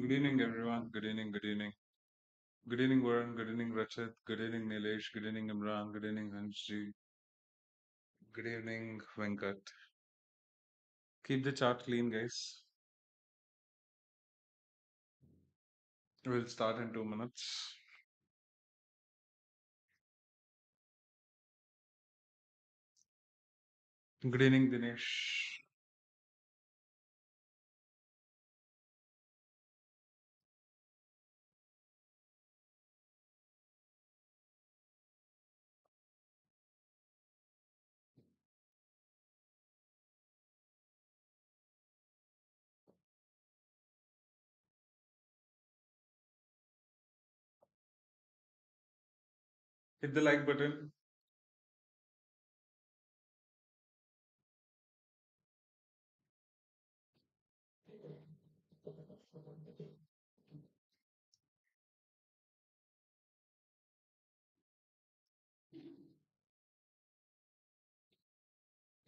Good evening, everyone. Good evening, good evening. Good evening, Varun. Good evening, Rachit. Good evening, Nilesh. Good evening, Imran. Good evening, Hanshi. Good evening, Venkat. Keep the chart clean, guys. We'll start in 2 minutes. Good evening, Dinesh. Hit the like button.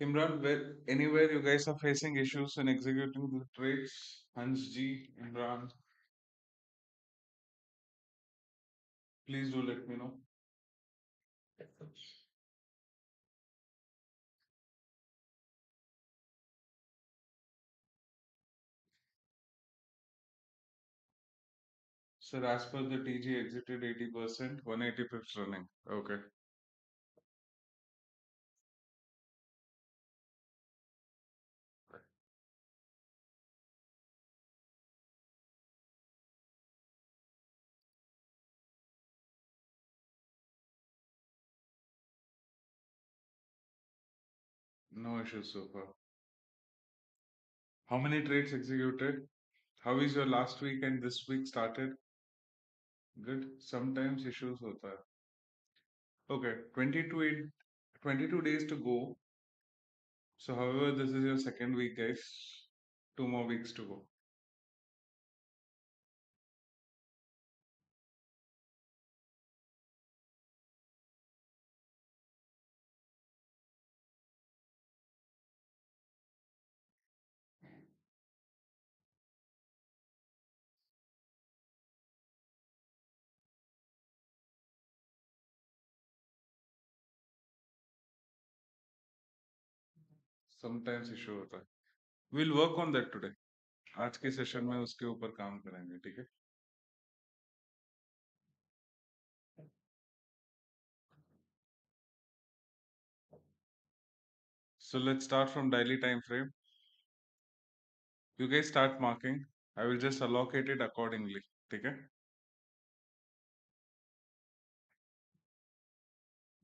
Imran, anywhere you guys are facing issues in executing the trades, Hans G, Imran, please do let me know. Sir, as per the TG exited 80%, 180 pips running. Okay. No issues so far. How many trades executed? How is your last week and this week started? Good. Sometimes issues hota hai. Okay, 22 days to go. So, however, this is your second week, guys. 2 more weeks to go. Sometimes issue hota hai. We'll work on that today. आज के session में उसके ऊपर काम करेंगे, ठीक है? So let's start from daily time frame. You guys start marking. I will just allocate it accordingly, ठीक है?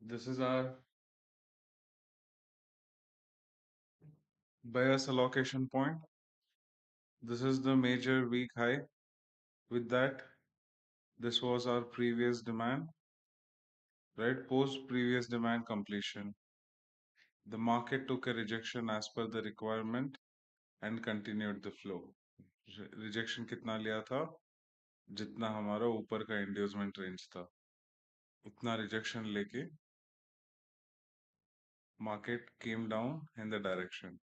This is our bias allocation point. This is the major weak high. With that, this was our previous demand, right? Post previous demand completion. The market took a rejection as per the requirement and continued the flow. Rejection कितना लिया था? जितना हमारा ऊपर का inducement range था, उतना rejection लेके market came down in the direction.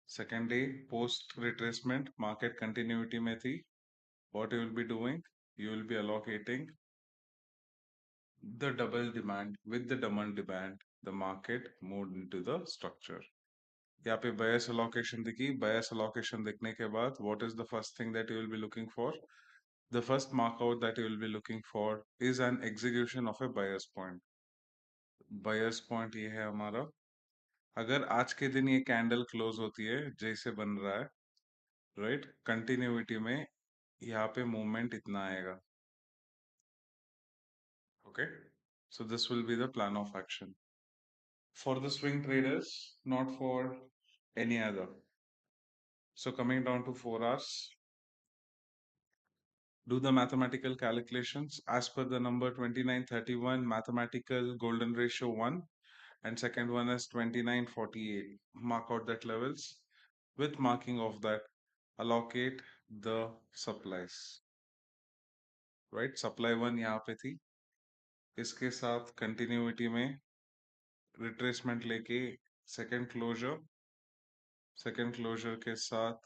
Second day, post retracement, market continuity में थी. What you will be doing? You will be allocating the double demand. With the double demand, the market moved into the structure. यहाँ पे bias allocation दिखी. Bias allocation दिखने के बाद, what is the first thing that you will be looking for? The first markout that you will be looking for is an execution of a bias point. Bias point ये है हमारा. अगर आज के दिन ये कैंडल क्लोज होती है जैसे बन रहा है, राइट, कंटिन्यूटी में यहाँ पे मूवमेंट इतना आएगा. Okay, so this will be the plan of action for the swing traders, not for any other. So coming down to 4 hours, do the mathematical calculations as per the number 2931 mathematical golden ratio 1, and second one is 2948. Mark out that levels. With marking of that, allocate the supplies, right? Supply 1 यहाँ पे थी, इसके साथ continuity में retracement लेके second closure के साथ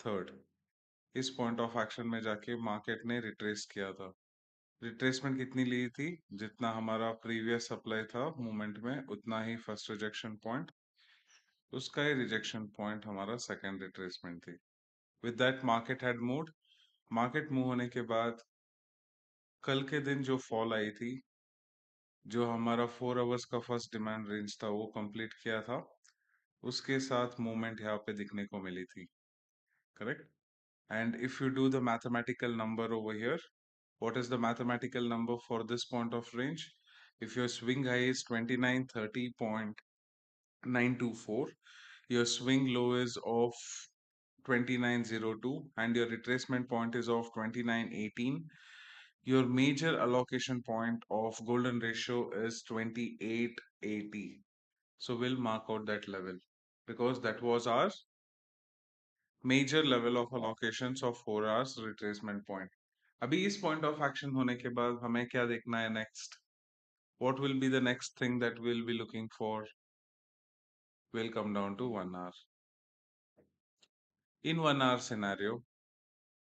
third, इस पॉइंट ऑफ एक्शन में जाके मार्केट ने रिट्रेस किया था। रिट्रेसमेंट कितनी ली थी? जितना हमारा प्रीवियस सप्लाई था मूवमेंट में उतना ही फर्स्ट रिजेक्शन पॉइंट, उसका ही रिजेक्शन पॉइंट हमारा सेकंड रिट्रेसमेंट थी। With that market had moved. Market move होने के बाद कल के दिन जो फॉल आई थी, जो हमारा 4 आवर्स का फर्स्ट डिमांड रेंज था वो कंप्लीट किया था, उसके साथ मूवमेंट यहाँ पे दिखने को मिली थी, correct? And if you do the mathematical number over here, what is the mathematical number for this point of range? If your swing high is 2930.924, your swing low is of 2902, and your retracement point is of 2918, your major allocation point of golden ratio is 2880. So we'll mark out that level because that was our major level of allocations of 4 hours retracement point. अभी इस point of action होने के बाद हमें क्या देखना है next? What will be the next thing that we'll be looking for? We'll come down to 1 hour. In 1 hour scenario,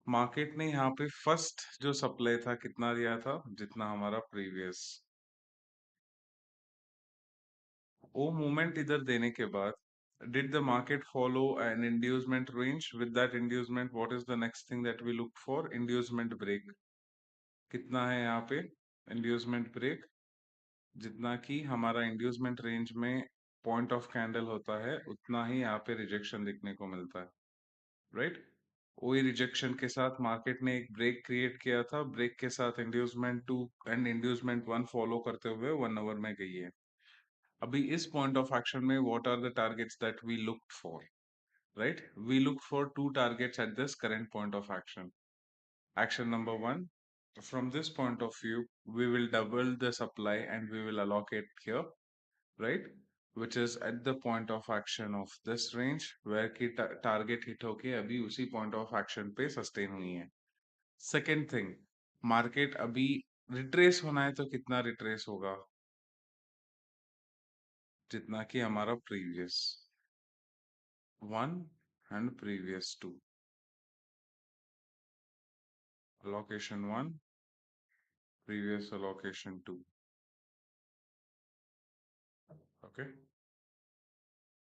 market ने यहाँ पे फर्स्ट जो सप्लाई था कितना दिया था? जितना हमारा प्रीवियस। वो मूवमेंट इधर देने के बाद did the market follow an inducement range? With that inducement, what is the next thing that we look for? Inducement break. कितना है यहाँ पे inducement break? जितना कि हमारा इंड्यूसमेंट रेंज में पॉइंट ऑफ कैंडल होता है उतना ही यहाँ पे रिजेक्शन देखने को मिलता है, राइट? वही रिजेक्शन के साथ मार्केट ने एक ब्रेक क्रिएट किया था, ब्रेक के साथ इंड्यूसमेंट 2 एंड इंड्यूसमेंट 1 फॉलो करते हुए 1 आवर में गई है। अभी इस पॉइंट ऑफ एक्शन में what are the targets that we looked for, right? We look for two targets at this current point of action. Action number one, from this point of view, we will double the supply and we will allocate here, right? Which is at the point of action of this range where की target hit होके अभी उसी point of action पे sustain हुई है. Second thing, market अभी retrace होना है तो कितना retrace होगा? जितना कि हमारा previous 1 and previous 2. Allocation 1, previous allocation 2. Okay.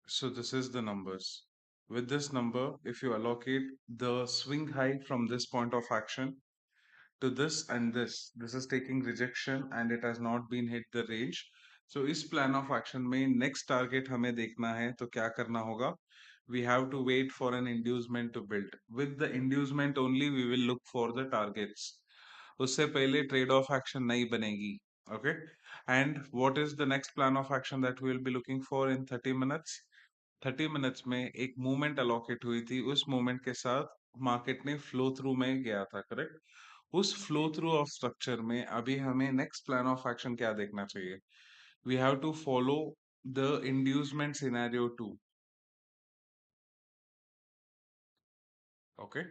So this is the numbers. With this number, if you allocate the swing high from this point of action to this and this is taking rejection and it has not been hit the range. So इस plan of action में next target हमें देखना है तो क्या करना होगा? We have to wait for an inducement to build. With the inducement only we will look for the targets. उससे पहले trade off action नहीं बनेगी. Okay? And what is the next plan of action that we will be looking for in 30 minutes? 30 minutes में एक movement allocate हुई थी, उस movement के साथ मार्केट ने फ्लो थ्रू में गया था, करेक्ट? उस फ्लो थ्रू ऑफ स्ट्रक्चर में अभी हमें नेक्स्ट प्लान ऑफ एक्शन क्या देखना चाहिए? We have to follow the inducement scenario 2. Okay,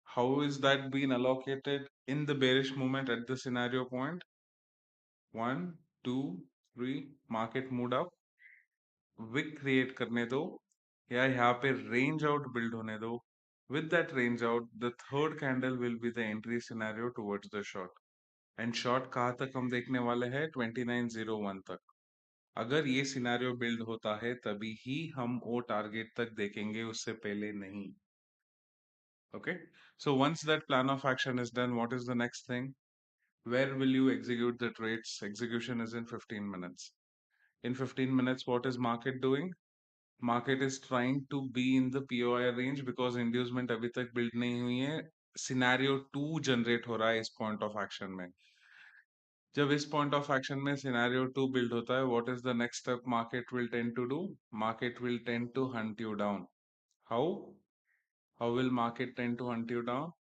how is that being allocated in the bearish movement at the scenario point? 1 2 3, market moved up, wick create करने दो या यहाँ पे रेंज आउट बिल्ड होने दो. With that range out, the third candle will be the entry scenario towards the short. And short कहाँ तक हम देखने वाले हैं? 2901 तक. अगर ये सिनेरियो बिल्ड होता है तभी ही हम वो टारगेट तक देखेंगे, उससे पहले नहीं. Okay, so once that plan of action is done, what is the next thing? Where will you execute the trades? Execution is in 15 minutes. In 15 minutes, what is market doing? Market is trying to be in the POI range because inducement अभी तक build नहीं हुई है. Scenario 2 generate हो रहा है इस point of action में. जब इस पॉइंट ऑफ एक्शन में सिनेरियो 2 बिल्ड होता है, what is the next step market will tend to do? Market will tend to hunt you down. How how will market tend to hunt you down?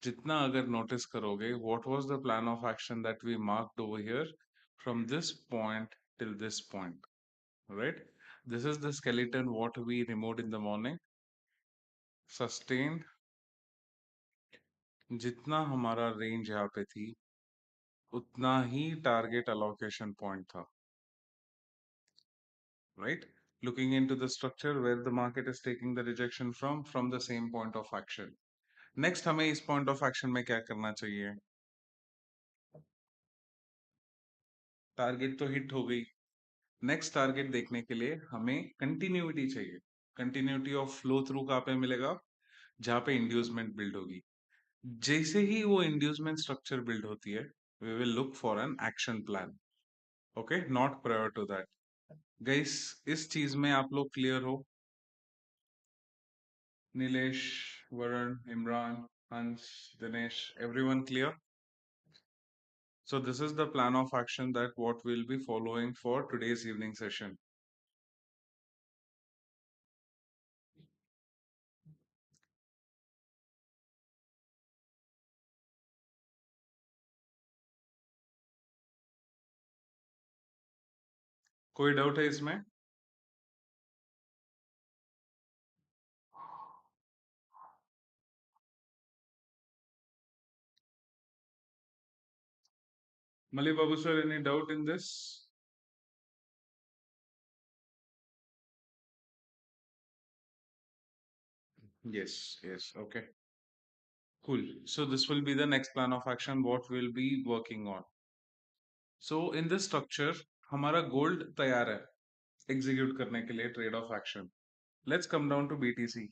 जितना अगर notice करोगे, what was the plan of action that we marked over here from this point till this point, right? This is the skeleton what we removed in the morning. Sustained. जितना हमारा range यहाँ पे थी उतना ही target allocation point था, right? Looking into the structure where the market is taking the rejection from the same point of action. Next हमें इस point of action में क्या करना चाहिए? टारगेट तो हिट हो गई। नेक्स्ट टारगेट देखने के लिए हमें कंटिन्यूटी चाहिए। कंटिन्यूटी ऑफ फ्लो थ्रू कहाँ पे मिलेगा? जहाँ पे इंड्यूसमेंट बिल्ड होगी। जैसे ही वो इंड्यूसमेंट स्ट्रक्चर बिल्ड होती है, we will look for an action plan. Okay, not prior to that. Guys, इस चीज में आप लोग क्लियर हो? नीलेश, वरुण, इमरान, हंस, Dinesh, everyone clear? So this is the plan of action that what we'll be following for today's evening session. कोई doubt है इसमें? Mali Babu sir, any doubt in this? Yes, yes, okay. Cool. So this will be the next plan of action what we'll be working on. So in this structure, हमारा gold तैयार है execute करने के लिए trade of action. Let's come down to BTC.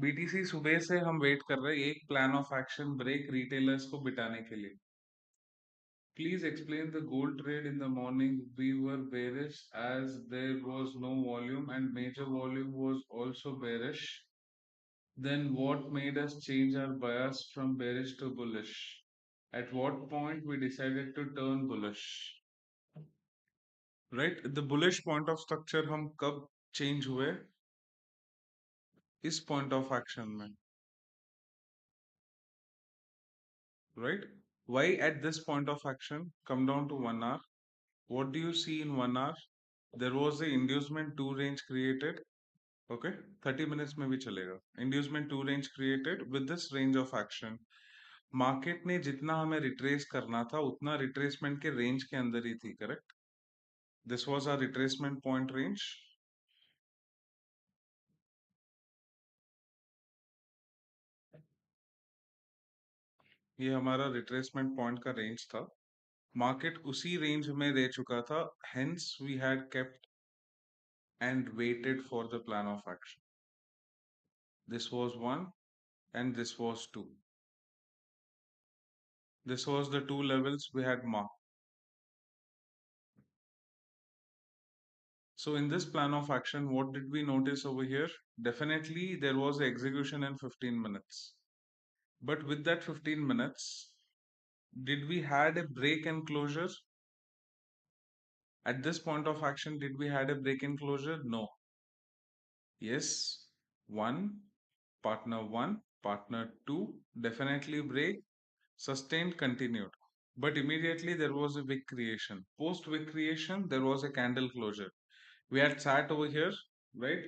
BTC सुबह से हम wait कर रहे हैं एक plan of action break retailers को बिटाने के लिए। Please explain the gold trade in the morning. We were bearish as there was no volume and major volume was also bearish. Then what made us change our bias from bearish to bullish? At what point we decided to turn bullish? Right? The bullish point of structure हम कब change हुए? इस point of action में. Right? Why at this point of action? Come down to 1 hour. What do you see in 1 hour? There was the inducement 2 range created. Okay, 30 minutes में भी चलेगा. Inducement 2 range created with this range of action. Market ने जितना हमें retrace करना था उतना retracement के रेंज के अंदर ही थी, correct? This was our retracement point range. ये हमारा रिट्रेसमेंट पॉइंट का रेंज था. मार्केट उसी रेंज में रह चुका था, hence we had kept and waited for the plan of action. This was 1 and this was 2. This was the two levels we had marked. So in this plan of action, what did we notice over here? Definitely there was execution in 15 minutes. But with that 15 minutes, did we had a break and closure? At this point of action, did we had a break and closure? No. Yes, one, partner two, definitely break, sustained, continued. But immediately there was a wick creation. Post wick creation, there was a candle closure. We had sat over here, right?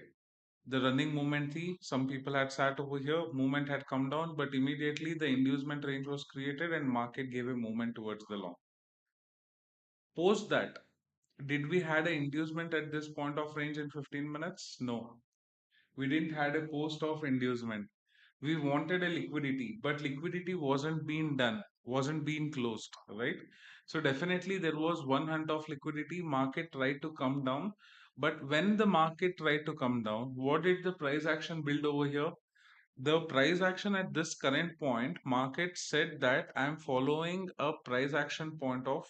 The running movement थी, some people had sat over here, movement had come down, but immediately the inducement range was created and market gave a movement towards the long. Post that, did we had an inducement at this point of range in 15 minutes? No, we didn't had a post of inducement. We wanted a liquidity, but liquidity wasn't being done, wasn't being closed, right? So definitely there was one hunt of liquidity, market tried to come down. But when the market tried to come down, what did the price action build over here? The price action at this current point, market said that I'm following a price action point of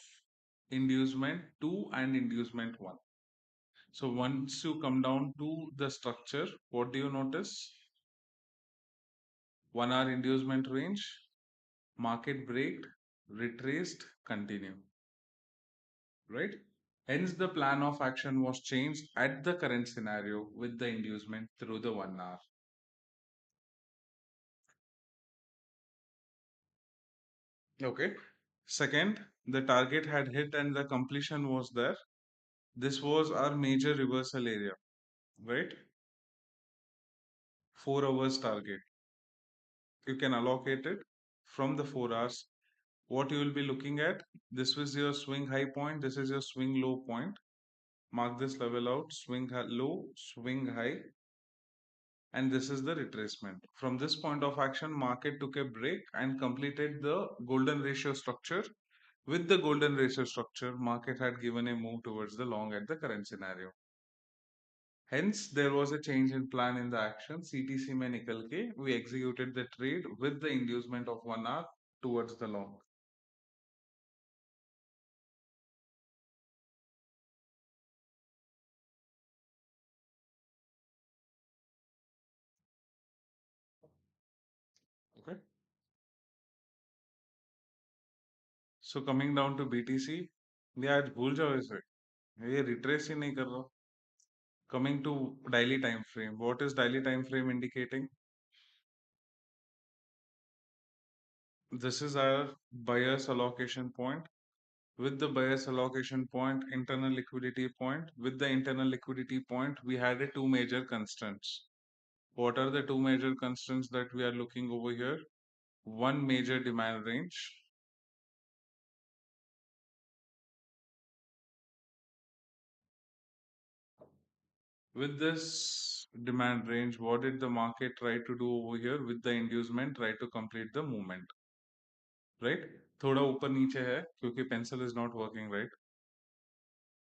inducement 2 and inducement 1. So once you come down to the structure, what do you notice? 1 hour inducement range, market break, retraced, continue, right? Hence the plan of action was changed at the current scenario with the inducement through the 1 hour. Okay. Second, the target had hit and the completion was there. This was our major reversal area, right? 4 hours target. You can allocate it from the 4 hours. What you will be looking at, this was your swing high point, this is your swing low point. Mark this level out, swing low, swing high. and this is the retracement. From this point of action, market took a break and completed the golden ratio structure. With the golden ratio structure, market had given a move towards the long at the current scenario. Hence, there was a change in plan in the action. CTC में निकल के we executed the trade with the inducement of 1 hour towards the long. Okay. So coming down to BTC, ये आज भूल जाओ इसे, ये retrace ही नहीं कर रहा. Coming to daily time frame, what is daily time frame indicating? This is our buyer's allocation point. With the buyer's allocation point, internal liquidity point. With the internal liquidity point, we had a two major constants. What are the two major constants that we are looking over here? One major demand range. With this demand range, what did the market try to do over here? With the inducement, try to complete the movement, right? थोड़ा ऊपर नीचे है क्योंकि pencil is not working, right?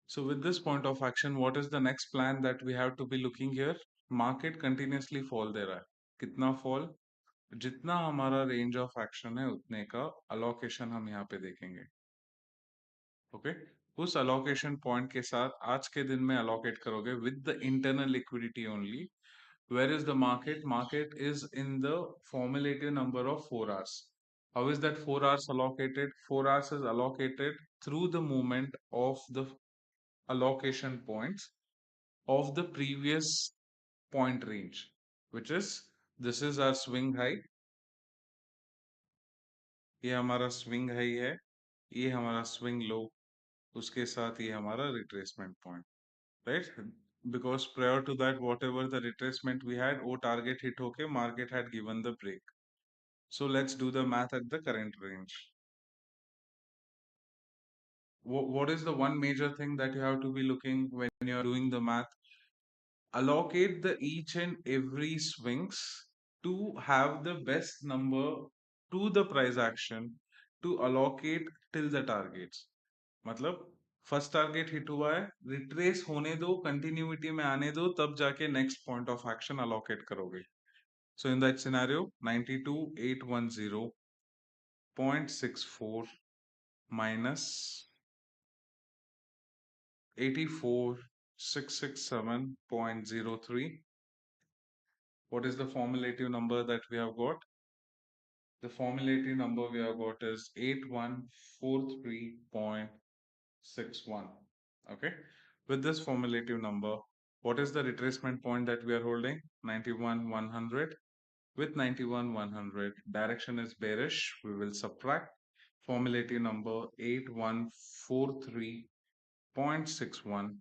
So with this point of action, what is the next plan that we have to be looking here? Market continuously fall दे रहा है. कितना fall? जितना हमारा range of action है उतने का allocation हम यहाँ पे देखेंगे. Okay? उस allocation point के साथ आज के दिन में allocate करोगे with the internal liquidity only. Where is the market? Market is in the formulative number of 4 hours. How is that 4 hours allocated? 4 hours is allocated through the movement of the allocation points of the previous point range, which is this is our swing high. ये हमारा swing high है, ये हमारा swing low, उसके साथ ये हमारा retracement point, right? Because prior to that, whatever the retracement we had, वो target hit होके market had given the break. So let's do the math at the current range. What is the one major thing that you have to be looking when you're doing the math? Allocate the each and every swings to have the best number to the price action to allocate till the targets. मतलब first target hit हुआ है, retrace होने दो, continuity में आने दो, तब जाके next point of action allocate करोगे. सो in that scenario 92,810.64 minus 84,667.03. What is the formulative number that we have got? The formulative number we have got is 8143.61. Okay. With this formulative number, what is the retracement point that we are holding? 91,100. With 91,100, direction is bearish. We will subtract formulative number 8143.61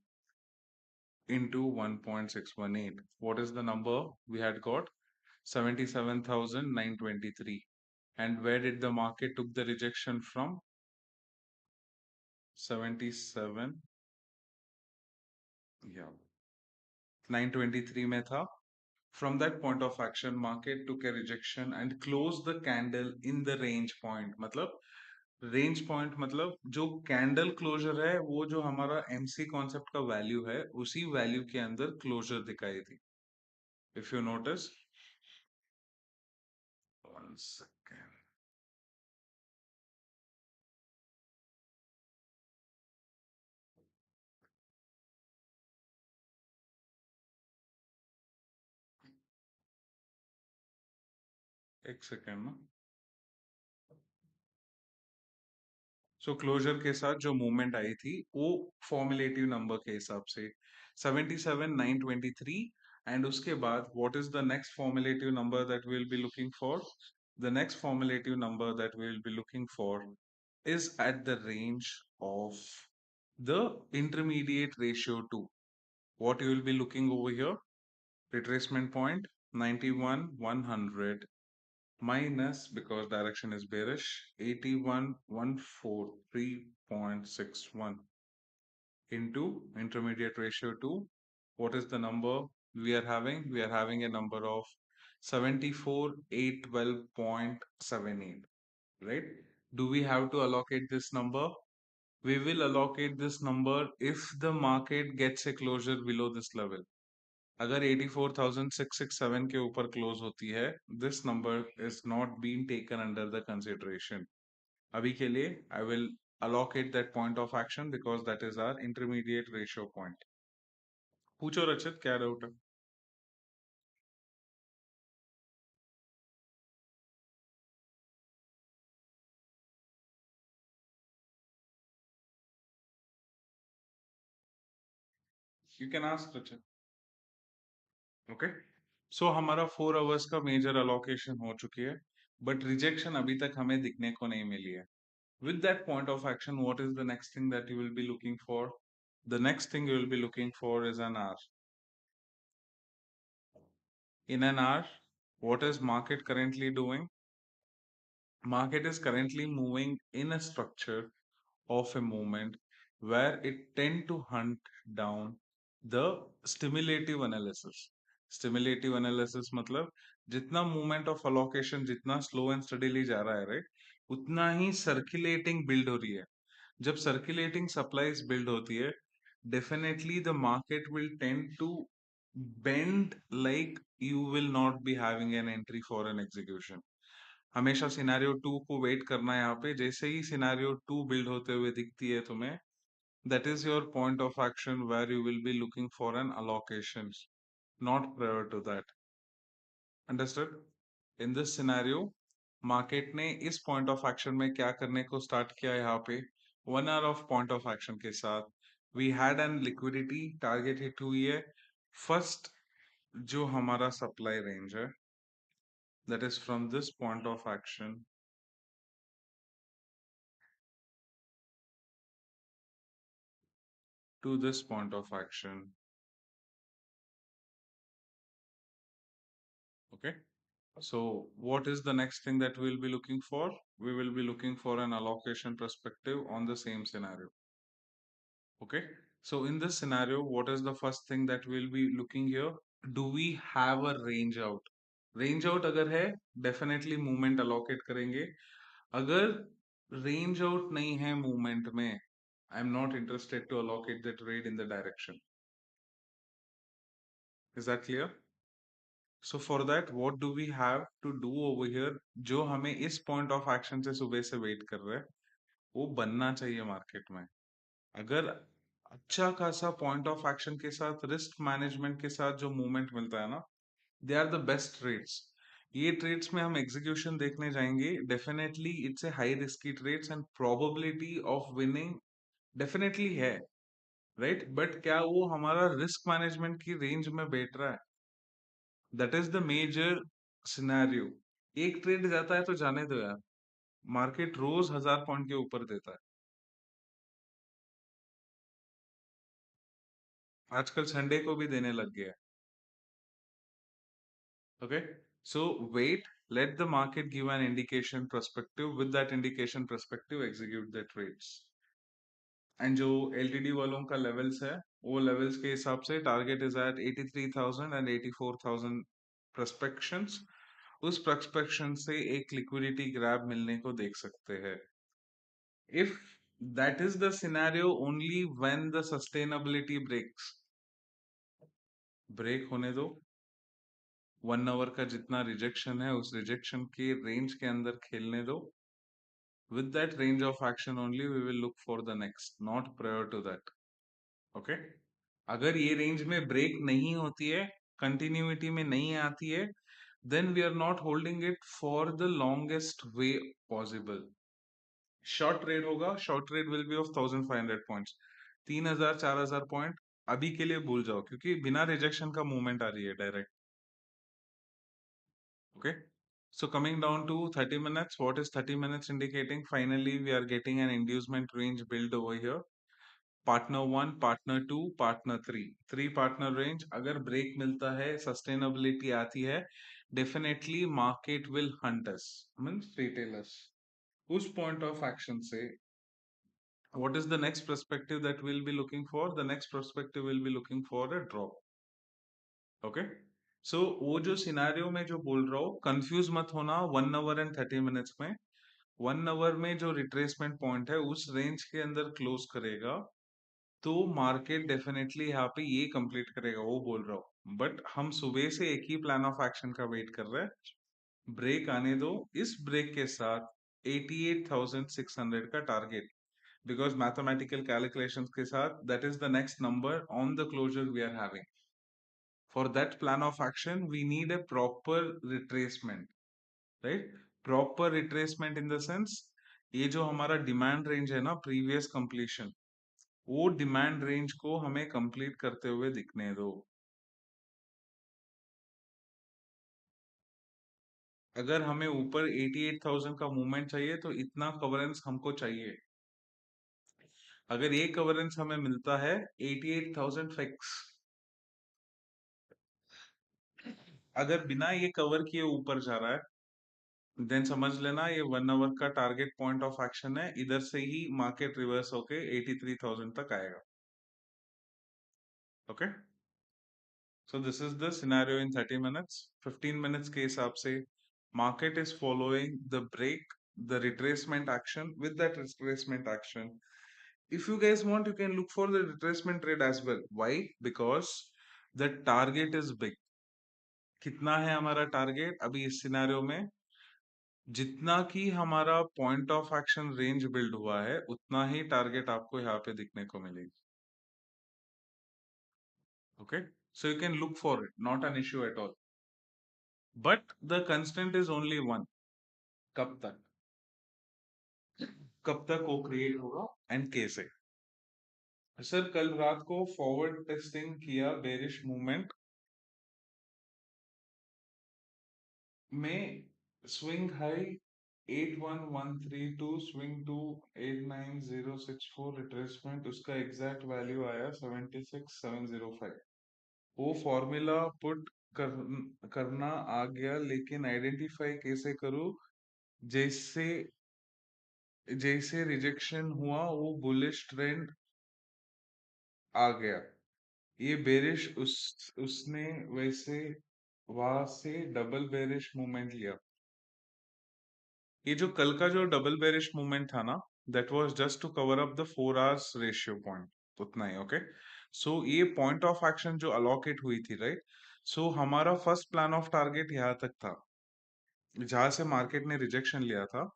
into 1.618. What is the number we had got? 77,923. And where did the market took the rejection from? 77, yeah, 923 में था. From that point of action, market took a rejection and closed the candle in the range point. मतलब range point मतलब जो candle closure है वो जो हमारा MC concept का value है उसी value के अंदर closure दिखाई थी. If you notice, one second. एक सेकेंड ना. सो क्लोजर के साथ जो मूवमेंट आई थी वो फॉर्मुलेटिव नंबर के हिसाब से 77,923. एंड उसके बाद what is the next formulative number that we will be looking for? The next formulative number that we will be looking for is at the range of the intermediate ratio 2. What you will be looking over here? Retracement point 91,100 minus, because direction is bearish, 81,143.61 into intermediate ratio 2. What is the number? we are having a number of 74,812.78, right? Do we have to allocate this number? We will allocate this number if the market gets a closure below this level. अगर 84,667 के ऊपर close होती है, this number is not being taken under the consideration. अभी के लिए I will allocate that point of action because that is our intermediate ratio point. पूछो रचित, क्या डाउट है? You can ask रचित. ओके, सो हमारा 4 आवर्स का मेजर अलोकेशन हो चुकी है, बट रिजेक्शन अभी तक हमें दिखने को नहीं मिली है. With that point of action, what is the next thing that you will be looking for? The next thing you will be looking for is an hour. In an hour, what is market currently doing? Market is currently moving in a structure of a movement where it tend to hunt down the stimulative analysis. Stimulative analysis मतलब जितना movement of allocation जितना slow and steadily जा रहा है, right? उतना ही circulating build हो रही है. जब circulating supplies build होती है, definitely the market will tend to bend like you will not be having an entry for an execution. हमेशा सिनेरियो 2 को वेट करना है यहाँ पे. जैसे ही सिनेरियो 2 बिल्ड होते हुए दिखती है तुम्हें, that is your point of action where you will be looking for an allocation, not prior to that. Understood? In this scenario, market ने इस point of action में क्या करने को start किया यहाँ पे, 1 hour of point of action के साथ we had an liquidity target hit हुई है. First जो हमारा supply range है, that is from this point of action to this point of action. Okay, so what is the next thing that we'll be looking for? We will be looking for an allocation perspective on the same scenario. Okay, so in this scenario, what is the first thing that we'll be looking here? Do we have a range out? Range out अगर है, definitely movement allocate करेंगे. अगर range out नहीं है movement में, I'm not interested to allocate the trade in the direction. Is that clear? So for that, what do we have to do over here? जो हमें इस point of action से सुबह से wait कर रहे हैं, वो बनना चाहिए market में. अगर अच्छा खासा point of action के साथ risk management के साथ जो movement मिलता है ना, they are the best trades. ये trades में हम execution देखने जाएंगे. Definitely it's a high risky trades and probability of winning definitely है, right? But क्या वो हमारा risk management की range में बैठ रहा है? That is the major scenario. एक ट्रेड जाता है तो जाने दो यार, मार्केट रोज 1,000 पॉइंट के ऊपर देता है. आजकल संडे को भी देने लग गया है. Okay, so wait, let the market give an indication perspective. With that indication perspective, execute the trades. And जो एलटीडी वालों का लेवल्स है, वो लेवल्स के हिसाब से टारगेट इज एट 83,000 एंड 84,000 प्रोस्पेक्शंस. उस प्रोस्पेक्शन से एक लिक्विडिटी ग्रैब मिलने को देख सकते हैं. If that is the scenario, only when the sustainability breaks, break होने दो. 1 आवर का जितना रिजेक्शन है, उस रिजेक्शन के रेंज के अंदर खेलने दो. With that range of action only, we will look for the next, not prior to that. Okay? अगर ये रेंज में ब्रेक नहीं होती है, कंटिन्यूटी में नहीं आती है, then we are not holding it for the longest way possible. Short trade होगा, short trade will be of 1,500 points. 3,000 4,000 point अभी के लिए भूल जाओ, क्योंकि बिना रिजेक्शन का मूवमेंट आ रही है direct. Okay, so coming down to 30 minutes, what is 30 minutes indicating? Finally we are getting an inducement range build over here. Partner 1, partner 2, partner 3, 3 partner range. अगर ब्रेक मिलता है, सस्टेनेबिलिटी आती है, definitely market will hunt us, means retail us. उस point of action से what is the next perspective that we'll be looking for? The next perspective will be looking for a drop. Okay, so वो जो scenario में जो बोल रहा हूँ, confuse मत होना। 1 आवर एंड 30 मिनट्स में, 1 आवर में जो रिट्रेसमेंट पॉइंट है उस रेंज के अंदर क्लोज करेगा तो मार्केट डेफिनेटली यहाँ पे ये कंप्लीट करेगा, वो बोल रहा हूँ। बट हम सुबह से एक ही प्लान ऑफ एक्शन का वेट कर रहे हैं, ब्रेक आने दो। इस ब्रेक के साथ 88,600 का टारगेट, बिकॉज मैथमेटिकल कैलकुलेशंस के साथ that is the next number on the closure we are having. For that plan of action we need a proper retracement, right? Proper retracement in the sense, ये जो हमारा demand range है ना, previous completion, वो demand range को हमें complete करते हुए दिखने दो। अगर हमें ऊपर 88,000 का मूवमेंट चाहिए तो इतना कवरेंस हमको चाहिए। अगर ये कवरेंस हमें मिलता है 88,000 फिक्स, अगर बिना ये कवर किए ऊपर जा रहा है देन समझ लेना ये 1 आवर का टारगेट पॉइंट ऑफ एक्शन है, इधर से ही मार्केट रिवर्स होके 83,000 तक आएगा। Okay, so this is the scenario in 30 minutes. 15 minutes के हिसाब से market is following the break, the retracement action. With that retracement action, if you guys want, you can look for the retracement trade as well. Why? Because the target is big. कितना है हमारा target अभी इस scenario में? जितना कि हमारा point of action range build हुआ है उतना ही टारगेट आपको यहाँ पे दिखने को मिलेगी। Okay, so you can look for it, not an issue at all, but the constant is only one. कब तक, कब तक वो क्रिएट होगा एंड कैसे? सर कल रात को फॉरवर्ड टेस्टिंग किया बेरिश मूवमेंट में, swing high 81,132, swing to 89,064, retracement उसका एग्जैक्ट वैल्यू आया 76,705। वो फॉर्मूला पुट करना आ गया, लेकिन आइडेंटिफाई कैसे करूं? जैसे जैसे रिजेक्शन हुआ वो बुलिश ट्रेंड आ गया, ये बेरिश उसने वैसे वहां से डबल बेरिश मूवमेंट लिया। ये जो कल का जो डबल बेरिश मूवमेंट था ना, that was just to cover up the 4 hours ratio point, उतना ही। ओके, सो ये पॉइंट ऑफ एक्शन जो अलोकेट हुई थी, राइट? सो हमारा फर्स्ट प्लान ऑफ टारगेट यहाँ तक था, जहां से मार्केट ने रिजेक्शन लिया था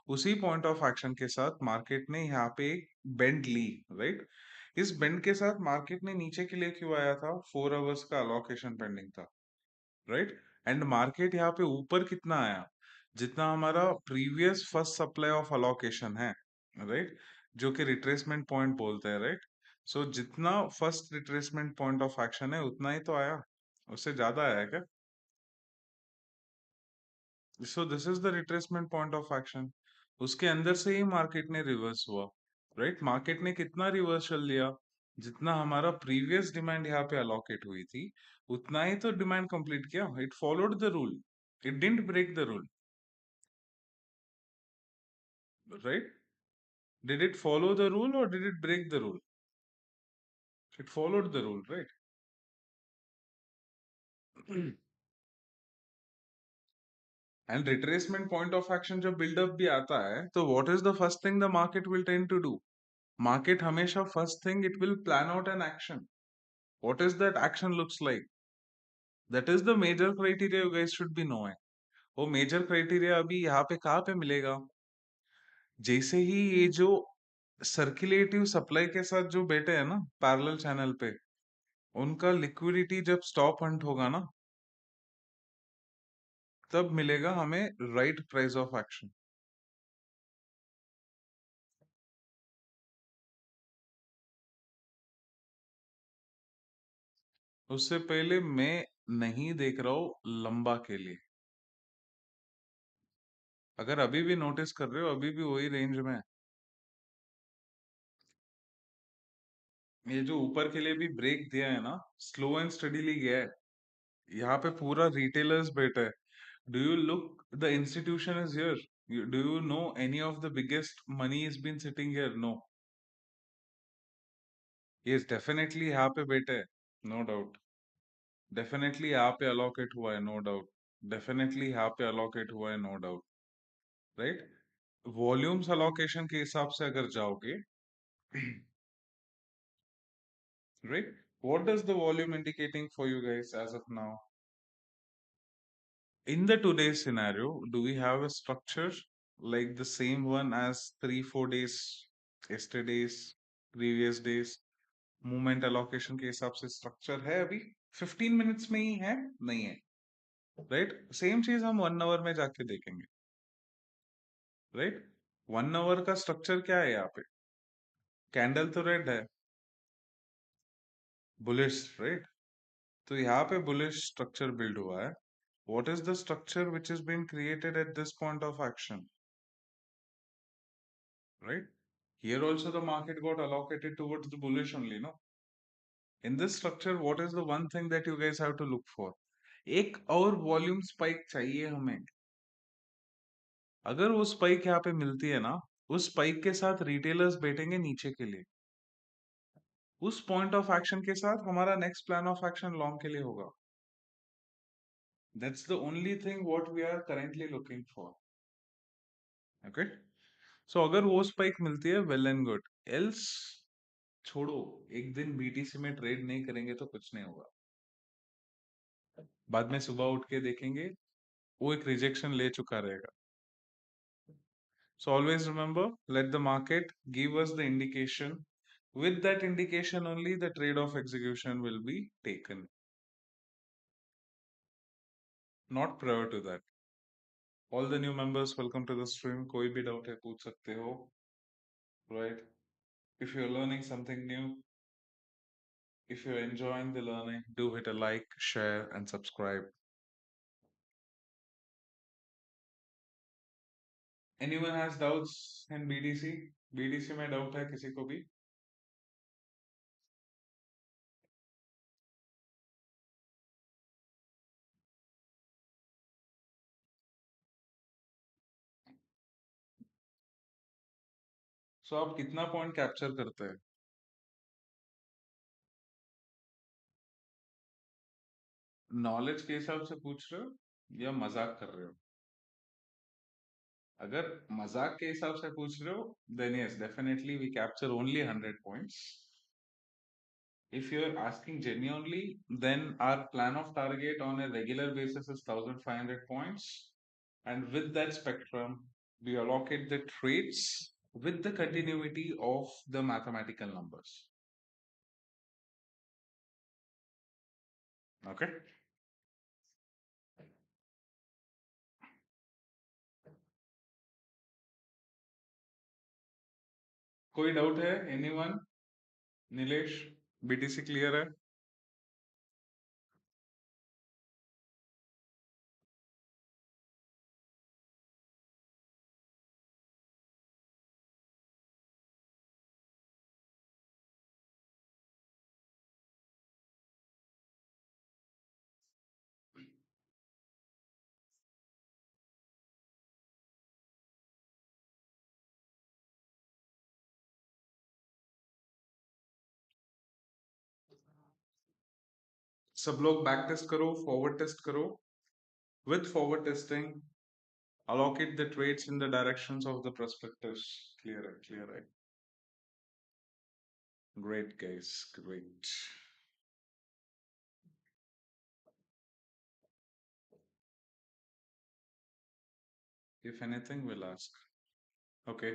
उसी पॉइंट ऑफ एक्शन के साथ मार्केट ने यहाँ पे एक बेंड ली, राइट? इस बेंड के साथ मार्केट ने नीचे के लिए क्यों आया था? 4 आवर्स का अलोकेशन पेंडिंग था, राइट? एंड मार्केट यहाँ पे ऊपर कितना आया? जितना हमारा previous first supply of allocation है, राइट, जो कि रिट्रेसमेंट पॉइंट बोलते हैं, राइट? सो जितना first retracement point of action है उतना ही तो आया, उससे ज्यादा आया क्या? सो this is the retracement point of action, उसके अंदर से ही मार्केट ने रिवर्स हुआ, राइट? मार्केट ने कितना रिवर्सल लिया? जितना हमारा प्रीवियस डिमांड यहाँ पे अलोकेट हुई थी उतना ही तो डिमांड कंप्लीट किया। It followed the rule, it didn't break the rule, right? Did it follow the rule और did it break the rule? It followed the rule, right? And retracement point of action जब buildup भी आता है तो what is the first thing the market will tend to do? Market हमेशा first thing it will plan out an action. What is that action looks like? That is the major criteria you guys should be knowing. वो major criteria अभी यहाँ पे कहाँ पे मिलेगा? जैसे ही ये जो सर्कुलेटिव सप्लाई के साथ जो बैठे हैं ना पैरेलल चैनल पे, उनका लिक्विडिटी जब स्टॉप हंट होगा ना, तब मिलेगा हमें राइट प्राइस ऑफ एक्शन। उससे पहले मैं नहीं देख रहा हूँ लंबा के लिए। अगर अभी भी नोटिस कर रहे हो अभी भी वही रेंज में है। ये जो ऊपर के लिए भी ब्रेक दिया है ना, स्लो एंड स्टडीली गया है। यहाँ पे पूरा रिटेलर्स बैठे हैं। Do you look? The institution is here. Do you know any of the biggest money has been sitting here? No. Yes, definitely यहाँ पे बैठे हैं, no doubt. डेफिनेटली यहाँ पे अलोकेट हुआ है, नो डाउट. डेफिनेटली यहाँ पे अलोकेट हुआ है, no doubt. Right. Volumes allocation के हिसाब से अगर जाओगे, right, what does the volume indicating for you guys as of now? In the today's scenario, do we have a structure like the same one as 3 4 days, yesterday's, previous days? Movement allocation के हिसाब से structure है अभी 15 minutes में ही है, नहीं है, right? Same चीज हम 1 hour में जाके देखेंगे, right? 1 hour का structure क्या है यहाँ पे? Candle तो red है, bullish, right? तो यहाँ पे bullish structure build हुआ है. What is the structure which has been created at this point of action? Right? Here also the market got allocated towards the bullish only, no? In this structure, what is the one thing that you guys have to look for? एक और volume spike चाहिए हमें. अगर वो spike यहाँ पे मिलती है ना, उस स्पाइक के साथ रिटेलर्स बैठेंगे नीचे के लिए. उस पॉइंट ऑफ एक्शन के साथ हमारा next plan of action long के लिए होगा. That's the only thing what we are currently looking for. Okay. So अगर वो स्पाइक मिलती है, वेल एंड गुड. एल्स छोड़ो, एक दिन बीटीसी में ट्रेड नहीं करेंगे तो कुछ नहीं होगा. बाद में सुबह उठ के देखेंगे वो एक रिजेक्शन ले चुका रहेगा. So always remember, let the market give us the indication. With that indication only, the trade-off execution will be taken. Not prior to that. All the new members, welcome to the stream. कोई भी doubt है पूछ सकते हो, right? If you're learning something new, if you're enjoying the learning, do hit a like, share, and subscribe. Anyone has doubts in BTC? BTC में doubt है किसी को भी? So आप कितना पॉइंट कैप्चर करते हैं? नॉलेज के हिसाब से पूछ रहे हो या मजाक कर रहे हो? अगर मजाक के हिसाब से पूछ रहे हो, then yes, definitely we capture only 100 points. If you're asking genuinely, then our plan of target on a regular basis is 1500 points. And with that spectrum, we allocate the trades with the continuity of the mathematical numbers. Okay. कोई doubt है? Anyone? Nilesh, BTC clear है? सब लोग back test करो, forward test करो. With forward testing, allocate the trades in the directions of the prospectus. Clear it, clear it. Great, guys, great. If anything, we'll ask. Okay.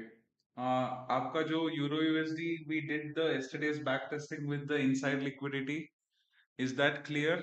आपका जो euro USD, we did the yesterday's back testing with the inside liquidity. Is that clear?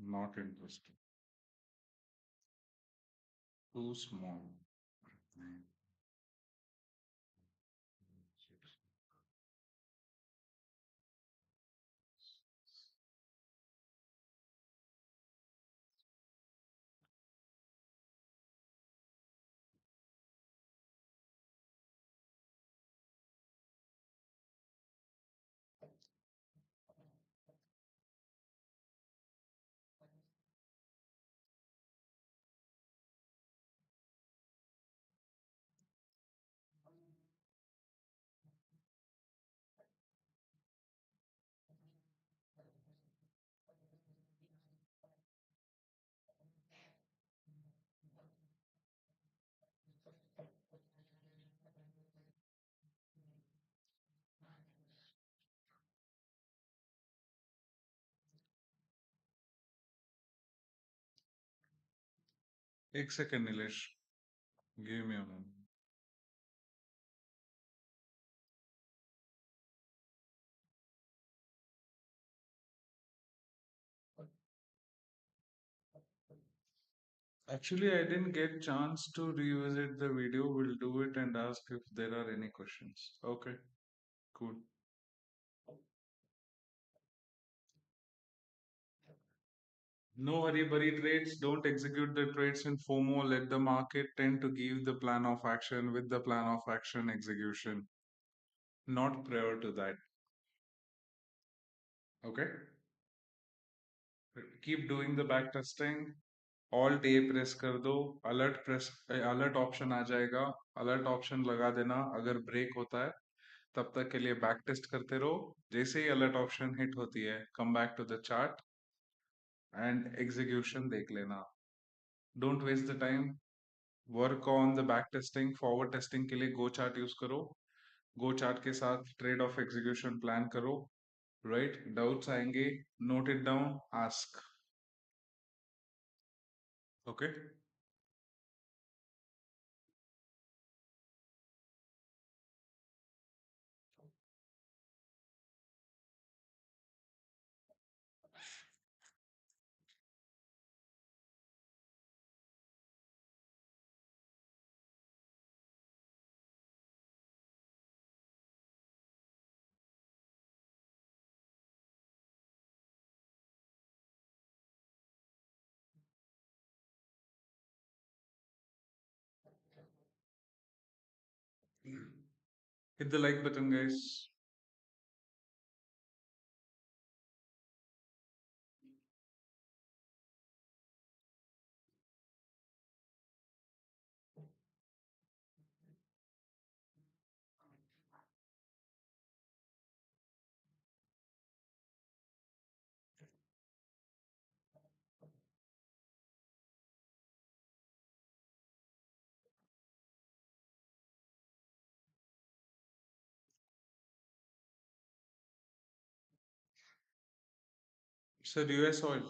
Not interested. Too small. एक second, Nilesh. Give me a moment. Actually, I didn't get chance to revisit the video. We'll do it and ask if there are any questions. Okay, cool. No hurry burry trades. Don't execute the trades in FOMO. Let the market tend to give the plan of action with the plan of action execution, not prior to that. Okay. Keep doing the back testing. All day press कर दो. Alert option आ जाएगा. Alert option लगा देना. अगर break होता है तब तक के लिए बैक टेस्ट करते रहो. जैसे ही अलर्ट ऑप्शन हिट होती है, come back to the chart and execution देख लेना. Don't waste the time. Work on the back testing. Forward testing के लिए गो चार्ट यूज करो. गो चार्ट के साथ ट्रेड ऑफ एग्जीक्यूशन प्लान करो. राइट, डाउट्स आएंगे, note it down, ask. Okay. Hit the like button, guys. Sir, US oil.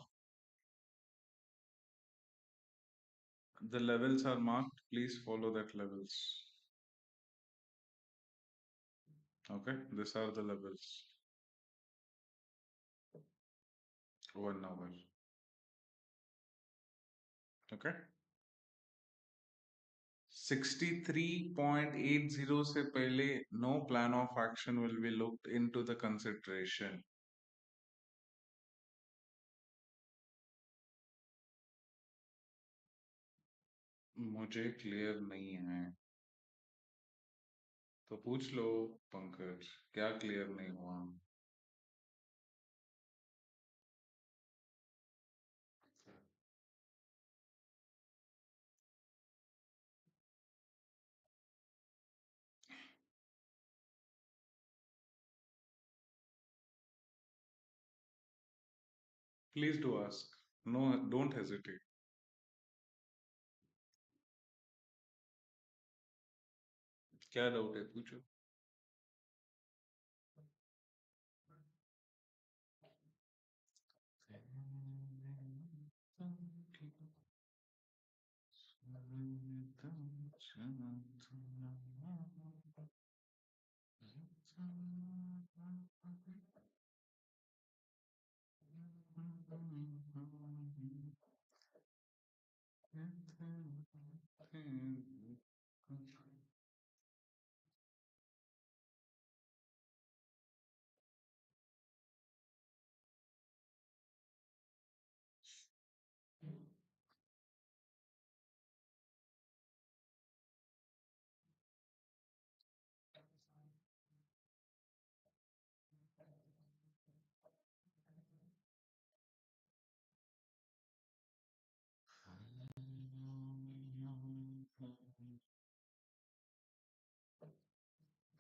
The levels are marked. Please follow that levels. Okay, these are the levels. 1 hour. Okay. 63.80 से पहले no plan of action will be looked into the consideration. मुझे clear नहीं है तो पूछ लो पंकज, क्या clear नहीं हुआ? Please do ask. No, don't hesitate. क्या डाउट है, पूछो.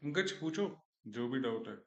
पंकज पूछो जो भी डाउट है।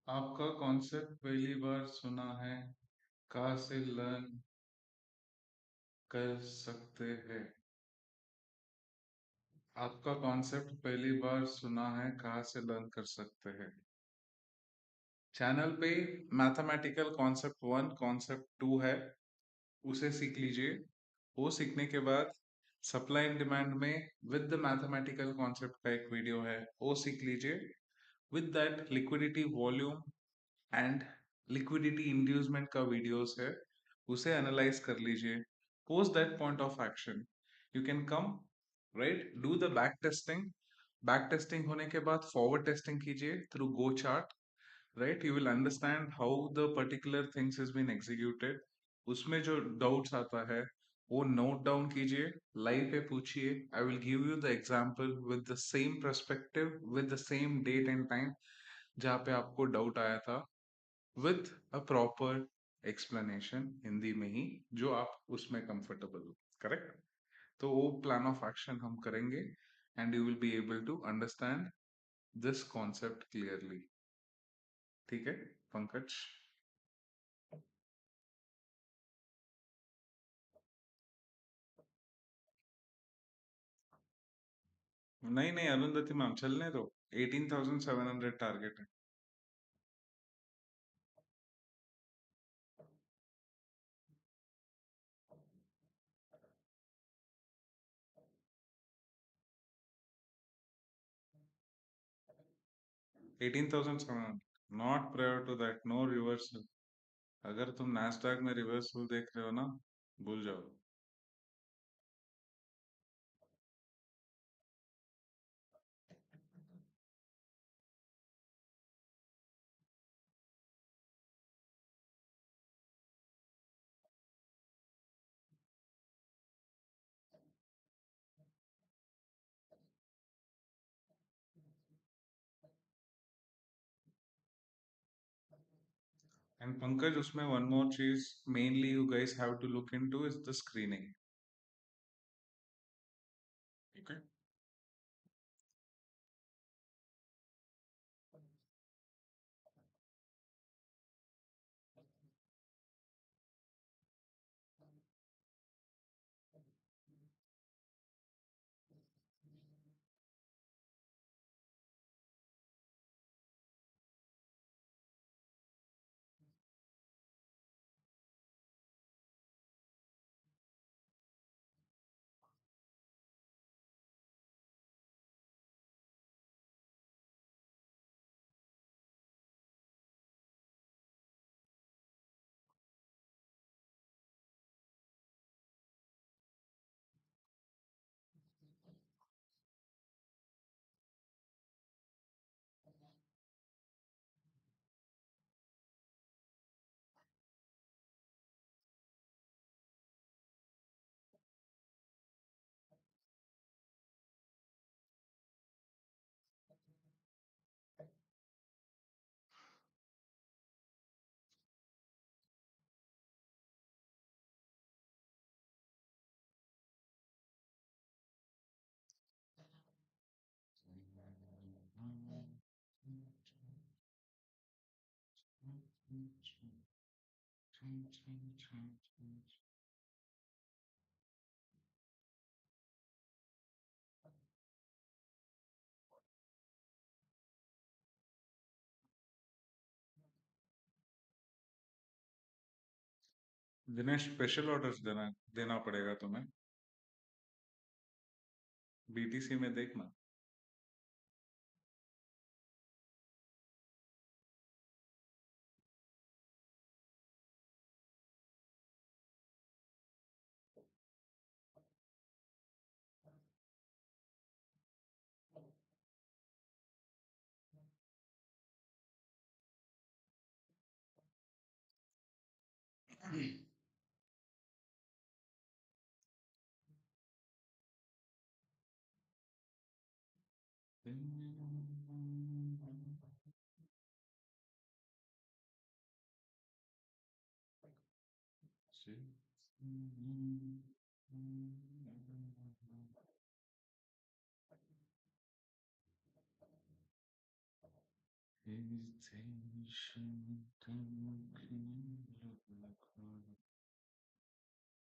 आपका कॉन्सेप्ट पहली बार सुना है, कहाँ से लर्न कर सकते हैं? आपका कॉन्सेप्ट पहली बार सुना है, कहाँ से लर्न कर सकते हैं? चैनल पे मैथमेटिकल कॉन्सेप्ट 1 कॉन्सेप्ट 2 है, उसे सीख लीजिए। वो सीखने के बाद सप्लाई एंड डिमांड में विद द मैथमेटिकल कॉन्सेप्ट का एक वीडियो है, वो सीख लीजिए। With that liquidity volume and liquidity inducement का वीडियोस है, उसे एनालाइज कर लीजिए। Post that point of action you can come right, do the back testing. Back testing होने के बाद फॉरवर्ड टेस्टिंग कीजिए through go chart, right? You will understand how the particular things is been executed. उसमें जो doubts आता है वो note down कीजिए, लाइव पे पूछिए। I will give you the example with the same perspective, with the same date and time जहाँ पे आपको डाउट आया था, with a proper explanation Hindi में ही, जो आप उसमें कंफर्टेबल हो। करेक्ट? तो वो प्लान ऑफ एक्शन हम करेंगे and you will be able to understand this concept clearly. ठीक है पंकज? नहीं नहीं अरुंधति मैम, चलने दो। 18,700 टारगेट है। 18,700 not prior to that, no reversal. अगर तुम नैस्डैक में रिवर्सल देख रहे हो ना, भूल जाओ। एंड पंकज, उसमें वन मोर चीज mainly you guys have to look into is the screening. ठीक है? दिनेश स्पेशल ऑर्डर्स देना देना पड़ेगा तुम्हें बीटीसी में देखना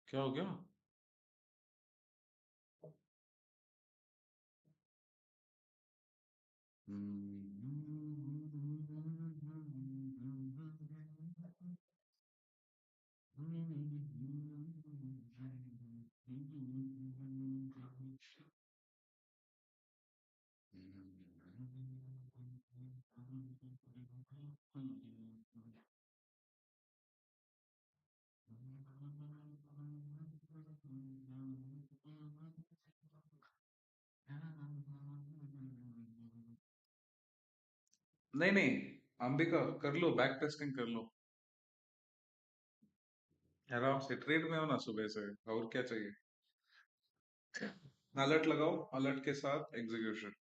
क्या हो गया नहीं नहीं अंबिका कर लो बैक टेस्टिंग कर लो आराम से ट्रेड में हो ना सुबह से और क्या चाहिए अलर्ट लगाओ अलर्ट के साथ एग्जीक्यूशन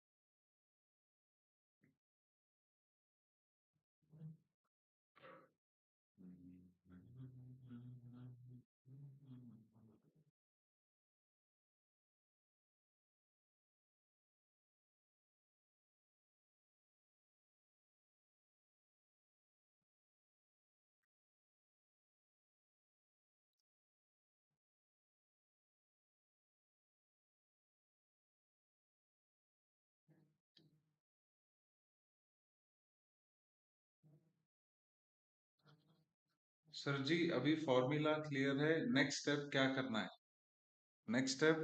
सर जी अभी फॉर्मूला क्लियर है नेक्स्ट स्टेप क्या करना है next step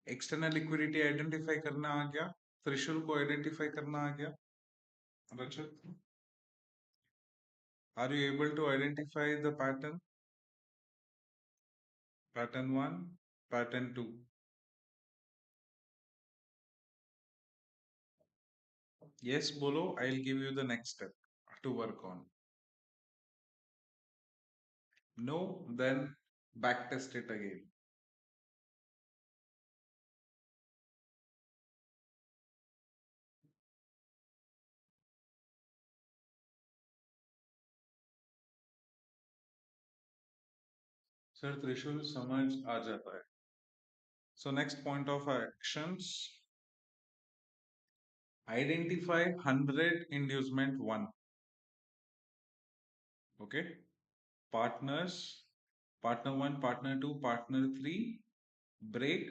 external liquidity identify करना आ गया थ्रेशोल्ड को आइडेंटिफाई करना आ गया Rajat are you able to identify the pattern 1 pattern 2 yes bolo I'll give you the next step to work on no then back test it again sir threshold समझ आ जाता है so next point of actions identify 100 inducement 1 okay partners partner 1 partner 2 partner 3 break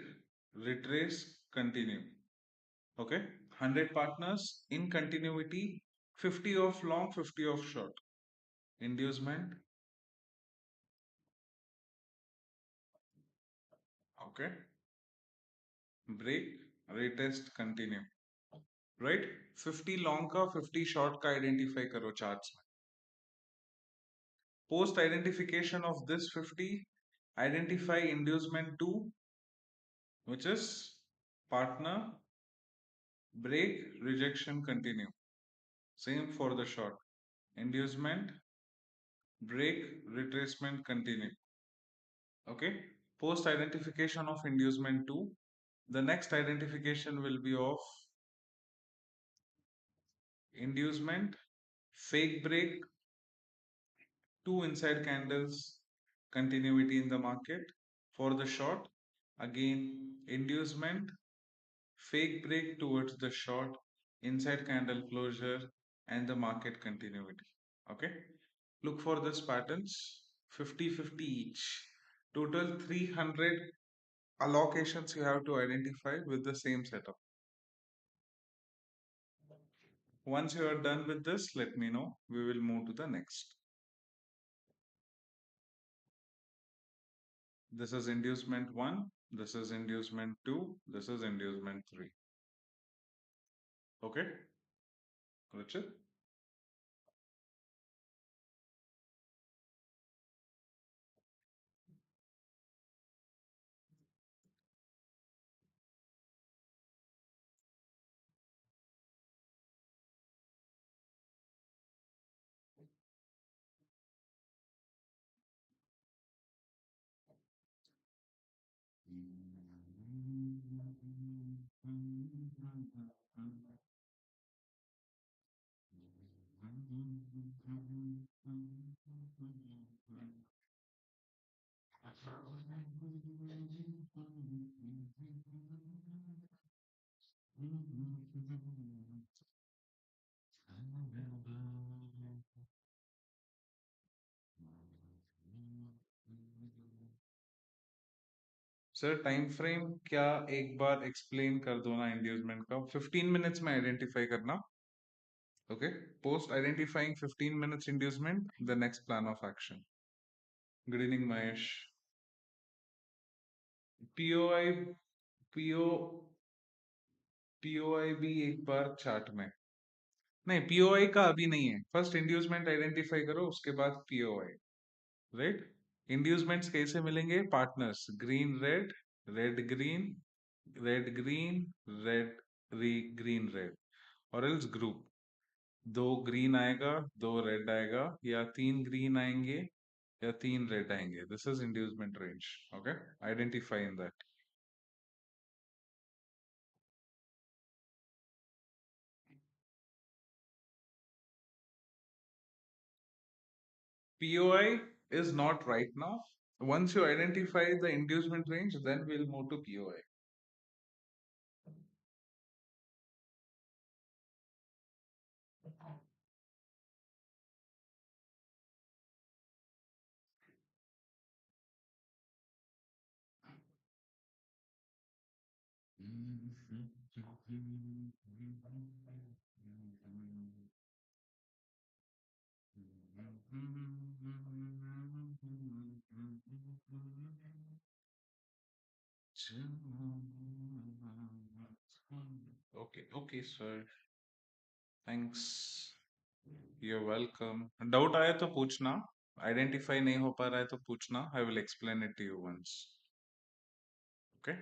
retrace continue okay 100 partners in continuity 50 of long 50 of short inducement okay break retest continue right 50 long का 50 short का identify करो charts में post identification of this 50 identify inducement 2 which is partner break rejection continue same for the short inducement break retracement continue okay post identification of inducement 2 the next identification will be of inducement fake break two inside candles continuity in the market for the short again inducement fake break towards the short inside candle closure and the market continuity Okay. Look for this patterns 50-50 each. Total 300 allocations you have to identify with the same setup. Once you are done with this, let me know. We will move to the next. This is inducement 1. This is inducement 2. This is inducement 3. Okay. Richard? Sir time frame क्या एक बार explain कर दो ना inducement का 15 minutes में identify करना okay post identifying 15 minutes inducement the next plan of action good evening Mahesh POI PO POI भी एक बार चार्ट में नहीं पीओआई का अभी नहीं है फर्स्ट इंड्यूसमेंट आइडेंटिफाई करो उसके बाद पीओआई राइट इंड्यूसमेंट्स कैसे मिलेंगे partners green red red green red green red green red और एल्स ग्रुप दो ग्रीन आएगा दो रेड आएगा या तीन ग्रीन आएंगे या तीन रेड आएंगे this is inducement range okay identify in that POI is not right now. Once you identify the inducement range, then we'll move to POI. Okay, okay, sir. Thanks. You're welcome. Doubt आया तो पूछना. Identify नहीं हो पा रहा है तो पूछना. I will explain it to you once. Okay?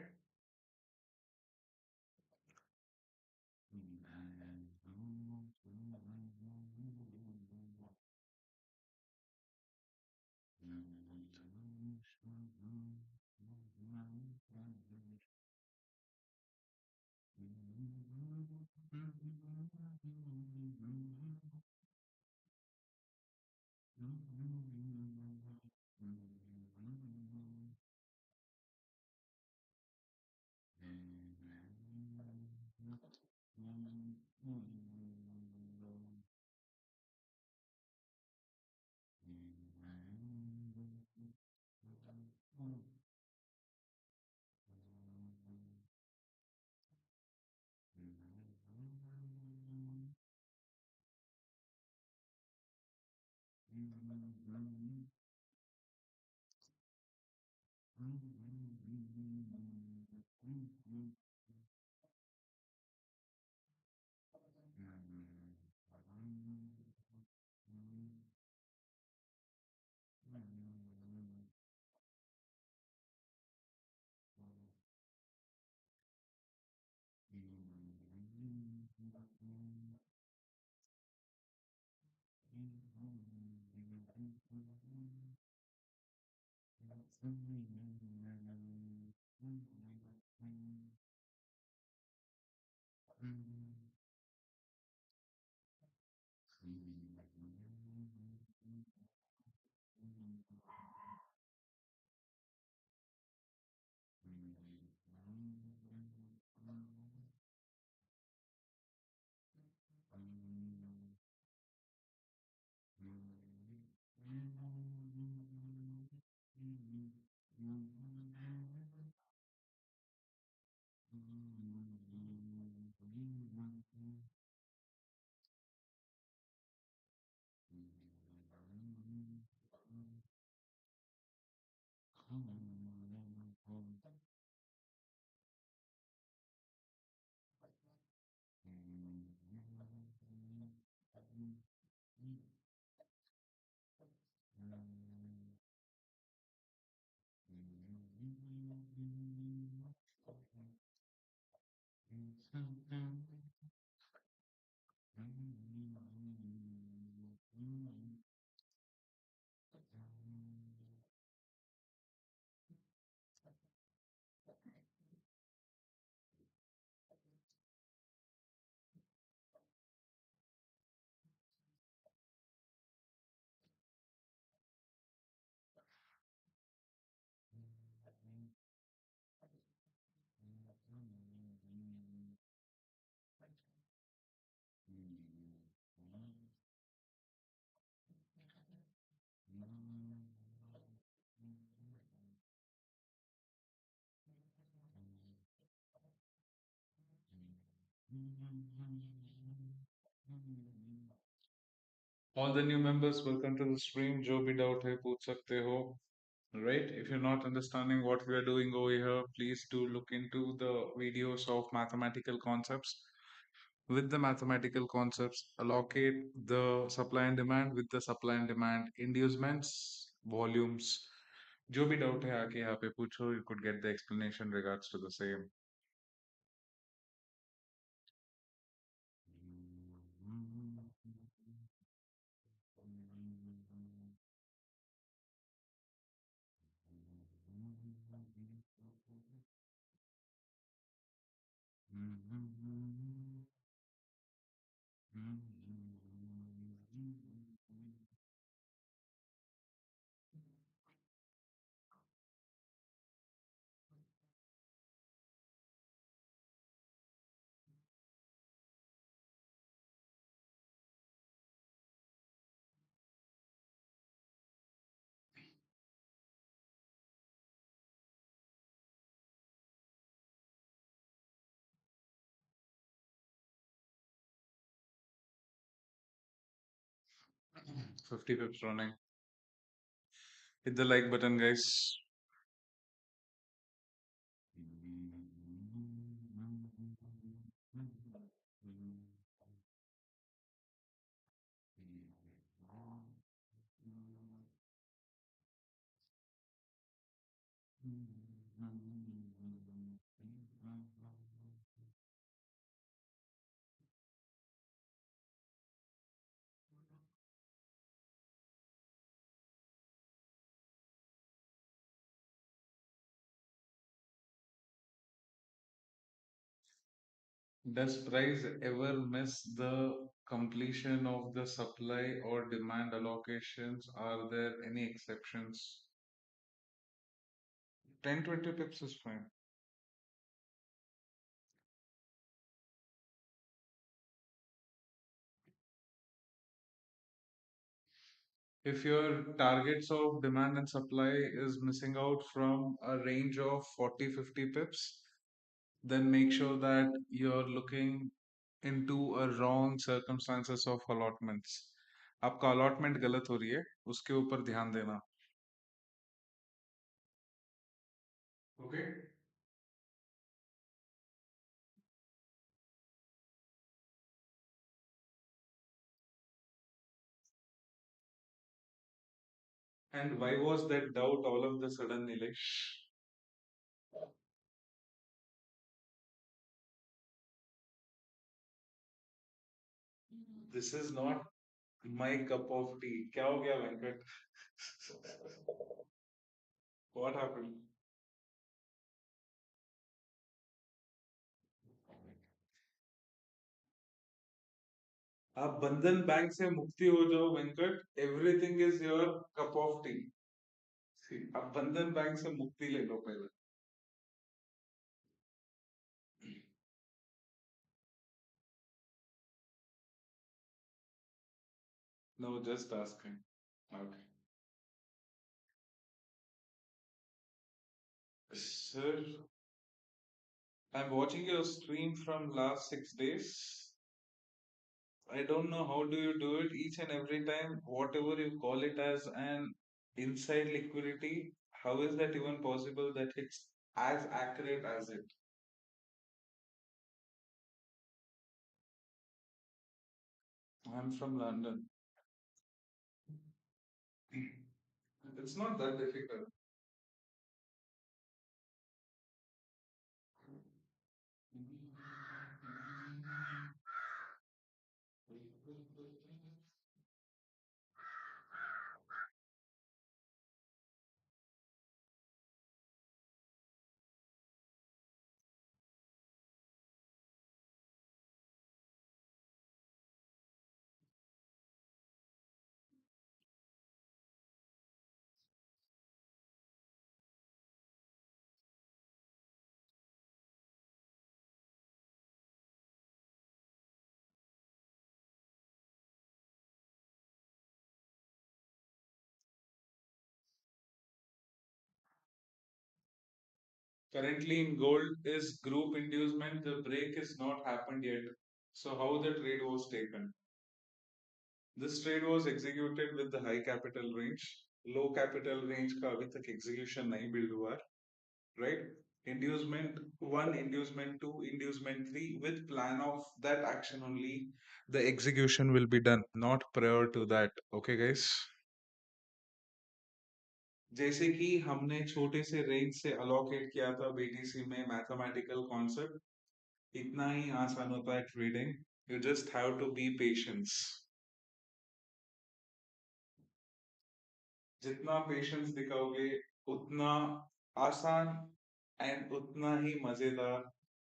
All the new members, welcome to the stream. जो भी doubt है पूछ सकते हो. Right? If you're not understanding what we are doing over here, please do look into the videos of mathematical concepts. With the mathematical concepts, allocate the supply and demand with the supply and demand inducements, volumes. जो भी doubt है आके यहाँ पे पूछो. You could get the explanation regards to the same. Fifty pips running. Hit the like button, guys. Does price ever miss the completion of the supply or demand allocations? Are there any exceptions? 10-20 pips is fine. If your targets of demand and supply is missing out from a range of 40-50 pips, then make sure that you're looking into a wrong circumstances of allotments. आपका allotment गलत हो रही है, उसके ऊपर ध्यान देना. Okay? And why was that doubt all of the sudden, Nilesh? This is not my cup of tea. क्या हो गया वेंकट? What happened? आप बंधन बैंक से मुक्ति हो जाओ Venkat. Everything is your cup of tea. See, आप बंधन बैंक से मुक्ति ले लो पहले. No, just asking. Okay. Sir, I'm watching your stream from last 6 days. I don't know how do you do it each and every time, whatever you call it as an inside liquidity How is that even possible that it's as accurate as it? I'm from London. It's not that difficult. Currently in gold is group inducement. The break is not happened yet. So how the trade was taken? This trade was executed with the high capital range. Low capital range का अभी तक execution नहीं build हुआ है, right? Inducement 1, inducement 2, inducement 3 with plan of that action only. The execution will be done, not prior to that. Okay, guys? जैसे कि हमने छोटे से रेंज से अलोकेट किया था बीटीसी में मैथमेटिकल कॉन्सेप्ट, इतना ही आसान होता है trading. You just have to be patience. जितना पेशेंस दिखाओगे उतना आसान एंड उतना ही मजेदार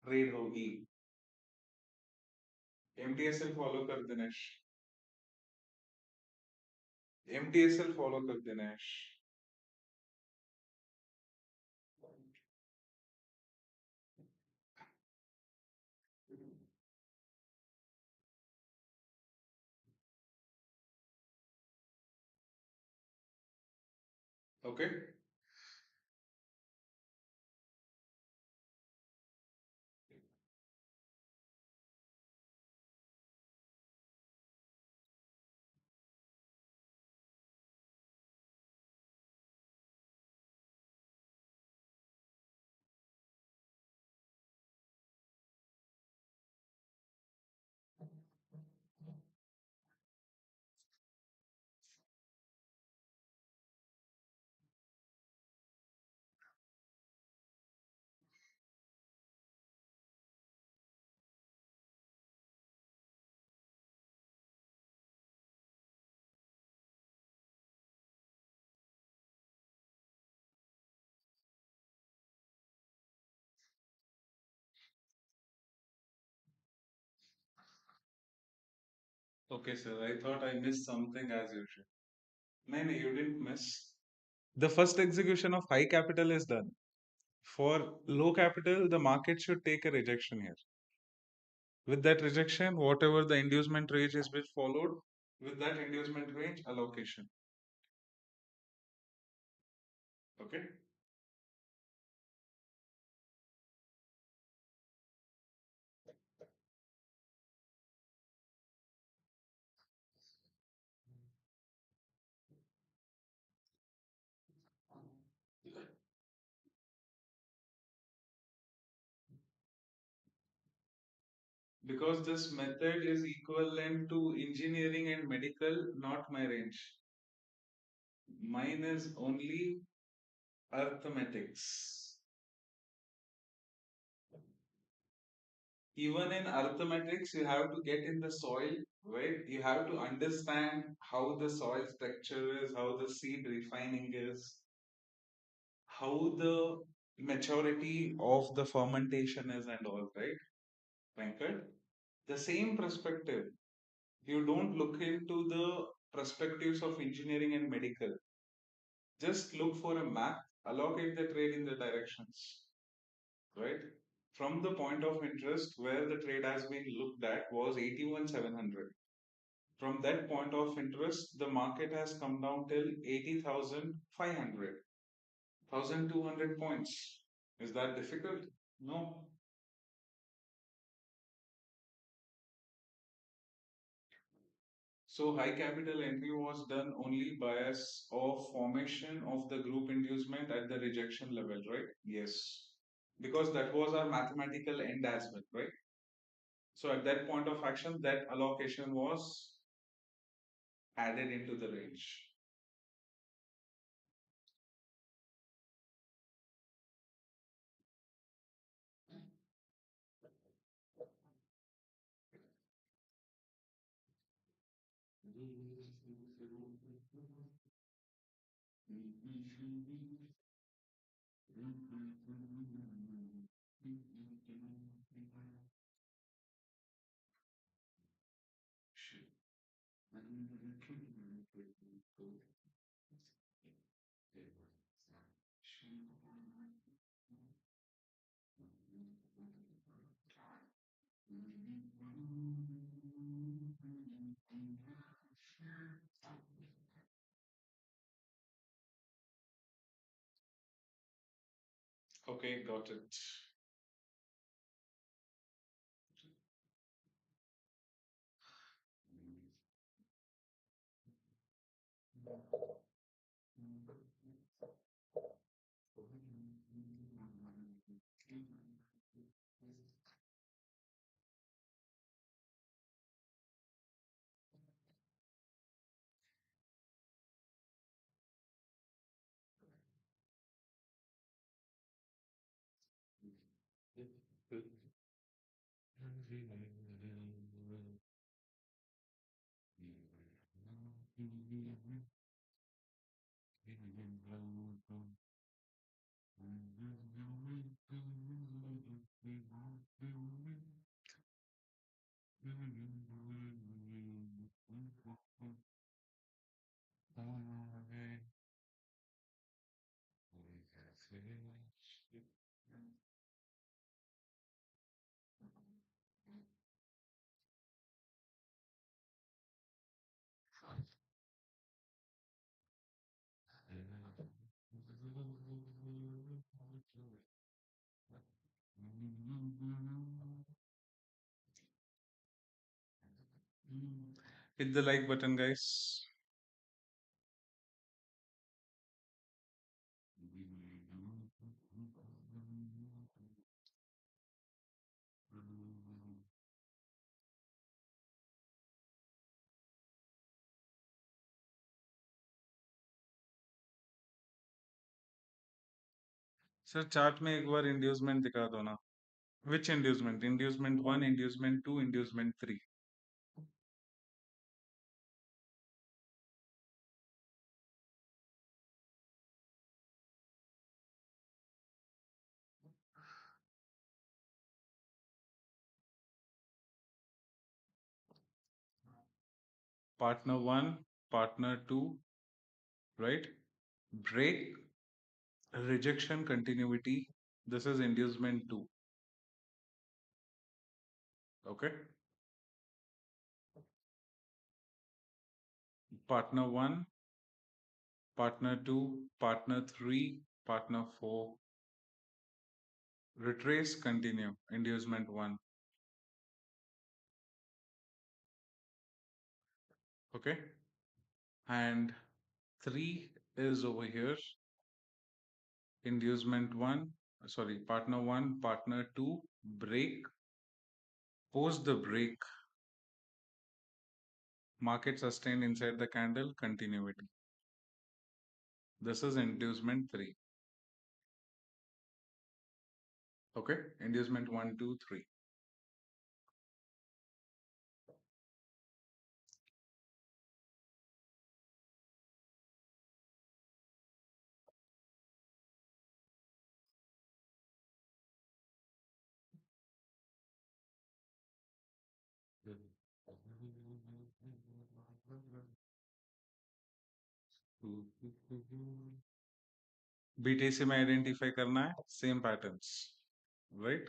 ट्रेड होगी. एमटीएसएल फॉलो कर दिनेश. एमटीएसएल फॉलो कर Dinesh. Okay. Okay sir, I thought I miss something as usual. नहीं नहीं, you didn't miss. The first execution of high capital is done. For low capital, the market should take a rejection here. With that rejection, whatever the inducement range is which followed, with that inducement range allocation. Okay. Because this method is equivalent to engineering and medical, not my range. Mine is only arithmetics. Even in arithmetics, you have to get in the soil, right? You have to understand how the soil structure is, how the seed refining is, how the maturity of the fermentation is, and all, right, Venkat? The same perspective. You don't look into the perspectives of engineering and medical. Just look for a map, allocate the trade in the directions, right? From the point of interest where the trade has been looked at was 81,700. From that point of interest, the market has come down till 80,500, 1,200 points. Is that difficult? No. So high capital entry was done only bias of formation of the group inducement at the rejection level, right? Yes. Because that was our mathematical end as well, right? So at that point of action, that allocation was added into the range. Okay, got it. Hit the like button, guys. Sir chart में एक बार inducement दिखा दो ना. Which inducement? Inducement 1, inducement 2, inducement 3. Partner 1, partner 2, right? Break, rejection, continuity. This is inducement 2. Okay. Partner 1, partner 2, partner 3, partner 4. Retrace, continue. Inducement 1. Okay. And 3 is over here. Inducement 1, sorry, partner 1, partner 2, break. Post the break, market sustained inside the candle, continuity. This is inducement 3. Okay, inducement 1, 2, 3. BTC में identify करना है, same patterns, right?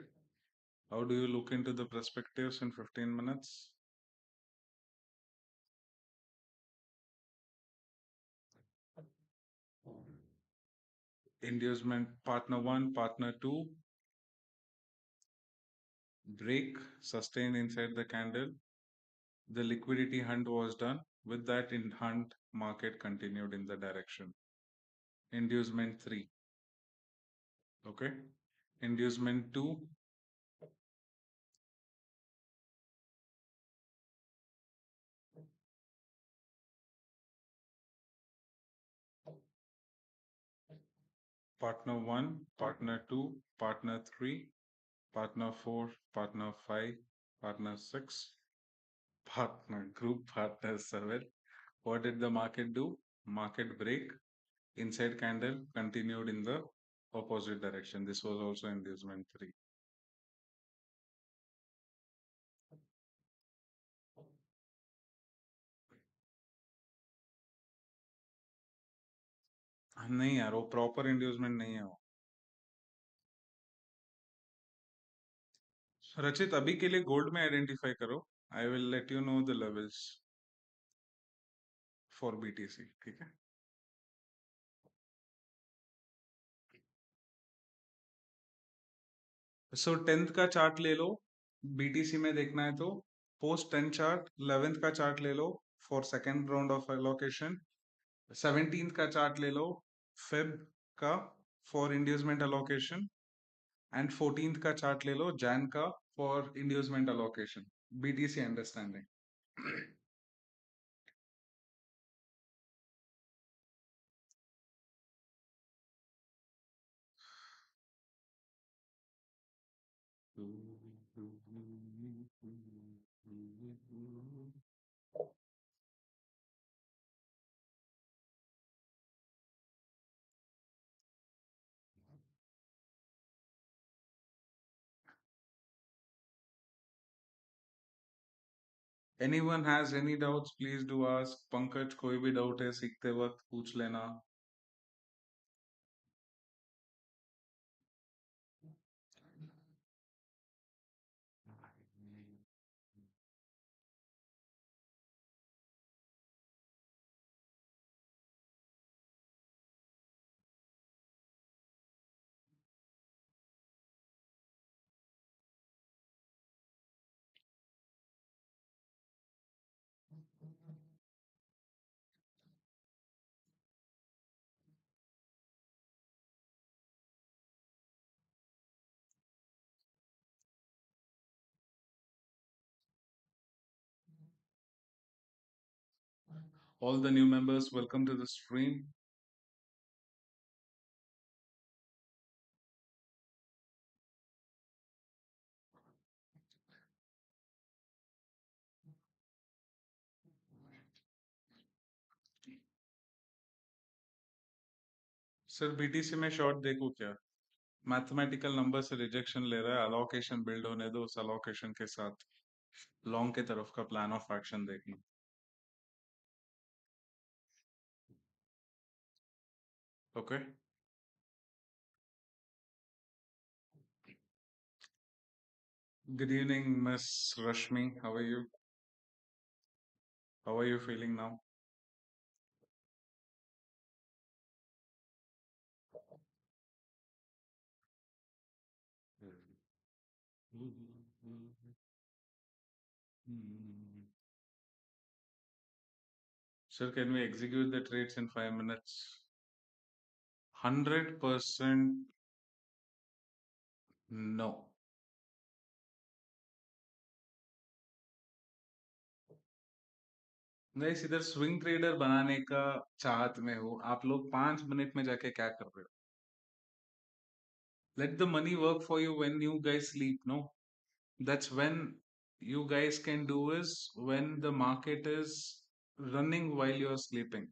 How do you look into the perspectives in 15 minutes? Inducement partner 1, partner 2, break, sustain inside the candle. The liquidity hunt was done. With that, in hunt, market continued in the direction. Inducement 3. Okay. Inducement 2. Partner 1, partner 2, partner 3, partner 4, partner 5, partner 6, partner group, partner 7. What did the market do? Market break, inside candle continued in the opposite direction. This was also inducement 3. नहीं यार, वो proper inducement नहीं है वो। रचित, अभी के लिए गोल्ड में आइडेंटिफाई करो। I will let you know the levels for BTC, ठीक है? सो 10th का चार्ट ले लो, बीटीसी में देखना है तो। पोस्ट 10 चार्ट 11th का चार्ट ले लो for second round of allocation. 17th का चार्ट ले लो फेब का for inducement allocation. And 14th का चार्ट ले लो जैन का for inducement allocation, BTC understanding. Anyone has any doubts, please do ask. Pankaj, कोई भी डाउट है सीखते वक्त पूछ लेना। All the new members, welcome to the stream. Sir BTC में शॉर्ट देखो क्या? मैथमेटिकल नंबर से रिजेक्शन ले रहा है, अलोकेशन बिल्ड होने दो, उस अलोकेशन के साथ लॉन्ग के तरफ का प्लान ऑफ एक्शन देखना। Okay, good evening miss Rashmi, how are you? How are you feeling now? Sir, can we execute the trades in 5 minutes? 100% no. Guys, इधर स्विंग ट्रेडर बनाने का चाहत में हो आप लोग, 5 मिनट में जाके क्या कर रहे हो? Let the money work for you when you guys sleep, no? That's when you guys can do is when the market is running while you're sleeping.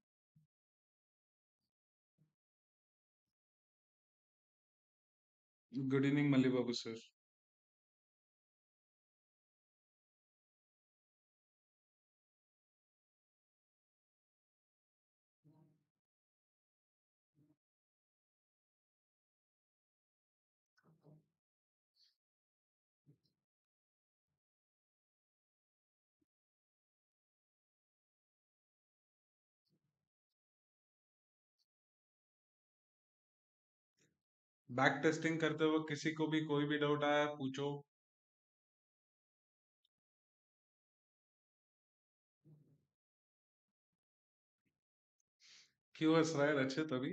Good evening, Mali Babu sir. Back testing करते हुए किसी को भी कोई भी doubt आया पूछो। क्यों हंस रहा है रचित अभी?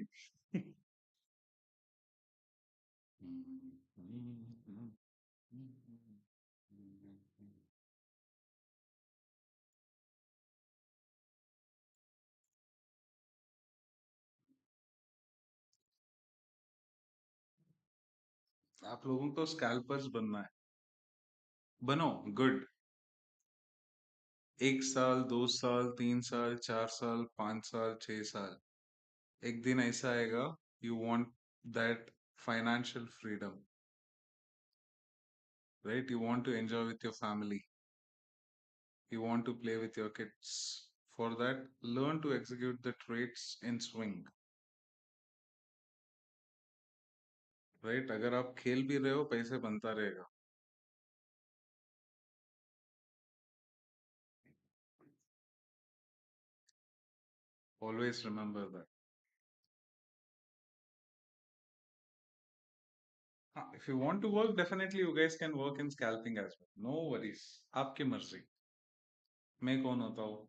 आप लोगों को स्कैल्पर्स बनना है। बनो। गुड। 1 साल, 2 साल, 3 साल, 4 साल, 5 साल, 6 साल, एक दिन ऐसा आएगा, you want that financial freedom, right? You want to enjoy with your family, you want to play with your kids. For that, learn to execute the trades in swing, right? अगर आप खेल भी रहे हो, पैसे बनता रहेगा. Always remember that. If you want to work, definitely you guys can work in scalping as well. No worries. आपकी मर्जी. मैं कौन होता हूँ?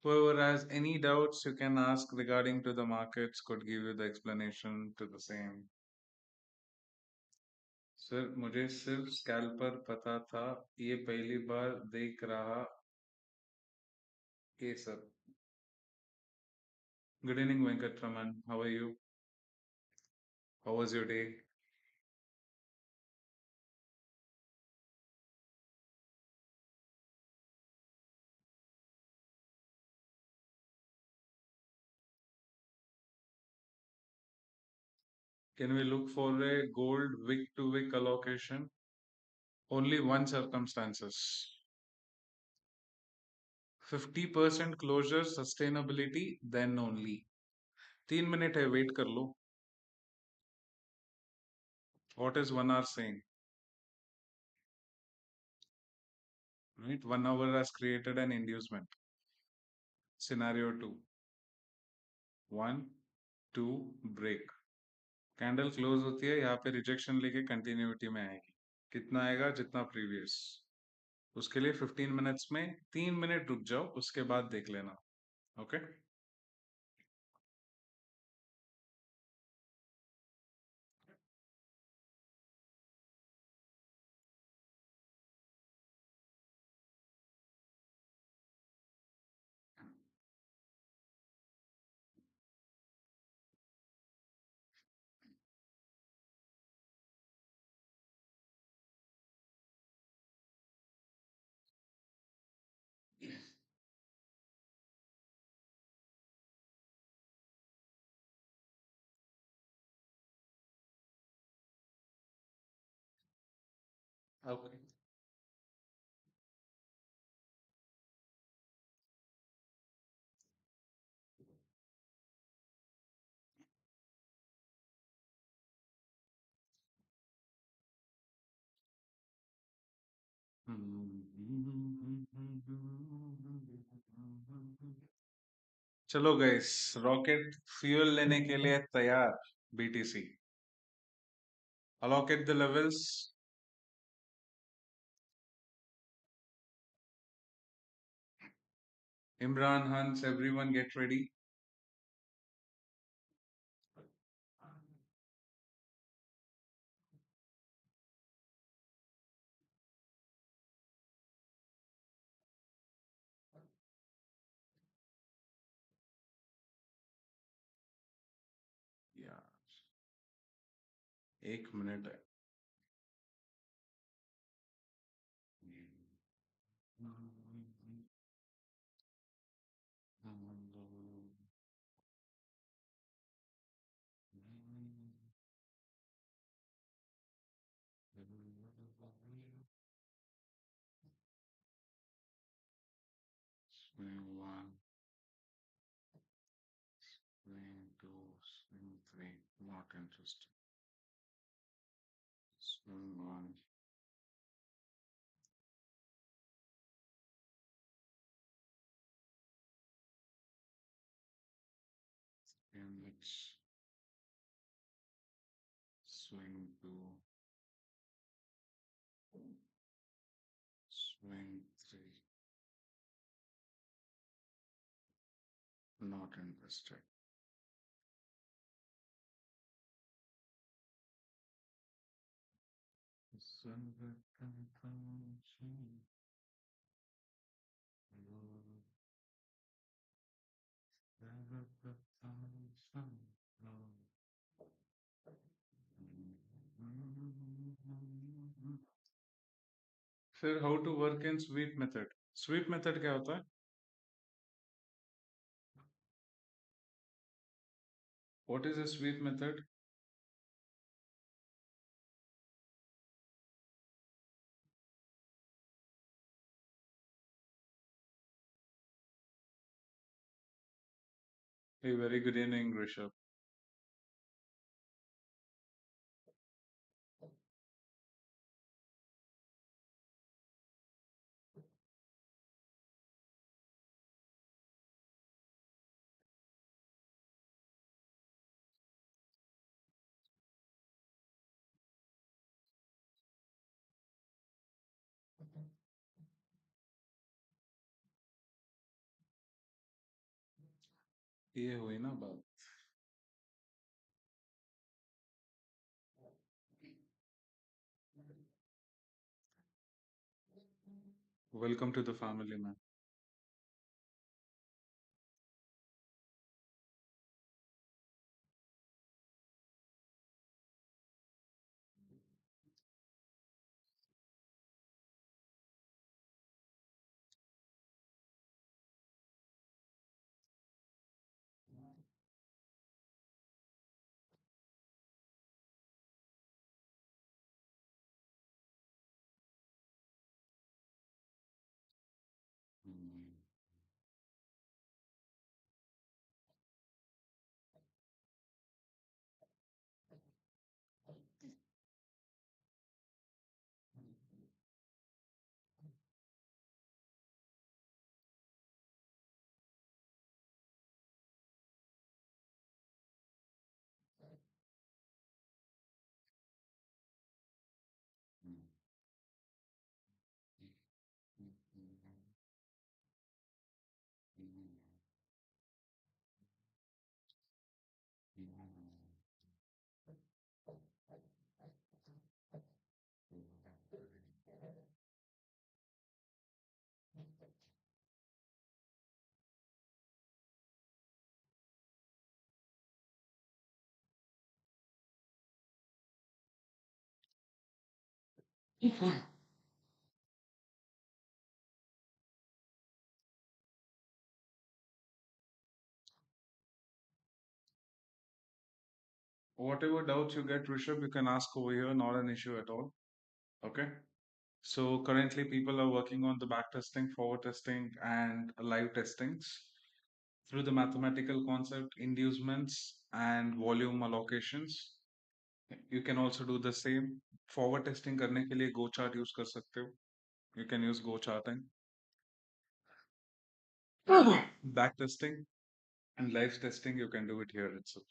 Whoever has any doubts, you can ask regarding to the markets, could give you the explanation to the same. Sir मुझे सिर्फ scalper पता था, ये पहली बार देख रहा ये sir. Good evening, Venkatraman. How are you? How was your day? Can we look for a gold wick to wick allocation? Only one circumstances. 50% closure sustainability, then only. 3 minute है, wait कर लो. What is 1 hour saying? Right? 1 hour has created an inducement. Scenario 2. 1, 2, break. Candle close होती है, यहाँ पे rejection लेके continuity में आएगी. कितना आएगा? जितना प्रीवियस. उसके लिए 15 मिनट्स में 3 मिनट रुक जाओ, उसके बाद देख लेना. ओके. ओके. चलो गाइस, रॉकेट फ्यूल लेने के लिए तैयार. BTC allocate the levels. Imran, Hans, everyone get ready. Yeah, 1 minute है. swing one, swing two, swing three. Not interested. Swing one. And let's swing two, swing three. Not interested. Sir, how to work in sweep method? Sweep method क्या होता है? What is a sweep method? Hey, very good evening, Rishabh. ये हुई ना बात. Welcome to the family, man. Whatever doubts you get, Rishabh, you can ask over here, not an issue at all. Okay. So currently people are working on the back testing, forward testing, and live testings through the mathematical concept, inducements, and volume allocations. You can also do the same. Forward testing करने के लिए go chart use कर सकते हो. You can use go charting. Back testing and live testing, you can do it here itself.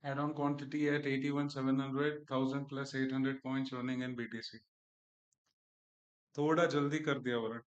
Add-on quantity at 81,700, 1000 plus 800 points running in BTC. थोड़ा जल्दी कर दिया Varun.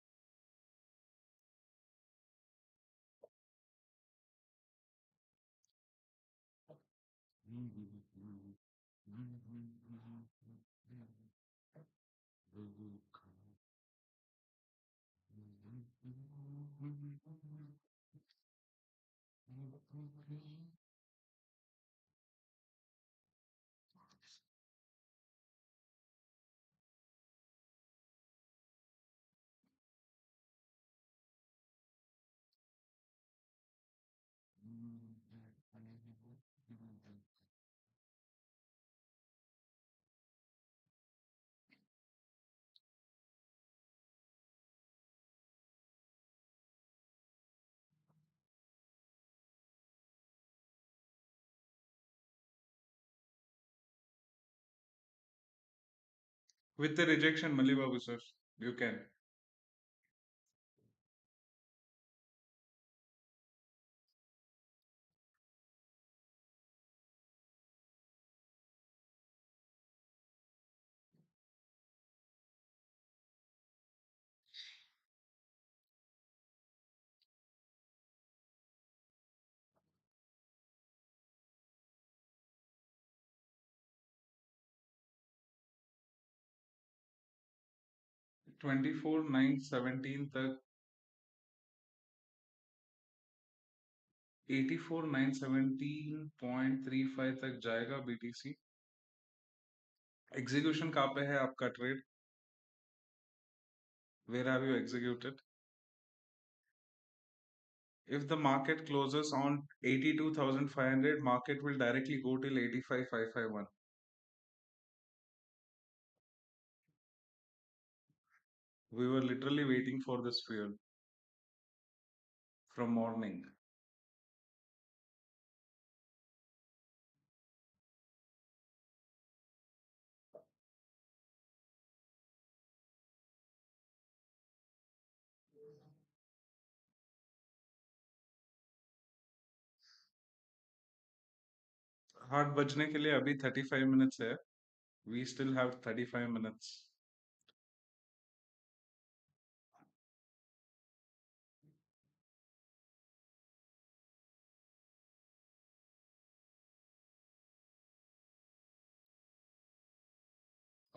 With the rejection, Mali Babu sir, you can. 24,917 तक 84,917.35 तक जाएगा BTC. Execution कहाँ पे है आपका trade? Where have you executed? If the market closes on 82,500, market will directly go till 85,551. We were literally waiting for this fuel from morning. हाट बजने के लिए अभी 35 minutes है. We still have 35 minutes.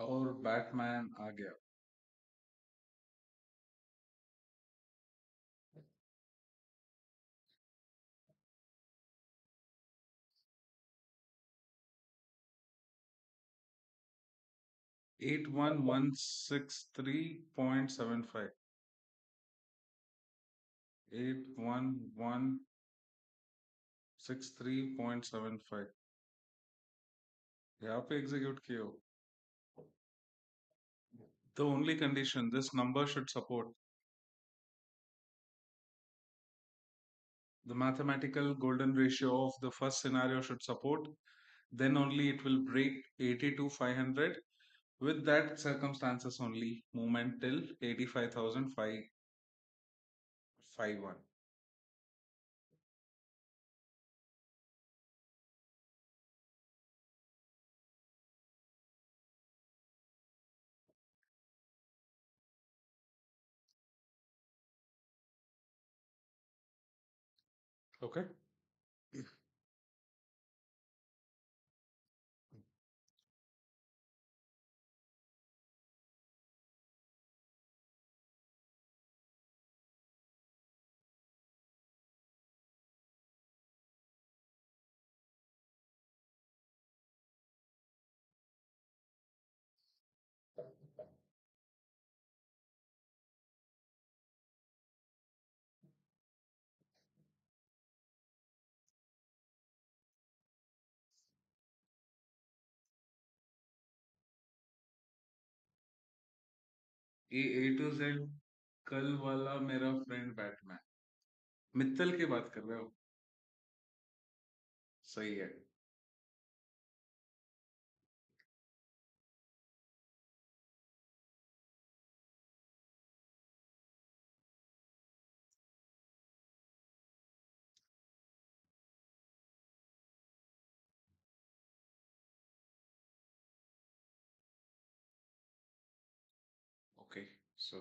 और बैटमैन आ गया. 81,163.75. 81,163.75. यहाँ पे एग्जीक्यूट किए हो. The only condition, this number should support. The mathematical golden ratio of the first scenario should support. Then only it will break 82,500. With that circumstances only, movement till 85,551. Okay. A to Z कल वाला मेरा friend Batman. Mittal की बात कर रहे हो? सही है. So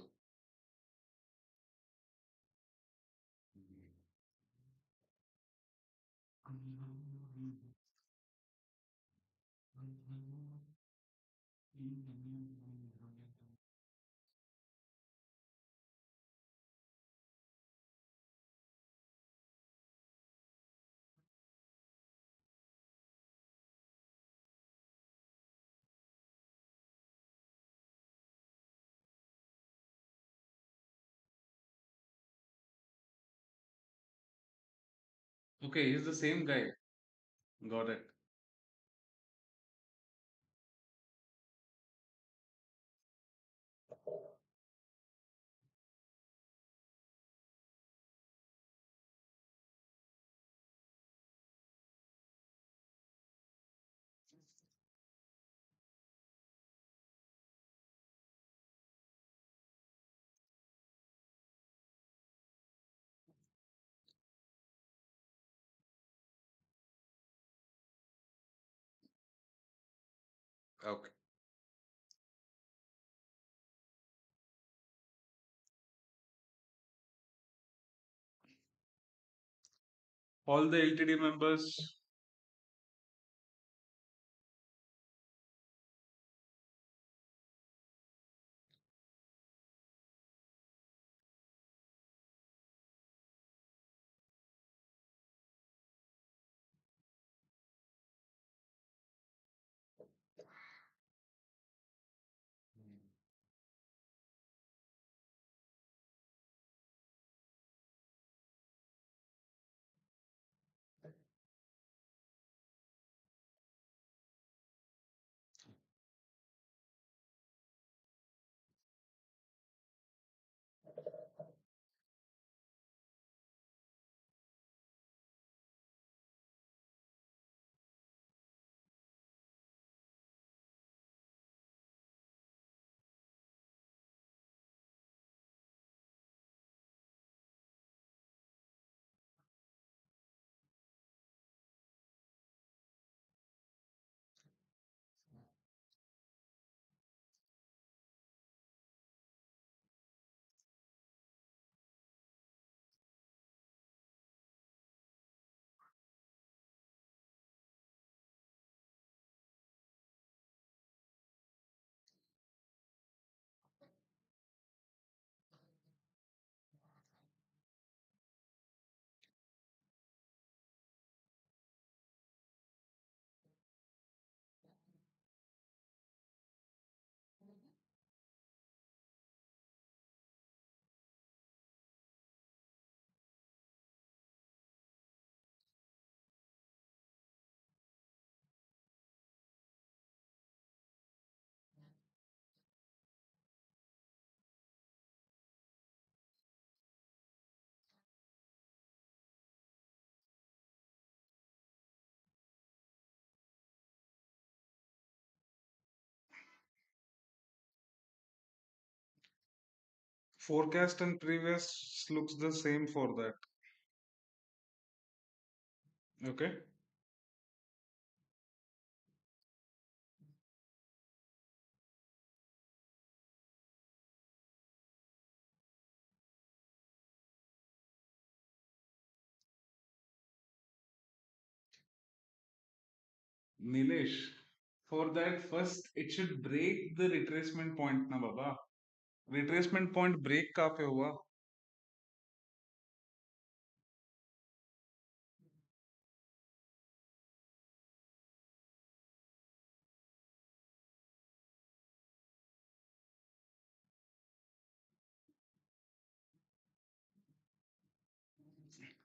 okay, he's the same guy. Got it. Okay. All the LTD members. Forecast and previous looks the same for that. Okay. Nilesh, for that first it should break the retracement point na baba. Retracement point break कहाँ पे हुआ?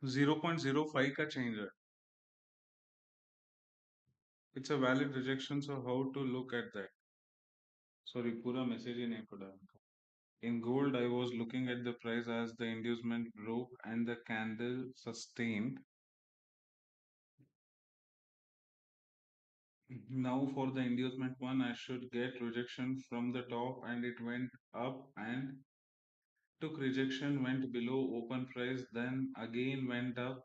0.05 का change है. It's a valid rejection, so how to look at that? Sorry, पूरा message ही नहीं पढ़ा. In gold, I was looking at the price as the inducement broke and the candle sustained. Now for the inducement one, I should get rejection from the top and it went up and took rejection, went below open price, then again went up.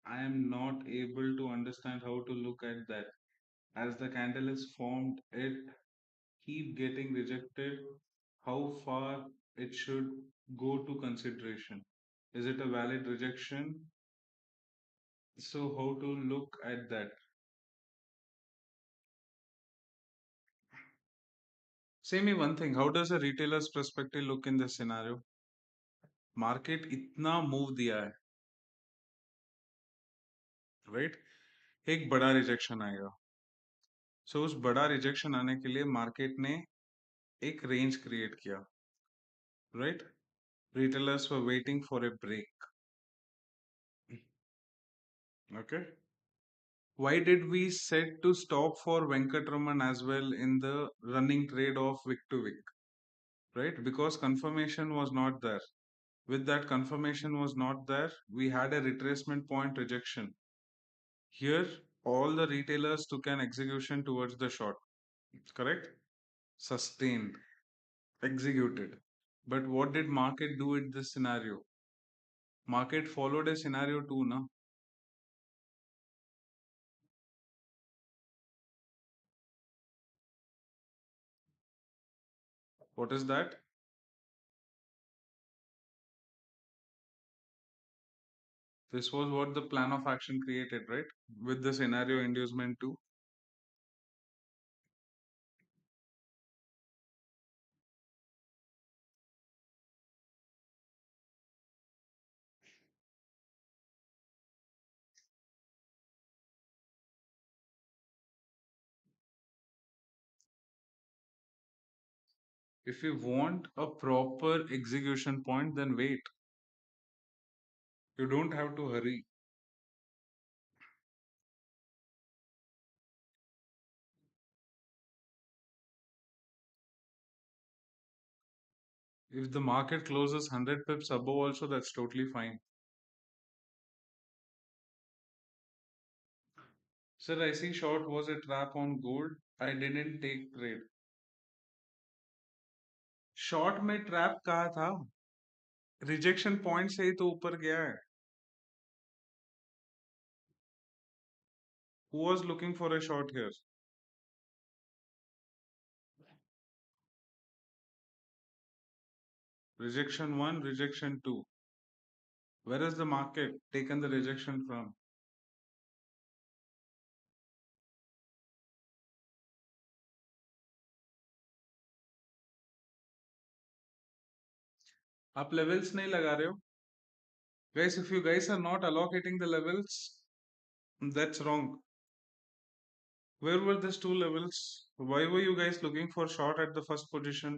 I am not able to understand how to look at that. As the candle is formed, it keep getting rejected. how far it should go to consideration. Is it a valid rejection? So, how to look at that? Say me one thing, how does a retailer's perspective look in this scenario? Market इतना move दिया है, right? एक बड़ा rejection आएगा. सो उस बड़ा rejection आने के लिए मार्केट ने एक रेंज क्रिएट किया, right? Retailers were waiting for a break. Okay. Why did we set to stop for Venkatraman as well in the running trade of wick to wick? Right? Because confirmation was not there. With that confirmation was not there, we had a retracement point rejection. Here, all the retailers took an execution towards the short. Correct? Sustained, executed. But what did market do in this scenario? Market followed a scenario too, na? What is that? This was what the plan of action created, right? With the scenario inducement too. If you want a proper execution point, then wait. You don't have to hurry. If the market closes 100 pips above, also that's totally fine. Sir, I see short was a trap on gold. I didn't take trade. Short में trap कहा था, rejection point से ही तो ऊपर गया है. Who was looking for a short here? Rejection 1, rejection 2. Where has the market taken the rejection from? आप levels नहीं लगा रहे हो? Guys, if you guys are not allocating the levels, that's wrong. Where were these two levels? Why were you guys looking for short at the first position?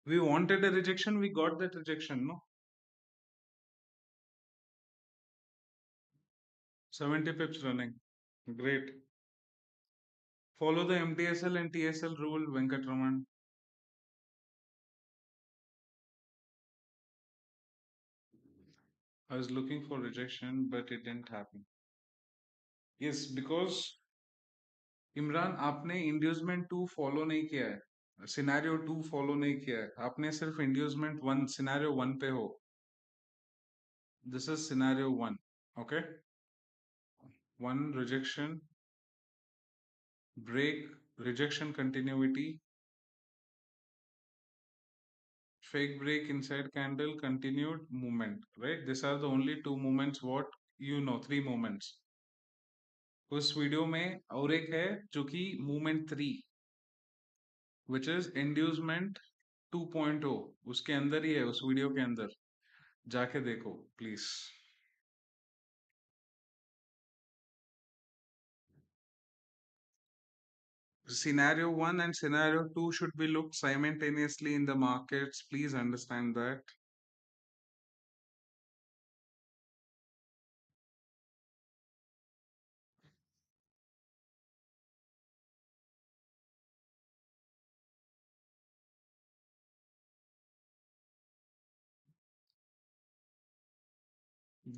We wanted a rejection, we got that rejection, no? 70 pips running. Great. Follow the MTSL and TSL rule, Venkatraman. I was looking for rejection, but it didn't happen. Yes, because Imran आपने inducement 2 follow नहीं किया है, scenario 2 follow नहीं किया है, आपने सिर्फ inducement 1 scenario 1 पे हो. This is scenario 1. Okay, 1 rejection, break, rejection continuity, fake break inside candle, continued movement, right? These are the only two movements what you know, three movements. उस वीडियो में और एक है जो कि मूवमेंट 3 विच इज इंड्यूसमेंट 2.0, उसके अंदर ही है, उस वीडियो के अंदर जाके देखो please. Scenario 1 and scenario 2 should be looked simultaneously in the markets. Please understand that.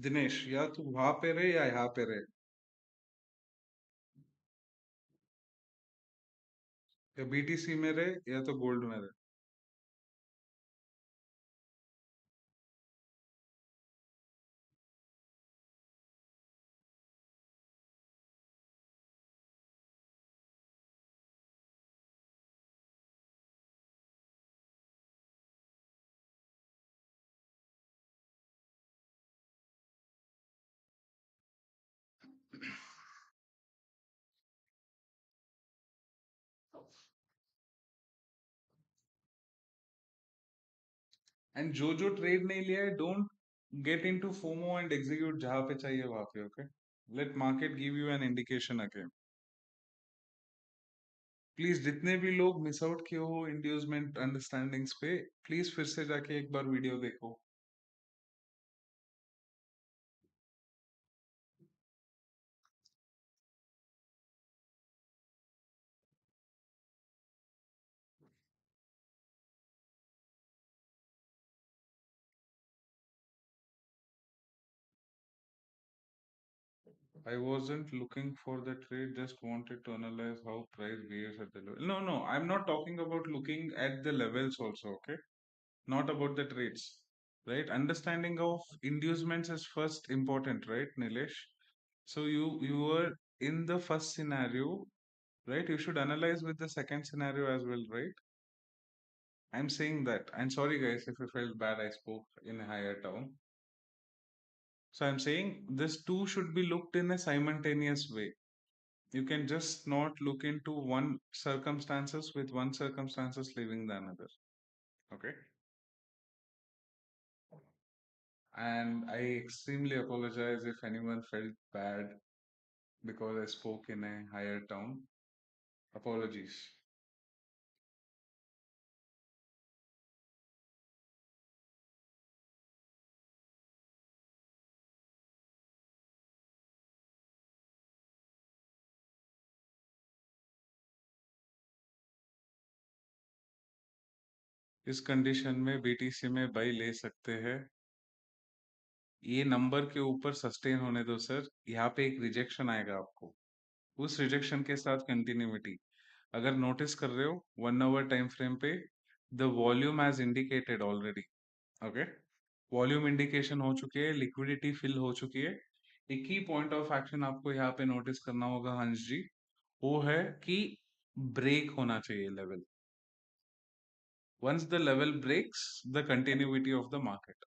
Dinesh, या तू वहां पे रहे या यहाँ पे रहे, या बीटीसी में रहे या तो गोल्ड में रहे. एंड जो ट्रेड नहीं लिया है, don't get into FOMO and execute जहां पे चाहिए वहां पे. Okay, let market give you an indication again. Please जितने भी लोग मिस आउट किए हो इंड्यूसमेंट अंडरस्टैंडिंग्स पे, प्लीज फिर से जाके एक बार वीडियो देखो. I wasn't looking for the trade, just wanted to analyze how price behaves at the level. No, no, I'm not talking about looking at the levels also, okay? Not about the trades, right? Understanding of inducements is first important, right, Nilesh? So you were in the first scenario, right? You should analyze with the second scenario as well, right? I'm saying that. I'm sorry, guys, if you felt bad. I spoke in a higher tone. So I'm saying this two should be looked in a simultaneous way. You can just not look into one circumstances with one circumstances leaving the another. Okay. And I extremely apologize if anyone felt bad because I spoke in a higher tone. Apologies. इस condition में BTC में by ले सकते हैं. ये number के ऊपर sustain होने दो सर. यहाँ पे एक रिजेक्शन आएगा आपको. उस रिजेक्शन के साथ कंटिन्यूटी. अगर नोटिस कर रहे हो 1 आवर टाइम फ्रेम पे, the volume as indicated already. Okay, volume indication हो चुकी है, लिक्विडिटी फिल हो चुकी है. एक ही पॉइंट ऑफ एक्शन आपको यहाँ पे नोटिस करना होगा हंस जी, वो है कि ब्रेक होना चाहिए level. Once the level breaks, the continuity of the market.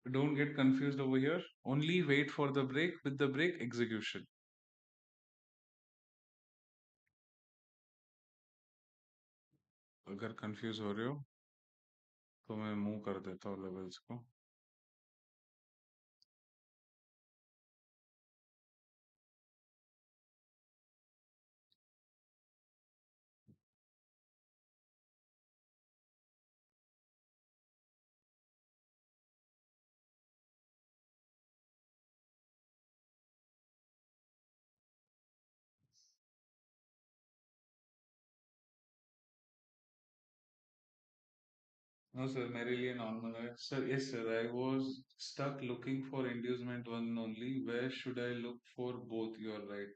Don't get confused over here. Only wait for the break. With the break execution. अगर कंफ्यूज हो रहे हो तो मैं मूव कर देता हूँ लेवल्स को. नो सर, मेरे लिए नॉर्मल है sir. Yes sir, I was stuck looking for inducement one only. Where should I look for both? You are right.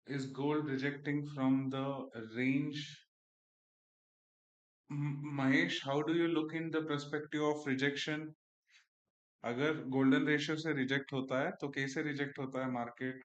Is gold rejecting from the range? Mahesh, how do you look in the perspective of rejection? अगर golden ratio से reject होता है तो कैसे reject होता है market?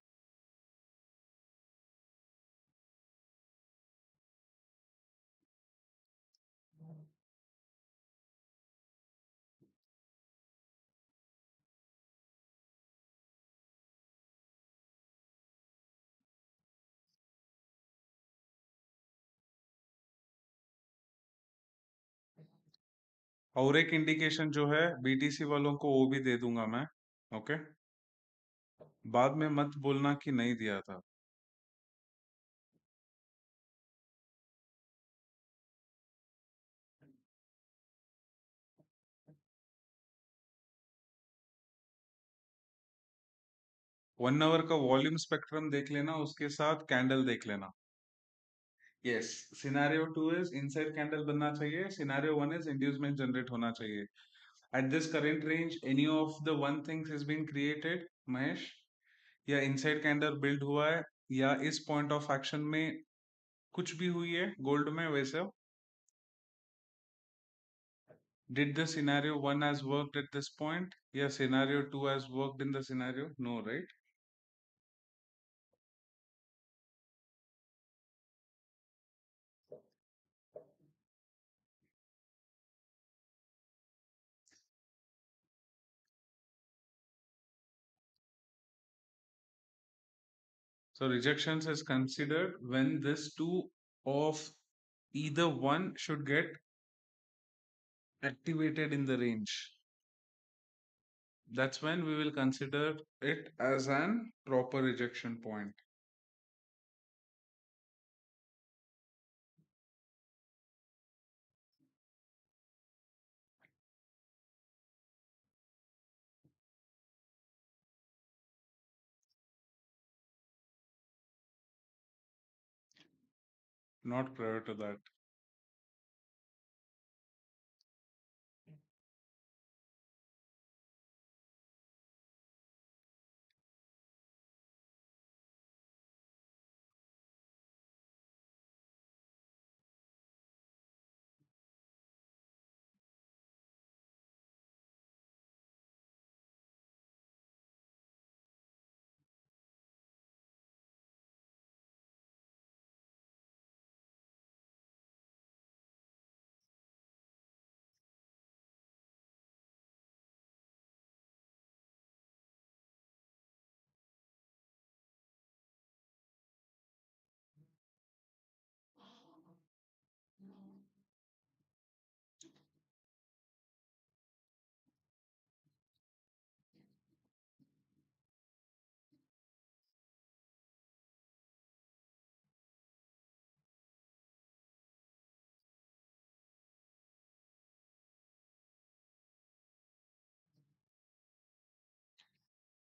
और एक इंडिकेशन जो है बीटीसी वालों को वो भी दे दूंगा मैं. ओके, बाद में मत बोलना कि नहीं दिया था. 1 आवर का वॉल्यूम स्पेक्ट्रम देख लेना, उसके साथ कैंडल देख लेना. Yes, scenario 2 is inside candle बनना चाहिए. सिनेरियो 1 इज इंड्यूसमेंट जनरेट होना चाहिए. At this current range, any of the one things has been created, Mahesh? या इनसाइड कैंडल बिल्ड हुआ है, या इस पॉइंट ऑफ एक्शन में कुछ भी हुई है गोल्ड में वैसे? Did the scenario 1 has worked at this point? या scenario 2 has worked in the scenario? No, right? So rejections is considered when this two of Either one should get activated in the range. That's when we will consider it as an proper rejection point. Not prior to that.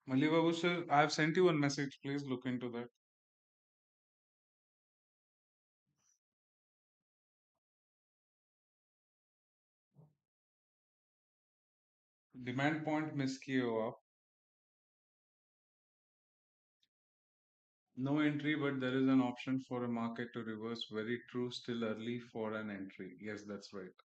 Mali Babu sir, I have sent you one message. Please look into that. Demand point miss किए हो आप. No entry, but there is an option for a market to reverse. Very true. Still early for an entry. Yes, that's right.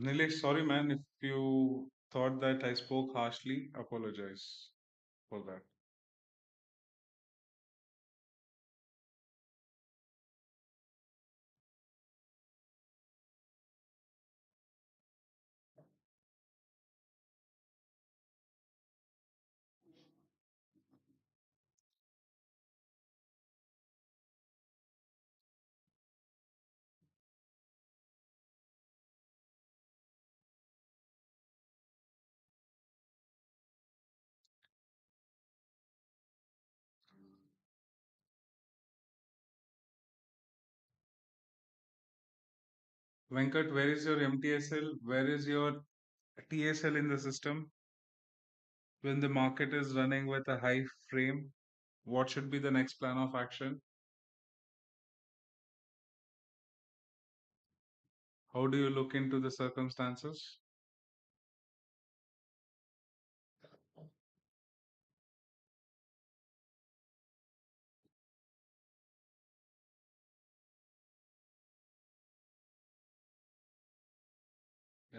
Nilesh, sorry man, if you thought that I spoke harshly, apologize for that. Venkat, where is your MTSL? Where is your TSL in the system? When the market is running with a high frame, what should be the next plan of action? How do you look into the circumstances?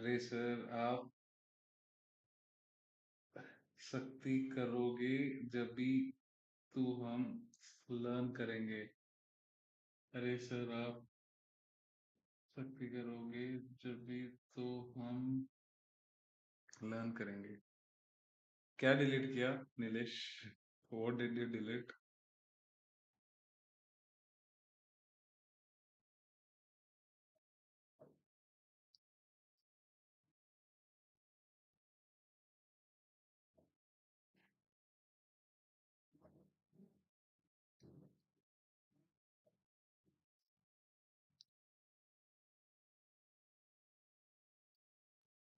अरे sir आप सख्ती करोगे जब भी तो हम learn करेंगे. अरे सर आप सख्ती करोगे जब भी तो हम लर्न करेंगे. क्या डिलीट किया Nilesh? What did you delete?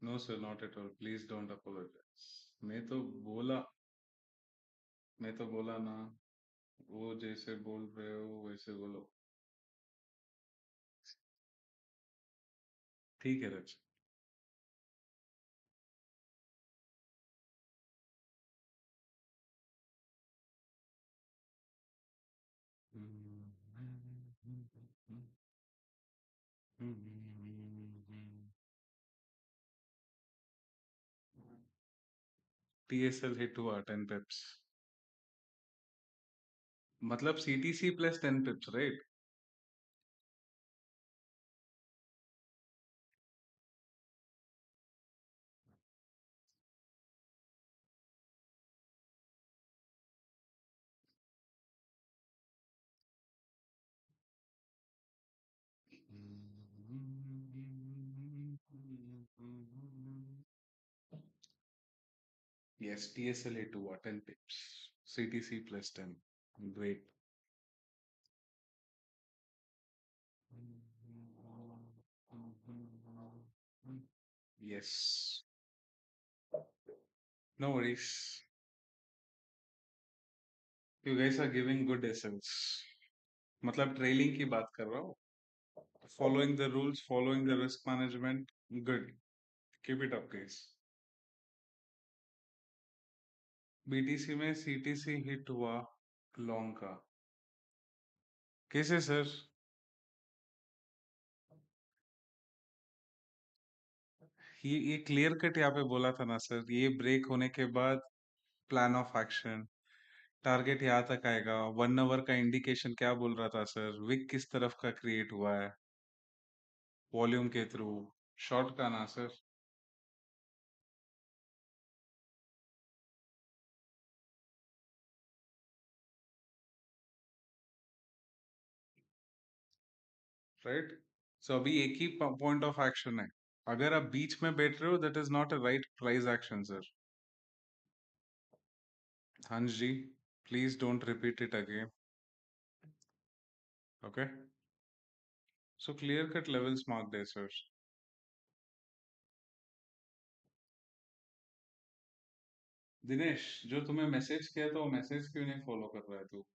No sir, not at all. Please don't apologise. मैं तो बोला मैं तो बोला ना. वो जैसे बोल रहे हो वैसे बोलो। ठीक है रच। TSL हिट हुआ 10 पिप्स। मतलब CTC plus 10 पिप्स, right? Yes, TSL hit हुआ 10 pips. CTC plus 10. Great. Yes. No worries. You guys are giving good essence. मतलब ट्रेलिंग की बात कर रहा हूँ. Following the rules, following the risk management. Good. Keep it up, guys. BTC में CTC hit हुआ long का. कैसे सर? ये क्लियर कट यहाँ पे बोला था ना सर, ये ब्रेक होने के बाद प्लान ऑफ एक्शन, टारगेट यहाँ तक आएगा. 1 आवर का इंडिकेशन क्या बोल रहा था सर? विक किस तरफ का क्रिएट हुआ है? वॉल्यूम के थ्रू. शॉर्ट का ना सर. राइट. सो अभी एक ही पॉइंट ऑफ एक्शन है. अगर आप बीच में बैठ रहे हो, that is not a right price action sir. हाँ ji. Please don't repeat it again. Okay. So clear cut levels marked है सर. दिनेश, जो तुम्हें मैसेज किया था वो मैसेज क्यों नहीं फॉलो कर रहा है तू?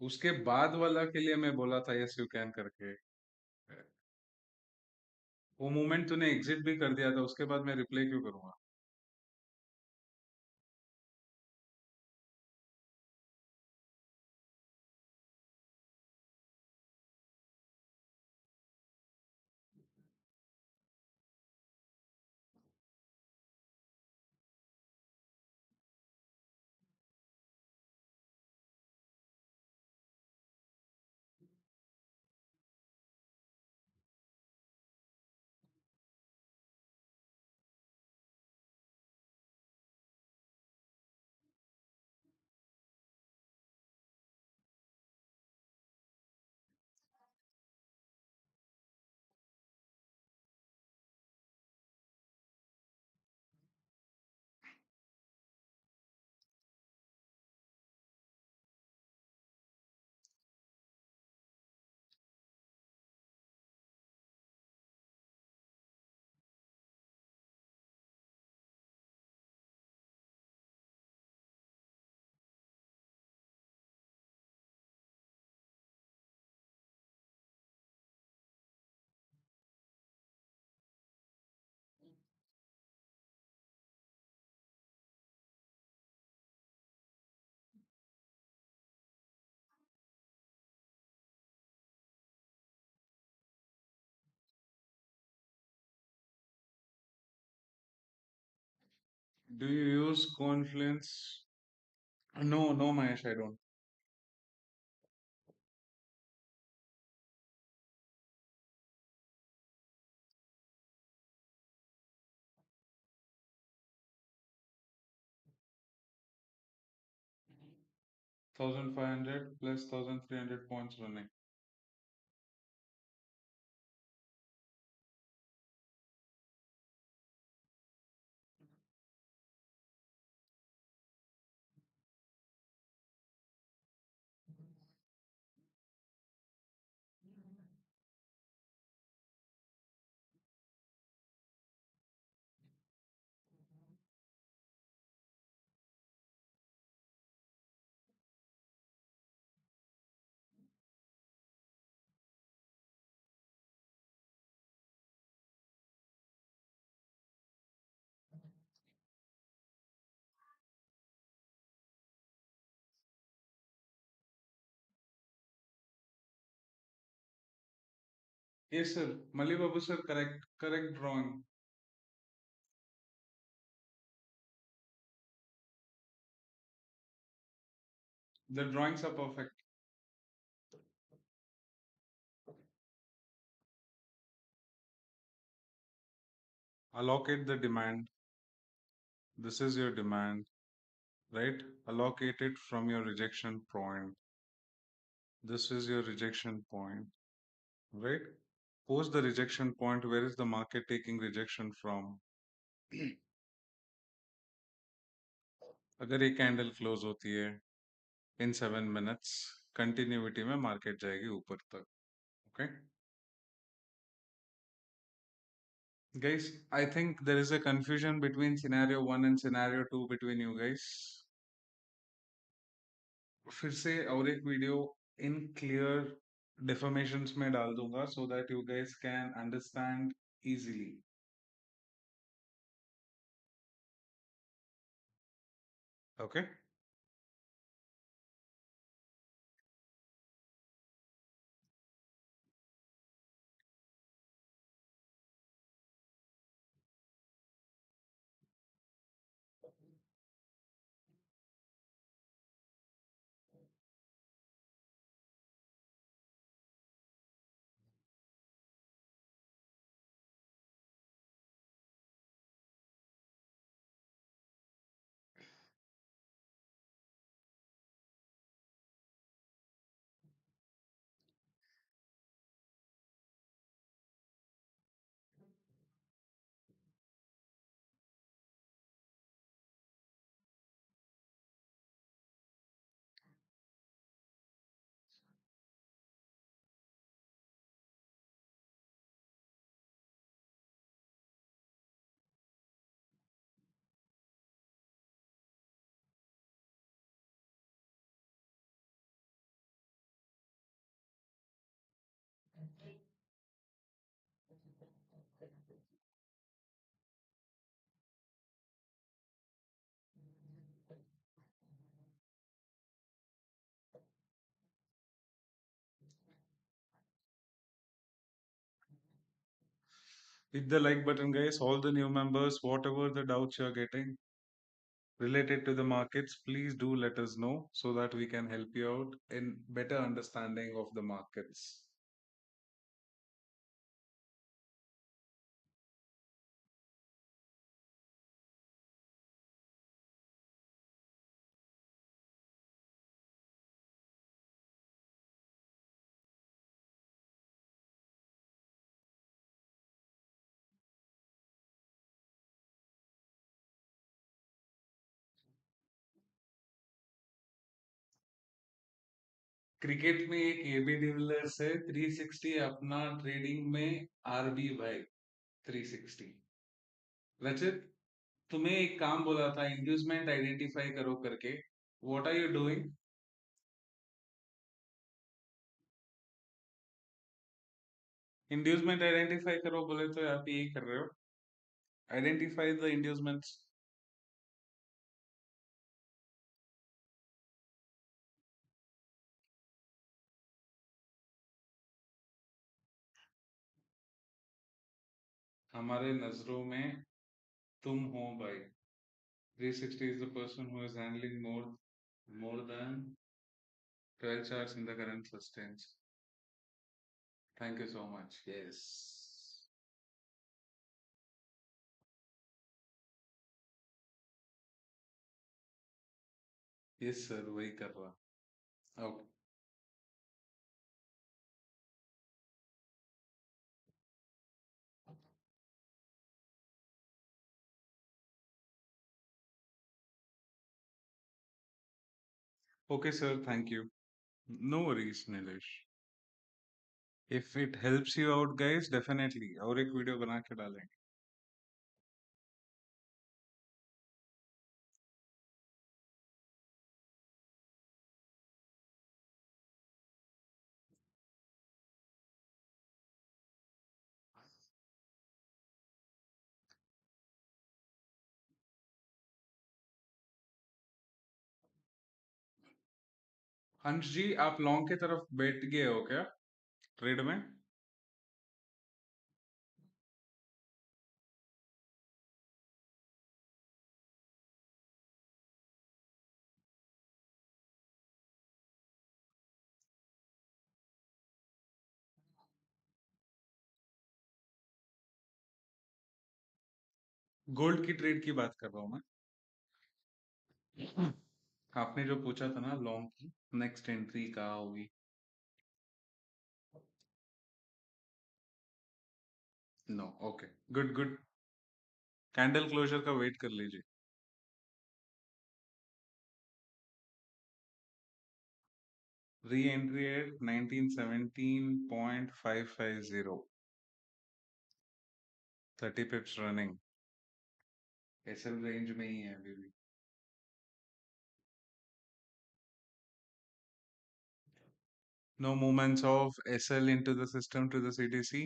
उसके बाद वाला के लिए मैं बोला था यस यू कैन करके. वो मोमेंट तूने एग्जिट भी कर दिया था, उसके बाद मैं रिप्लाई क्यों करूंगा? Do you use confluence? No no Mahesh, I don't. 1500 plus 1300 points running. Yes, sir. Mali Babu, sir, correct drawing. The drawings are perfect. Allocate the demand. This is your demand, right? Allocate it from your rejection point. This is your rejection point, right? Post the rejection point. Where is the market taking rejection from? अगर ये candle close होती है इन 7 minutes, continuity में market जाएगी ऊपर तक. Okay guys, I think there is a confusion between scenario 1 and scenario 2 between you guys. फिर से और एक वीडियो इन क्लियर डिफॉर्मेशंस में डाल दूंगा so that you guys can understand easily. Okay. Hit the like button, guys. All the new members, whatever the doubts you're getting related to the markets, please do let us know so that we can help you out in better understanding of the markets. Cricket में एक AB de Villiers है 360 अपना trading में RB भाई 360. रचित, तुम्हें एक काम बोला था इंड्यूसमेंट आइडेंटिफाई करो करके. What are you doing? Inducement identify करो बोले तो आप यही कर रहे हो. Identify the inducements. हमारे नजरों में तुम हो भाई. 360 is the person who is handling more than 12 charts in the current sustains. Thank you so much. Yes. Yes, sir. वही कर रहा. Okay. Okay, sir. Thank you. No worries, Nilesh. If it helps you out, guys, definitely और एक video बना के डालेंगे. 'हंस जी, आप लॉन्ग की तरफ बैठ गए हो क्या ट्रेड में? गोल्ड की ट्रेड की बात कर रहा हूँ मैं. आपने जो पूछा था ना लॉन्ग की नेक्स्ट एंट्री कहाँ होगी. No. Okay. Good good. Candle closure का वेट कर लीजिए. Reentry at 1917.550. 30 pips running. SL range में ही है अभी भी. No movements of SL into the system to the CTC.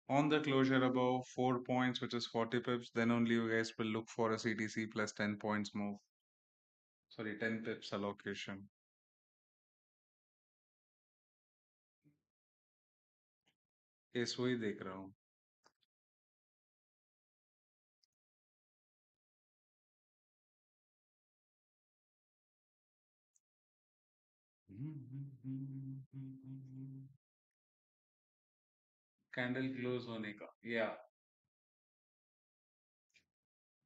On the closure above 4 points, which is 40 pips, then only you guys will look for a CTC plus 10 points move. Sorry, 10 pips allocation. Yes, वही देख रहा हूँ. Candle close होने का या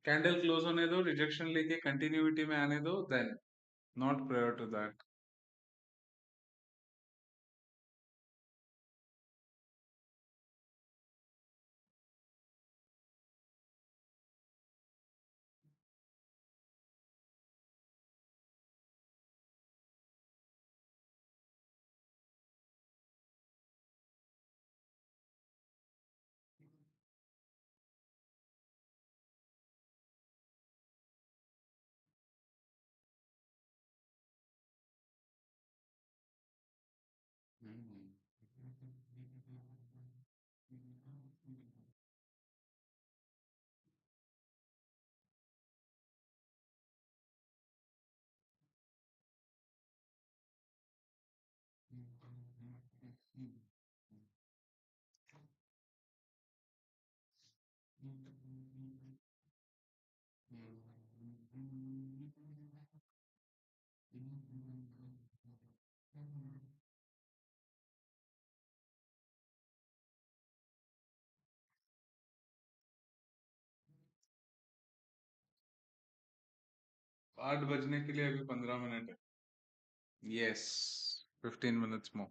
candle close होने दो, rejection लेके कंटिन्यूटी में आने दो, then not prior to that. आठ बजने के लिए अभी 15 मिनट है. यस. 15 minutes more.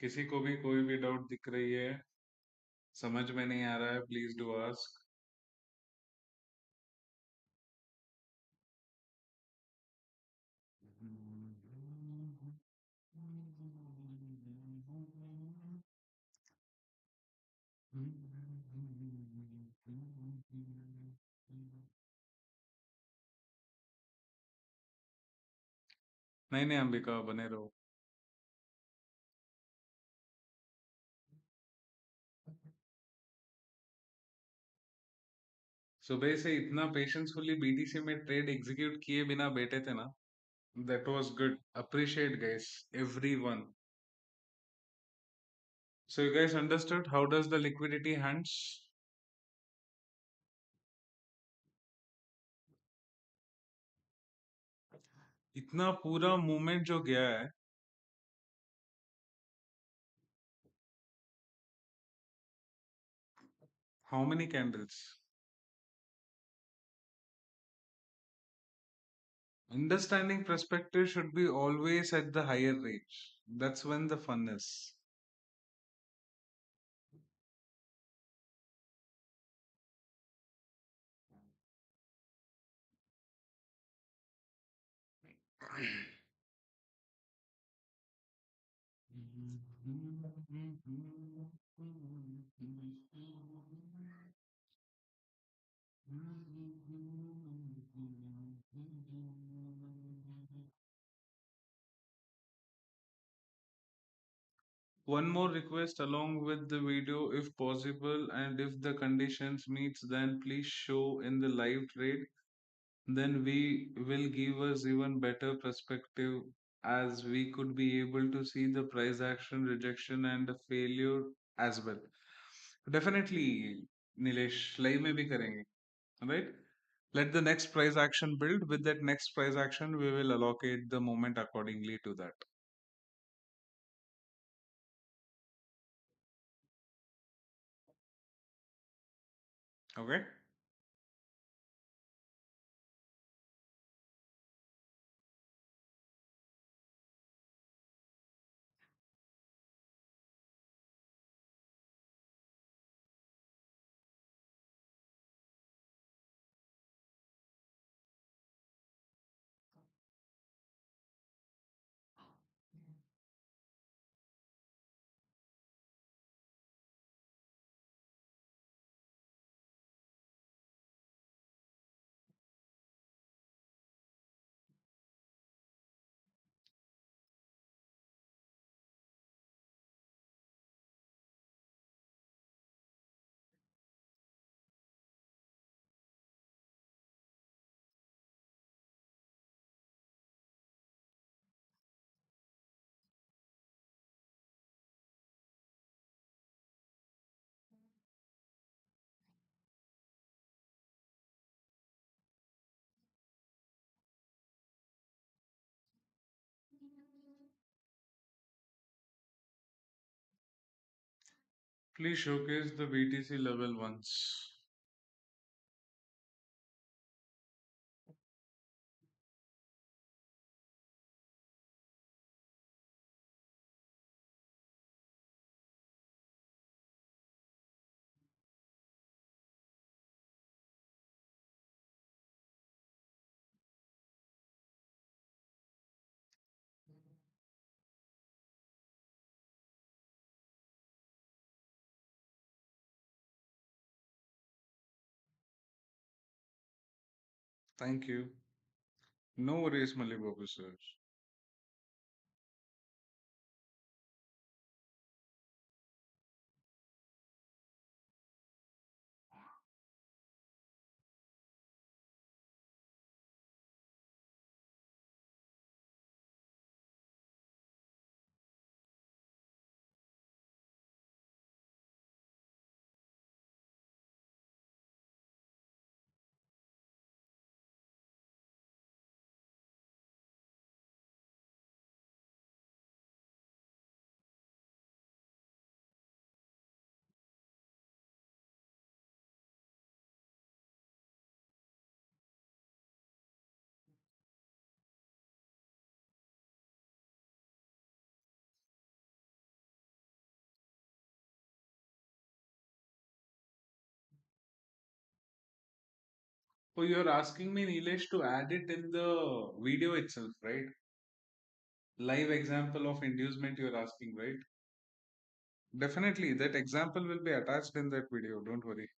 किसी को भी कोई भी डाउट दिख रही है, समझ में नहीं आ रहा है, प्लीज डू आस्क. नहीं नहीं अंबिका, बने रहो. सुबह से इतना पेशेंसफुली बीटीसी में ट्रेड एग्जीक्यूट किए बिना बैठे थे ना. That was good. Appreciate guys, everyone. So you guys understood how does the liquidity hands? इतना पूरा मूवमेंट जो गया है, how many candles? Understanding perspective should be always at the higher range. That's when the fun is. One more request along with the video if possible, and if the conditions meets, then please show in the live trade. Then we will give us even better perspective, as we could be able to see the price action, rejection and the failure as well. Definitely, Nilesh, live में भी करेंगे, right? Let the next price action build. With that next price action, we will allocate the moment accordingly to that. Okay. Please showcase the BTC level once. Thank you. No worries, Malibabu sir. Oh, you're asking me, Nilesh, to add it in the video itself, right? Live example of inducement you're asking, right? Definitely, that example will be attached in that video. Don't worry.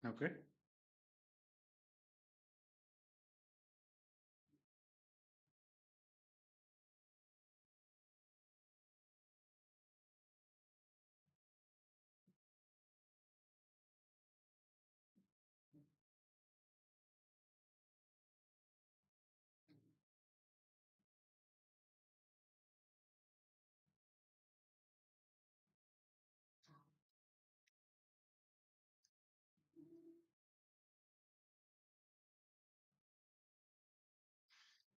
Okay.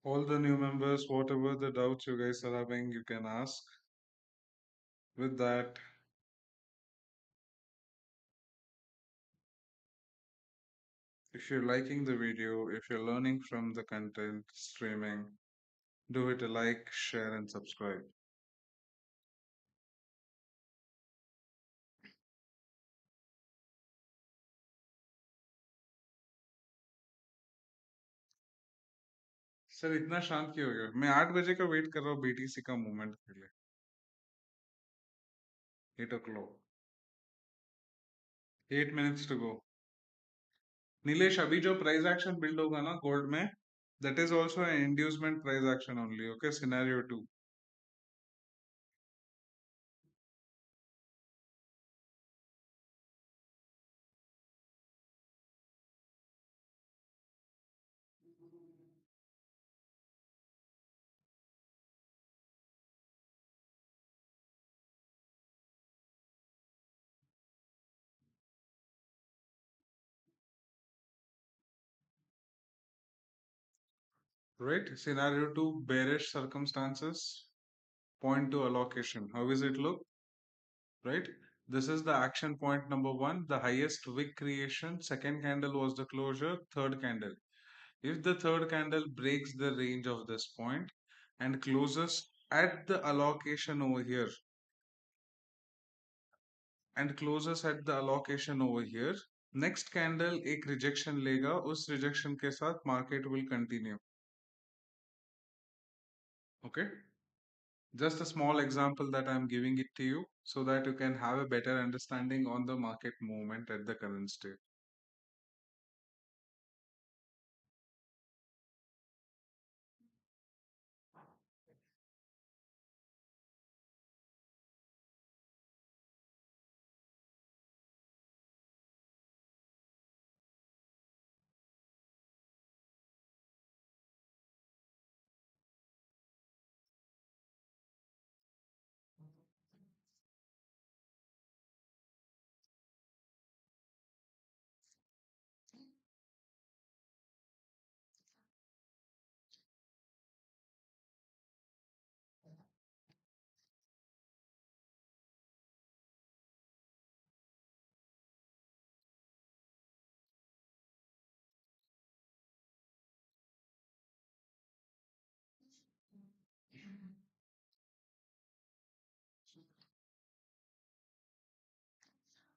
All the new members, whatever the doubts you guys are having, you can ask. With that, if you're liking the video, if you're learning from the content streaming, do it a like, share, and subscribe. Sir इतना शांत क्यों हो गया? मैं 8 बजे का wait कर रहा हूँ बीटीसी का मूवमेंट के लिए. 8 o'clock. 8 minutes to go. Nilesh, अभी जो प्राइस एक्शन बिल्ड होगा ना गोल्ड में, that is also an inducement price action only. Okay, scenario 2. Right? Scenario 2, bearish circumstances. Point to allocation. How is it look? Right? This is the action point number 1, the highest wick creation. Second candle was the closure. Third candle. If the third candle breaks the range of this point and closes at the allocation over here, next candle एक rejection लेगा, उस rejection के साथ market will continue. Okay? Just a small example that I'm giving it to you so that you can have a better understanding on the market movement at the current state.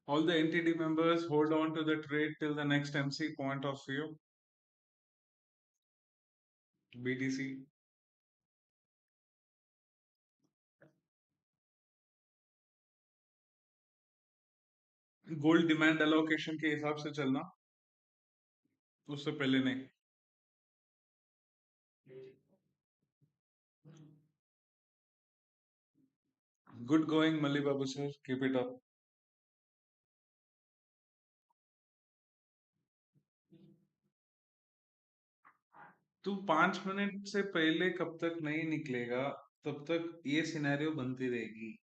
All the entity members hold on to the trade till the next MC point of view. BTC. Gold demand allocation के हिसाब से चलना, उससे पहले नहीं. Good going, Mali Babu sir. Keep it up. तू 5 minute से पहले कब तक नहीं निकलेगा, तब तक ये सिनेरियो बनती रहेगी.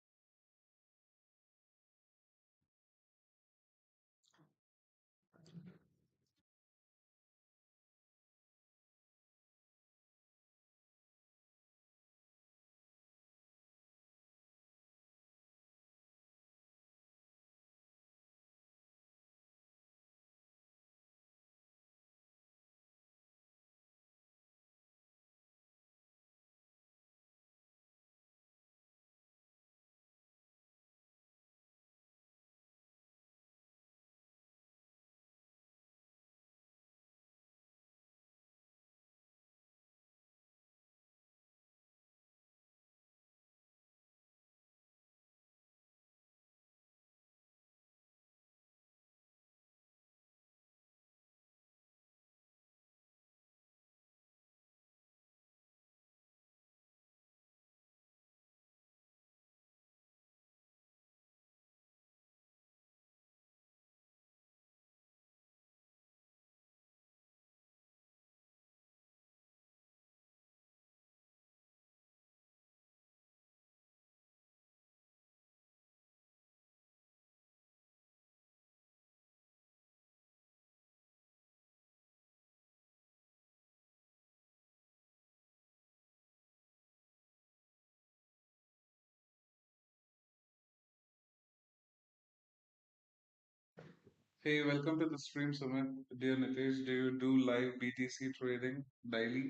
Hey, welcome to the stream, Sumit. Dear Nitesh, do you do live BTC trading daily?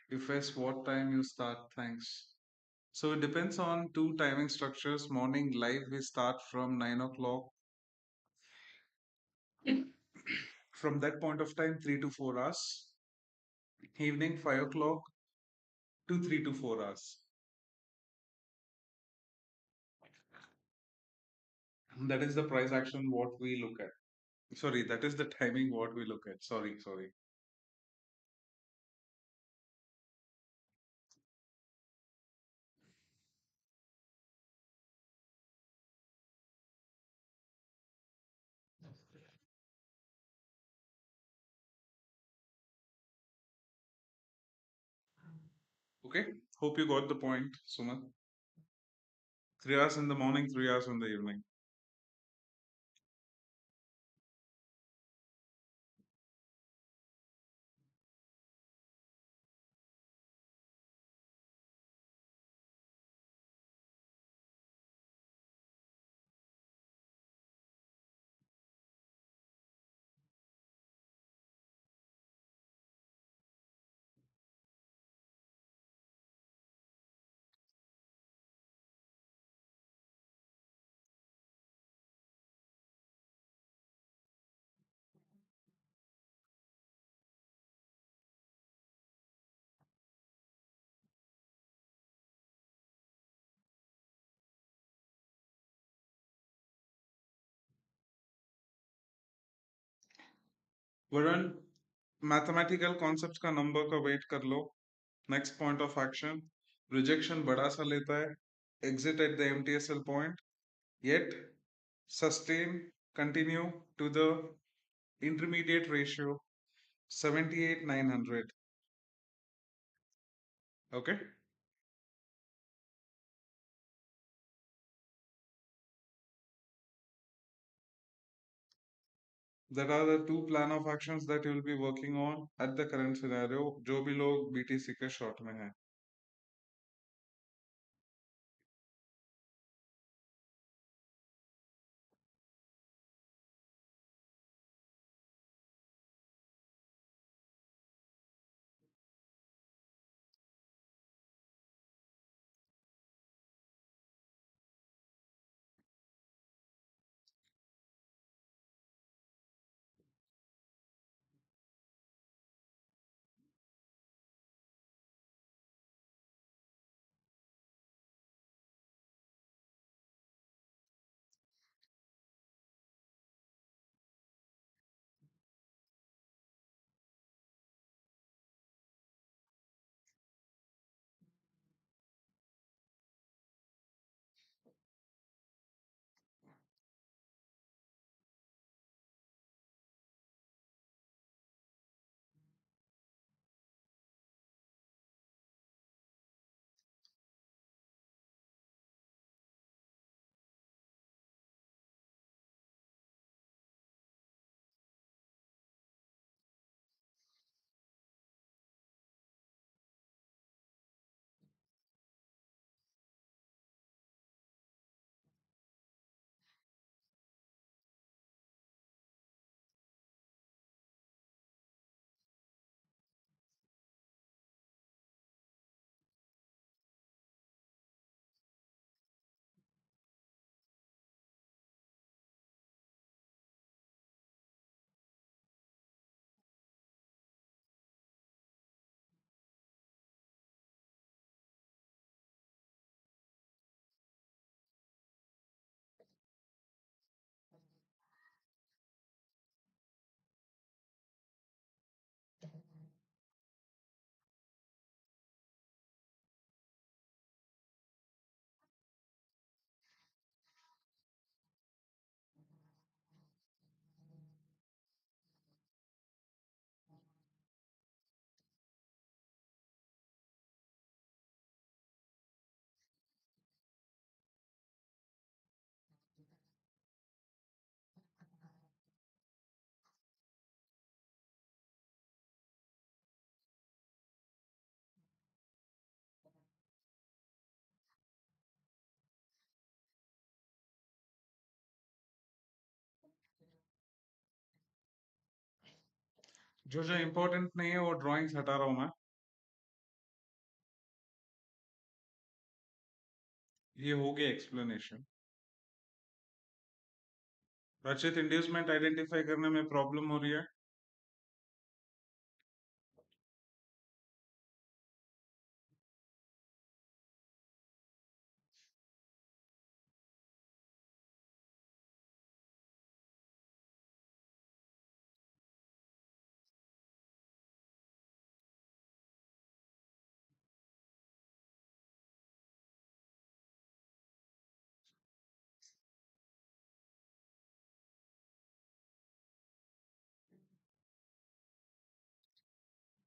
If yes, what time you start? Thanks. So it depends on two timing structures. Morning live, we start from 9 o'clock. From that point of time, 3 to 4 hours. Evening, 5 o'clock to 3 to 4 hours. That is the price action what we look at. Sorry, that is the timing what we look at. Sorry. Okay, hope you got the point, Sumit. 3 hours in the morning, 3 hours in the evening. Varun mathematical concepts का number का wait कर लो next point of action rejection बड़ा सा लेता है exit at the MTSL point yet sustain continue to the intermediate ratio 78,900. Okay, that are the two plan of actions that you will be working on at the current scenario जो भी लोग BTC के short में हैं. जो जो important नहीं है वो ड्राइंग्स हटा रहा हूं मैं। ये हो गया एक्सप्लेनेशन। रचित, इंड्यूसमेंट आइडेंटिफाई करने में प्रॉब्लम हो रही है?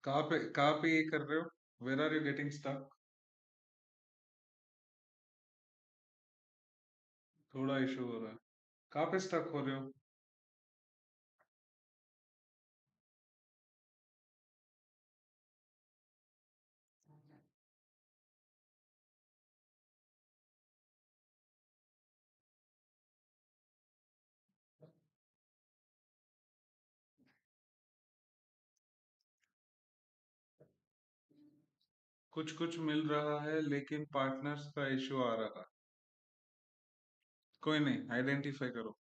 कहाँ पे ये कर रहे हो? Where are you getting stuck? थोड़ा इशू हो रहा है। कहाँ पे स्टक हो रहे हो? कुछ कुछ मिल रहा है लेकिन पार्टनर्स का इशू आ रहा है। कोई नहीं, आइडेंटिफाई करो।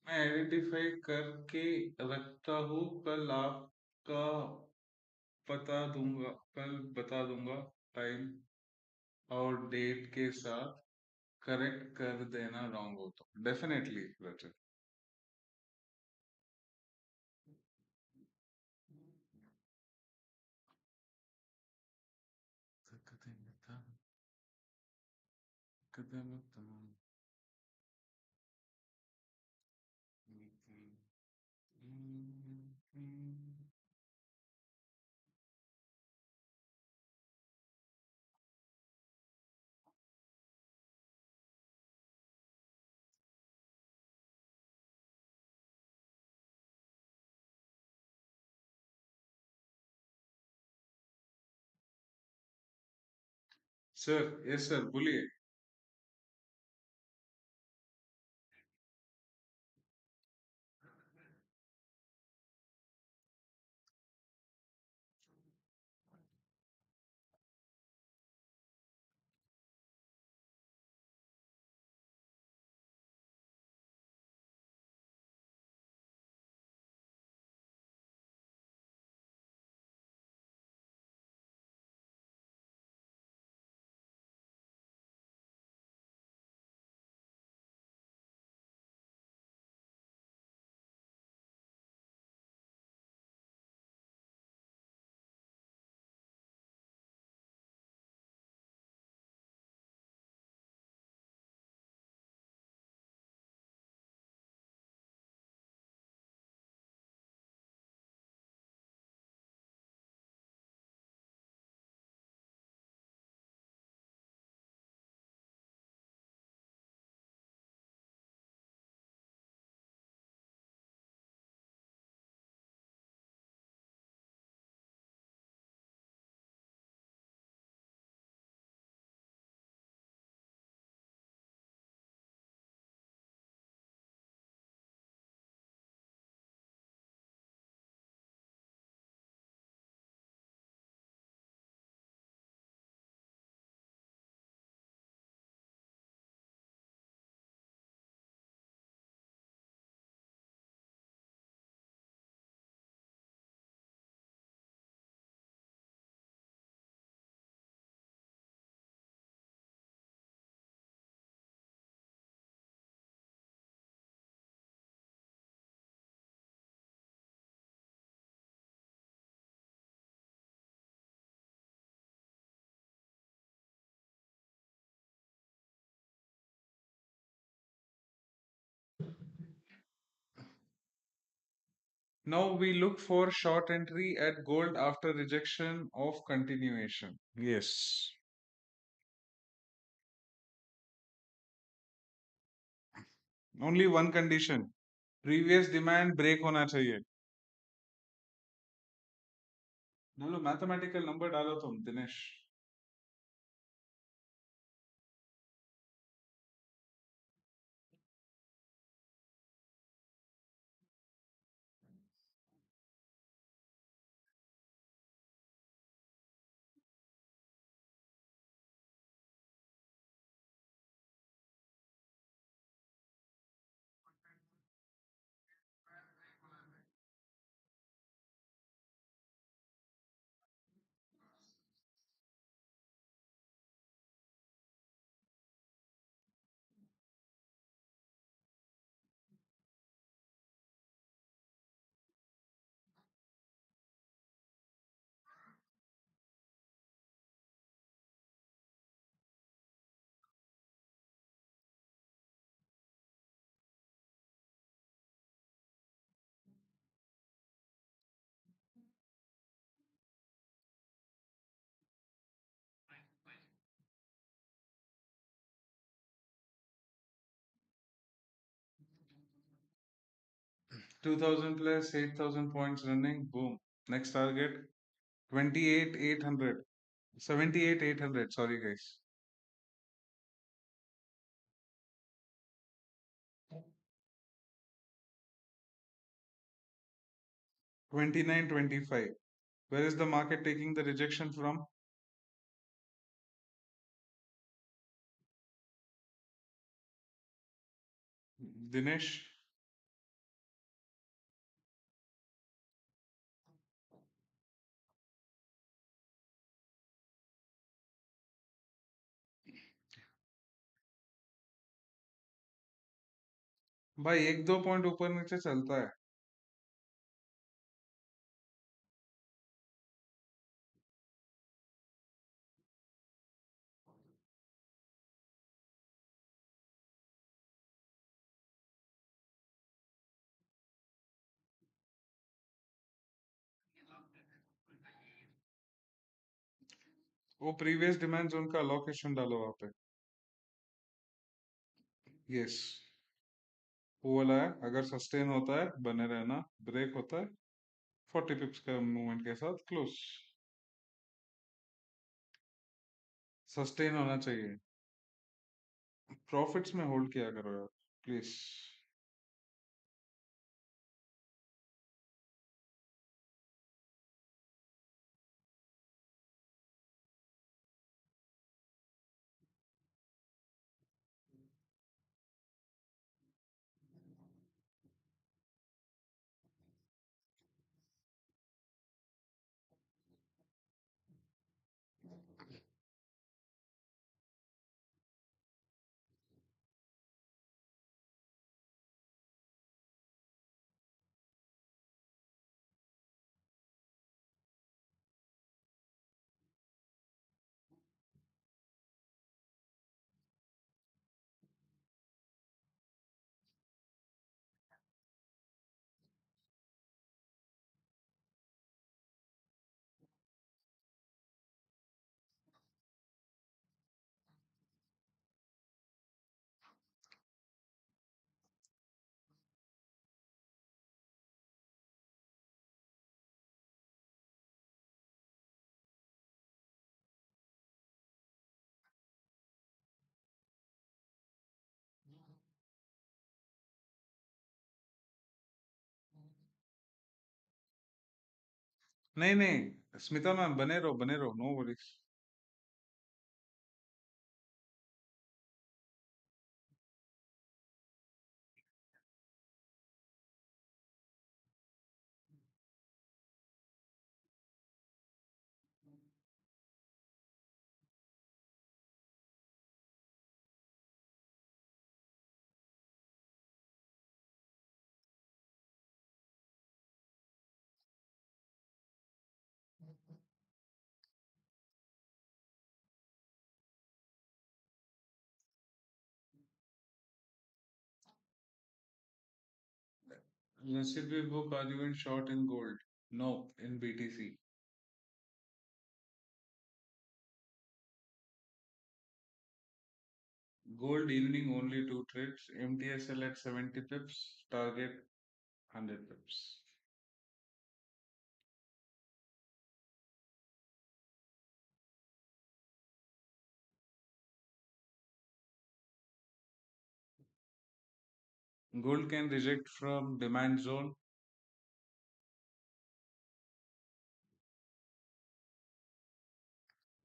मैं आइडेंटिफाई करके रखता हूँ, कल आपका कल बता दूंगा टाइम और डेट के साथ। करेक्ट कर देना रॉन्ग हो तो। डेफिनेटली रचित। सर, यस सर, बोलिए। Now we look for short entry at gold after rejection of continuation. Yes. Only one condition. Previous demand break होना चाहिए. डालो मैथमेटिकल नंबर डालो तुम Dinesh. 2000 plus 8000 points running. Boom. Next target 28,800. 78,800. Sorry, guys. 29.25. Where is the market taking the rejection from? Dinesh. भाई एक दो point ऊपर नीचे चलता है. वो प्रीवियस डिमांड जोन का लोकेशन डालो वहां पे. यस. वो वाला है. अगर सस्टेन होता है बने रहना. ब्रेक होता है 40 पिप्स का मूवमेंट के साथ क्लोज. सस्टेन होना चाहिए. प्रॉफिट्स में होल्ड किया करो यार प्लीज. नहीं नहीं स्मिता मैम बने रहो no worries. Recipe book, are you in short in gold? No, in BTC. Gold evening only two trades. MTSL at 70 pips. Target 100 pips. Gold can reject from demand zone.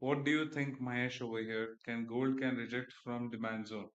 What do you think, Mahesh, over here? Can gold can reject from demand zone?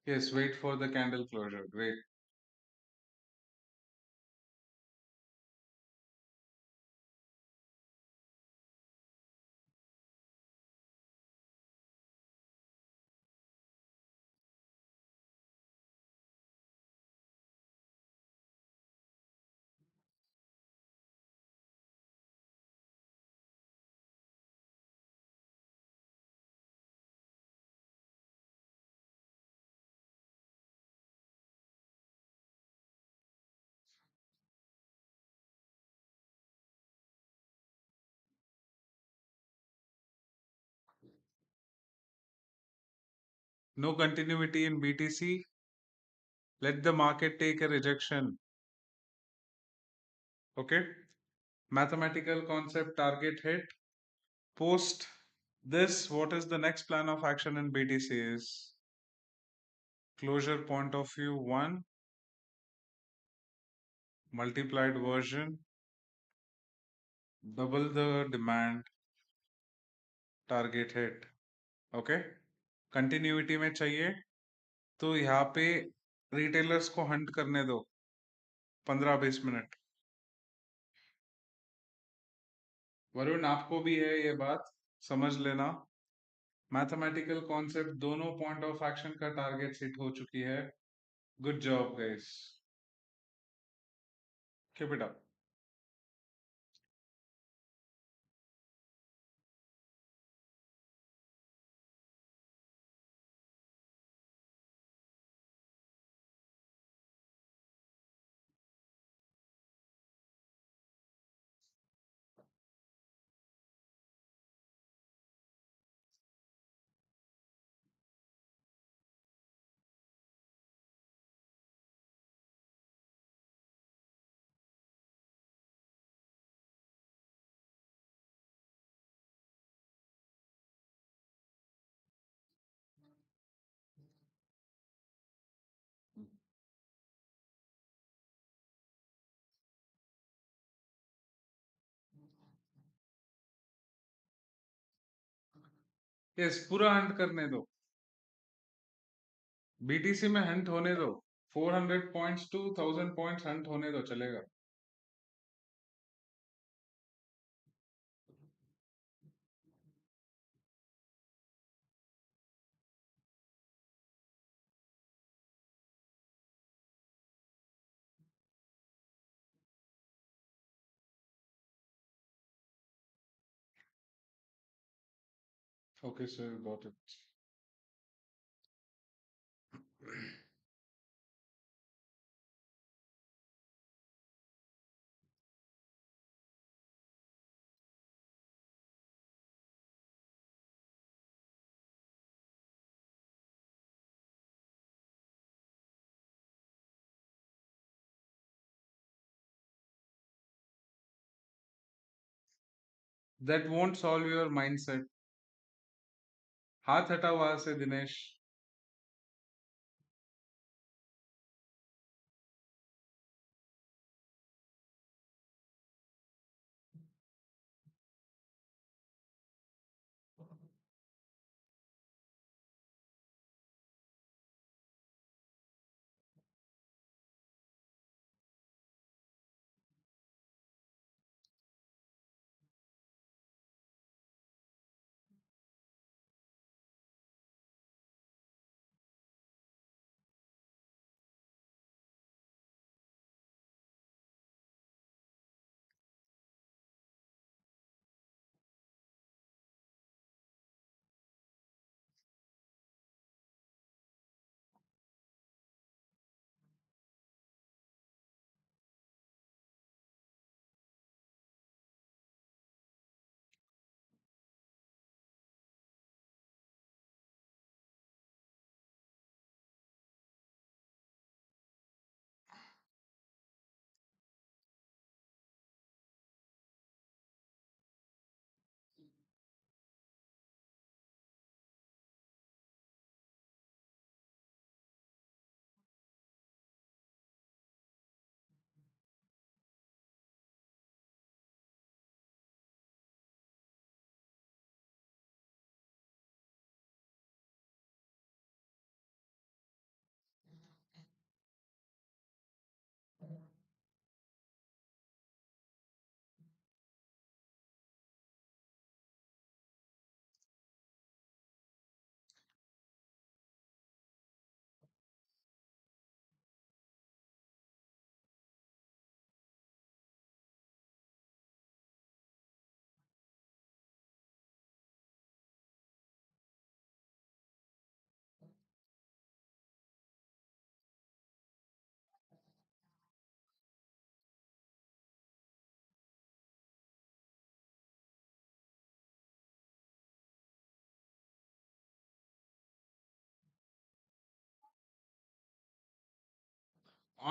Yes, wait for the candle closure. Great. No continuity in BTC. Let the market take a rejection. Okay. Mathematical concept target hit. Post this, what is the next plan of action in BTC is closure point of view 1, multiplied version, double the demand, target hit. Okay, continuity में चाहिए तो यहाँ पे retailers को Hunt करने दो 15-20 minute. Varun, आपको भी है ये बात, समझ लेना। मैथमेटिकल कॉन्सेप्ट दोनों पॉइंट ऑफ एक्शन का टारगेट हिट हो चुकी है। Good job guys, keep it up. Yes, पूरा हंट करने दो, बीटीसी में हंट होने दो। 400 पॉइंट्स टू 1000 पॉइंट्स हंट होने दो, चलेगा। Okay sir, got it. That won't solve your mindset. हाथ हटा वहां से Dinesh.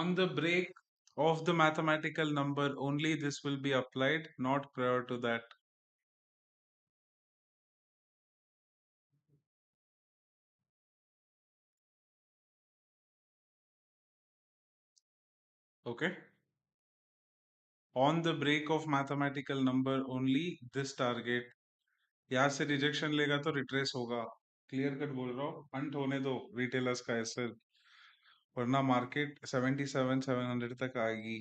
On the break of the mathematical number only this will be applied, not prior to that. Okay. On the break of mathematical number only this target. यहाँ से rejection लेगा तो retrace होगा. Clear cut बोल रहा हूँ. हंट होने दो रिटेलर्स का ऐसे, वरना मार्केट 77,700 तक आएगी.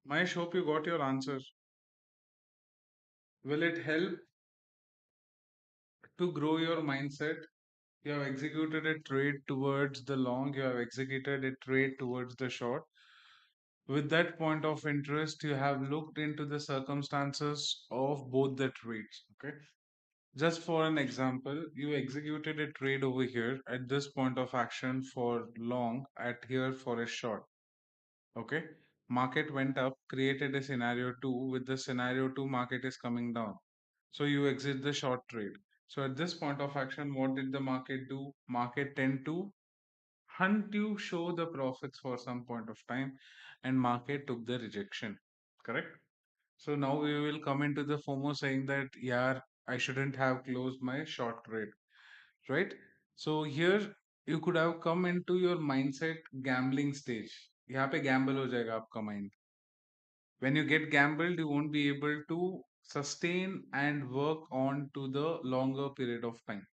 Mahesh, hope you got your answer. Will it help to grow your mindset? You have executed a trade towards the long, you have executed a trade towards the short. With that point of interest, you have looked into the circumstances of both the trades. Okay. Just for an example, you executed a trade over here at this point of action for long, at here for a short. Okay. Market went up, created a scenario 2. With the scenario 2, market is coming down. So you exit the short trade. So at this point of action, what did the market do? Market tend to hunt you, show the profits for some point of time, and market took the rejection. Correct? So now we will come into the FOMO saying that, yeah, I shouldn't have closed my short trade, right? So here you could have come into your mindset gambling stage. यहाँ पे gamble हो जाएगा आपका mind. When you get gambled, you won't be able to sustain and work on to the longer period of time.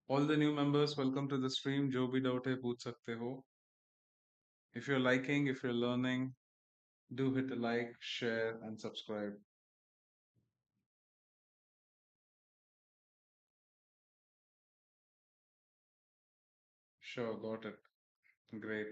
All the new members, welcome to the stream. जो भी doubt है पूछ सकते हो. If you're liking, if you're learning, do hit a like, share, and subscribe. Sure, got it. Great.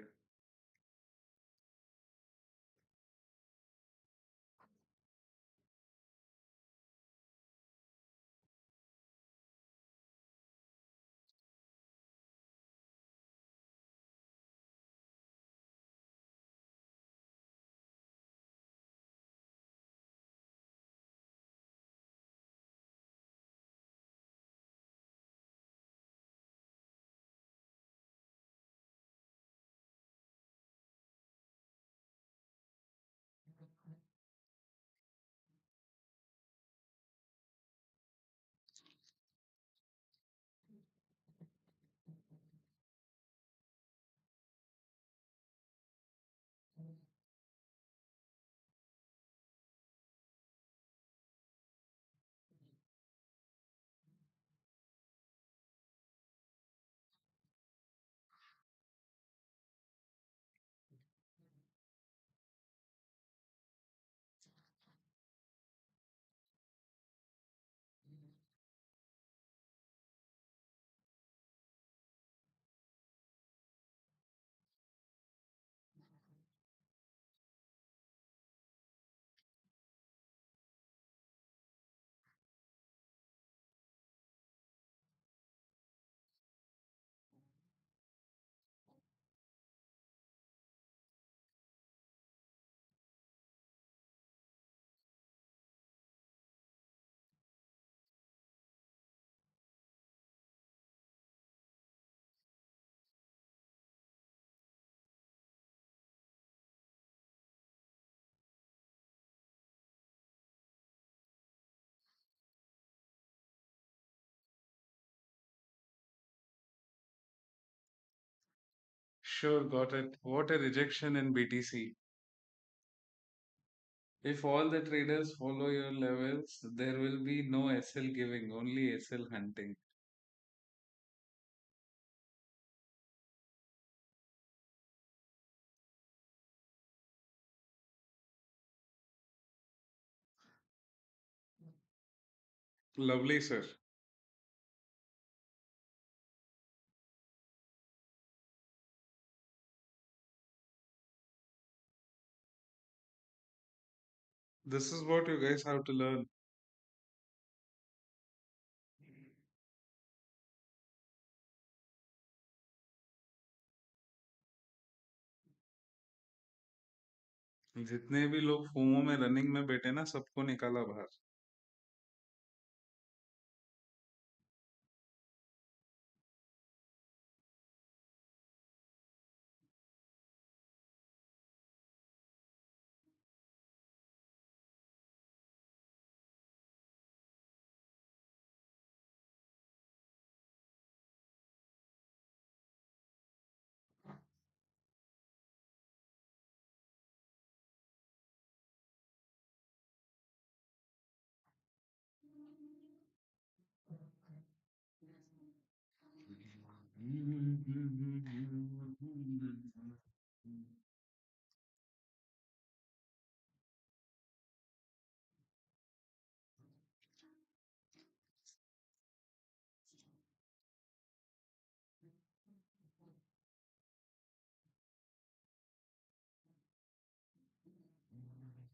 Sure, got it. What a rejection in BTC. If all the traders follow your levels, there will be no SL giving, only SL hunting. Lovely, sir. This is what you guys have to learn. जितने भी लोग FOMO में running में बैठे ना, सबको निकाला बाहर.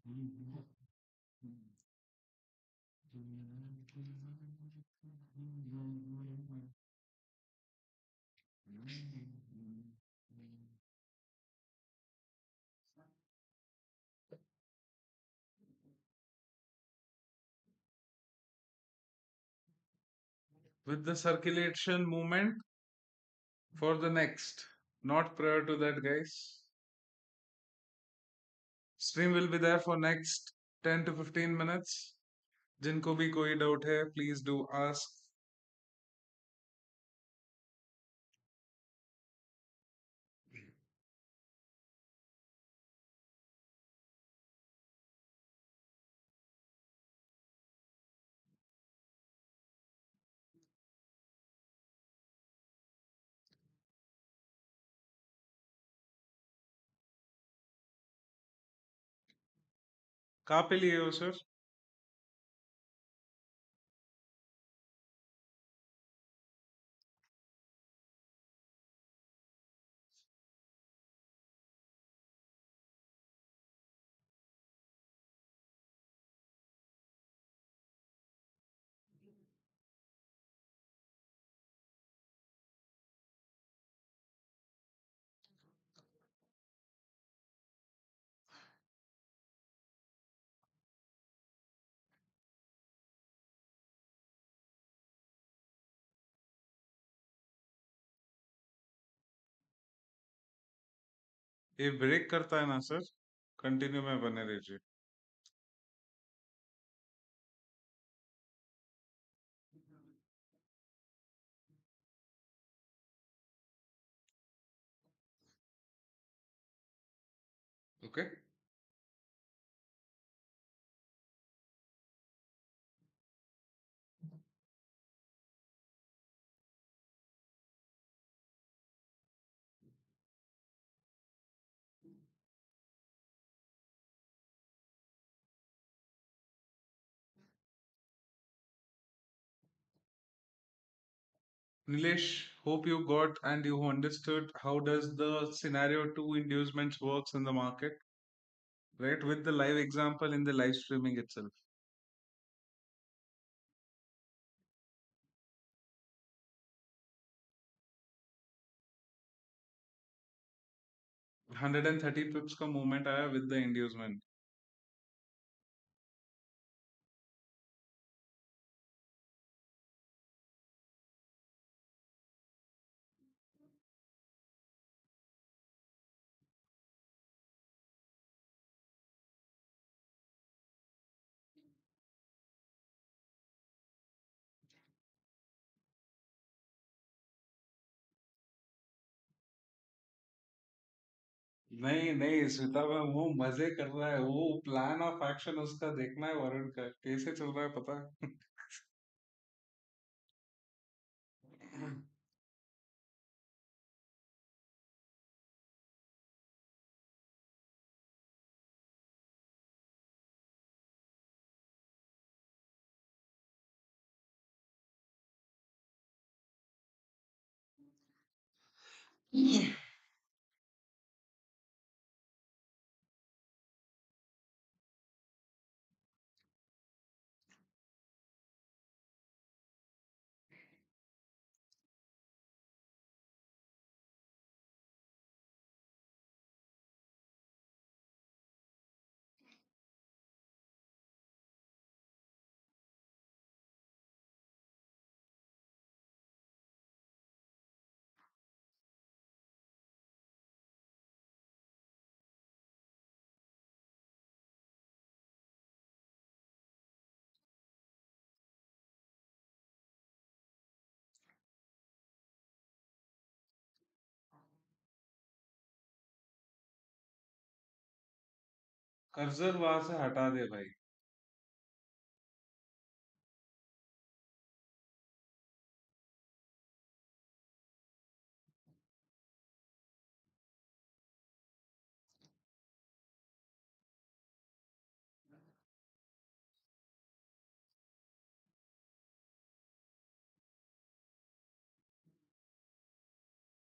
With the circulation movement for the next, not prior to that, guys. Stream will be there for next 10 to 15 minutes. जिनको भी कोई डाउट है, please do ask. कहाँ पे लिए हो सर? ये ब्रेक करता है ना सर? कंटिन्यू में बने रहिए. Okay. Nilesh, hope you got and you understood how does the scenario 2 inducements works in the market, right? With the live example in the live streaming itself. 130 pips का movement आया with the inducement. नहीं नहीं श्वेता मैं वो मजे कर रहा है, वो प्लान ऑफ एक्शन उसका देखना है, वरुण का कैसे चल रहा है पता है. कर्जर वहां से हटा दे भाई.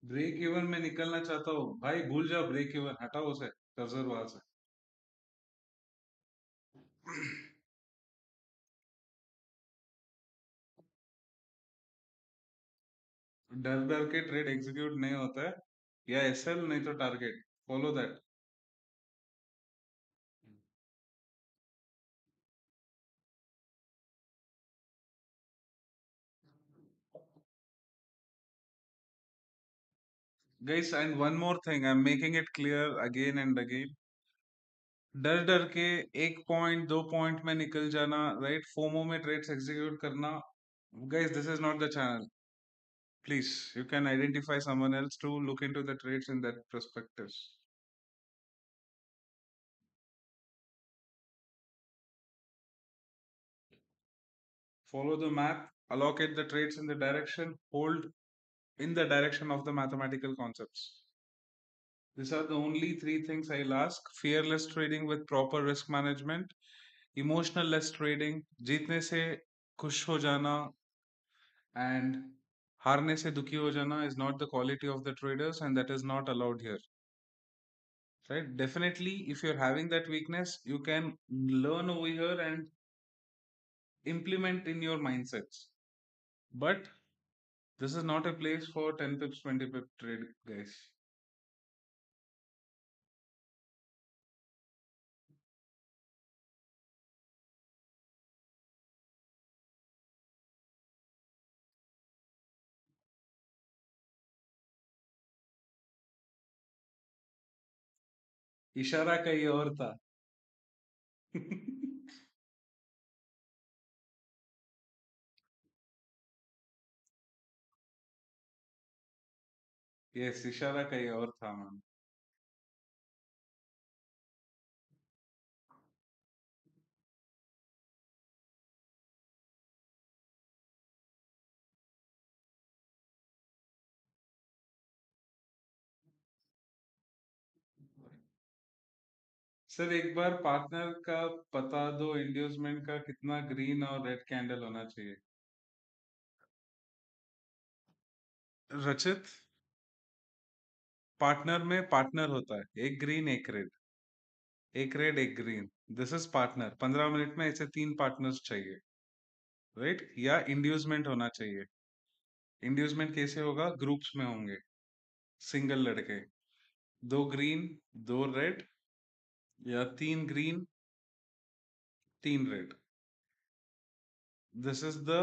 ब्रेक इवन में निकलना चाहता हूँ भाई, भूल जाओ ब्रेक इवन, हटाओ उसे कर्जर वहां से. डर डर के ट्रेड एग्जीक्यूट नहीं होता है, या एसएल नहीं तो target, follow that. Guys, and one more thing, I'm making it clear again and again. डर डर के एक पॉइंट दो पॉइंट में निकल जाना, राइट, फोमो में ट्रेड्स एग्जीक्यूट करना, guys, this is not the channel. Please, you can identify someone else to look into the trades in that perspectives. Follow the map, allocate the trades in the direction, hold in the direction of the mathematical concepts. These are the only three things I'll ask. Fearless trading with proper risk management, emotional less trading, जीतने से खुश हो जाना and हारने से दुखी हो जाना is not the quality of the traders, and that is not allowed here. Right? Definitely, if you're having that weakness, you can learn over here and implement in your mindsets. But this is not a place for 10 pips, 20 pip trade, guys. इशारा कहीं और था. Yes, इशारा कहीं और था, man. Sir एक बार partner का बता दो, इंड्यूसमेंट का कितना ग्रीन और रेड कैंडल होना चाहिए. रचित, पार्टनर में पार्टनर होता है, एक ग्रीन एक रेड, एक रेड एक green. This is partner. 15 minute में ऐसे तीन पार्टनर्स चाहिए, राइट, या इंड्यूसमेंट होना चाहिए. इंड्यूसमेंट कैसे होगा? ग्रुप्स में होंगे, सिंगल लड़के, दो ग्रीन दो रेड, या तीन ग्रीन तीन red. This is the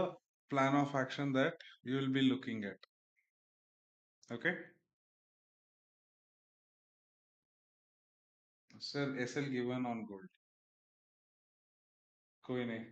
plan of action that you will be looking at. Okay? Sir, SL given on gold. कोई नहीं.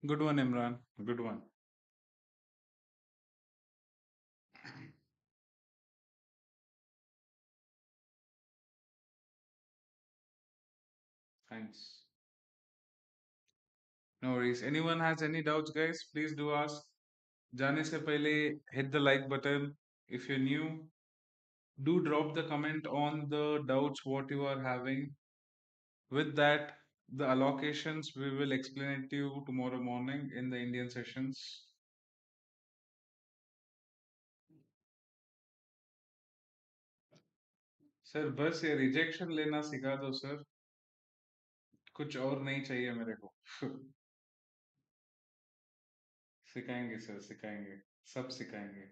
Good one, Imran. Good one. Thanks. No worries. Anyone has any doubts, guys? Please do ask. जाने से पहले hit the like button. If you're new, do drop the comment on the doubts what you are having. With that, the allocations we will explain it to you tomorrow morning in the Indian sessions. Sir बस ये rejection लेना सिखा दो sir, कुछ और नहीं चाहिए मेरे को. सिखाएंगे सर, सिखाएंगे, सब सिखाएंगे.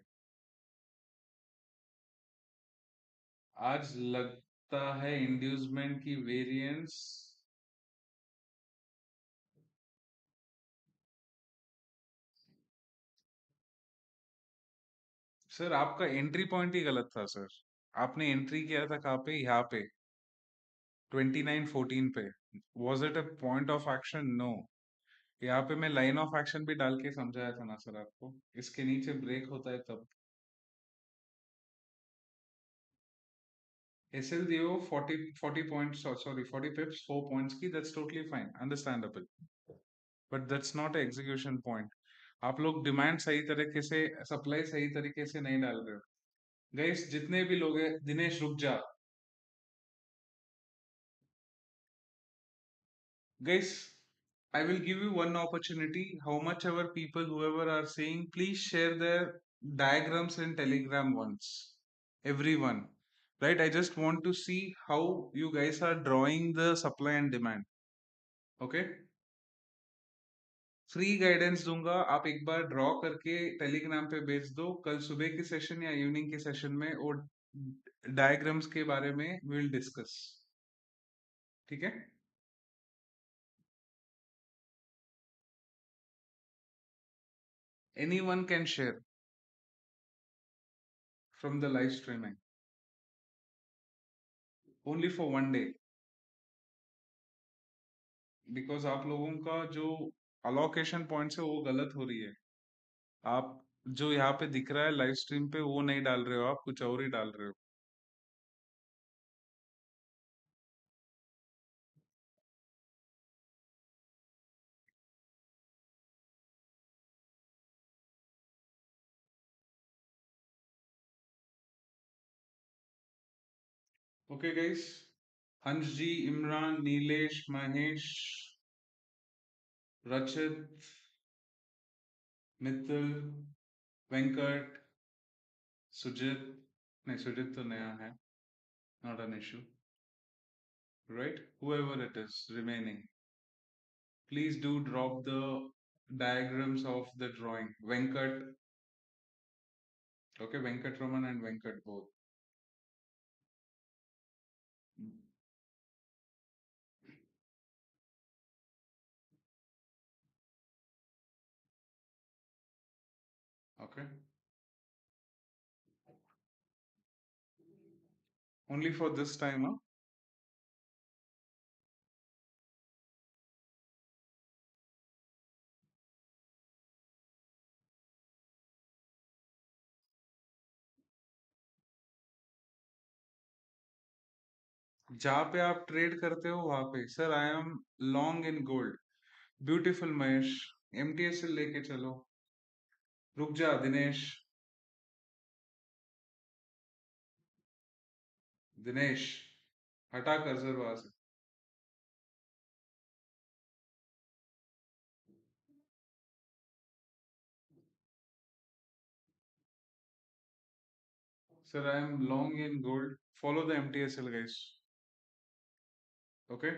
आज लगता है इंड्यूसमेंट की वेरिएंस. सर आपका एंट्री पॉइंट ही गलत था सर. आपने एंट्री किया था कहाँ पे? यहाँ पे 2914 पे. Was it a point of action? No. यहाँ पे मैं लाइन ऑफ एक्शन भी डाल के समझाया था ना सर आपको. इसके नीचे ब्रेक होता है तब. एसएल दियो 40 40 पॉइंट्स, सॉरी 40 पिप्स 4 पॉइंट्स की, that's totally fine, understandable. But that's not a execution point. आप लोग डिमांड सही तरीके से, सप्लाई सही तरीके से नहीं डाल रहे हो. गाइस जितने भी लोग हैं, दिनेश रुक जा. Guys, I will give you one opportunity. How much ever people, whoever are saying, please share their diagrams in Telegram once. Everyone. Right? I just want to see how you guys are drawing the supply and demand. Okay? Free guidance दूंगा, आप एक बार draw करके Telegram पे भेज दो. कल सुबह के सेशन या इवनिंग के सेशन में और डायग्राम्स के बारे में विल डिस्कस. ठीक है? Anyone can share from the live streaming. Only for one day. Because आप लोगों का जो अलोकेशन पॉइंट्स है वो गलत हो रही है. आप जो यहाँ पे दिख रहा है लाइव स्ट्रीम पे वो नहीं डाल रहे हो, आप कुछ और ही डाल रहे हो. ओके गाइस, हंस जी, इमरान, नीलेश, महेश, रचित, मित्तल, वेंकट, सुजित. नहीं, सुजित तो नया है. Not an issue. Right, whoever it is remaining, please do drop the diagrams of the drawing. Venkat. Okay, Venkat Raman and Venkat both. Okay, only for this time, huh? जहाँ पे आप trade करते हो वहां पे, sir I am long in gold. Beautiful Mahesh. MTS से लेके चलो. रुक जा दिनेश. दिनेश, हटा कर्सर वहां से. Sir I am long in gold. Follow the MTSL guys. Okay,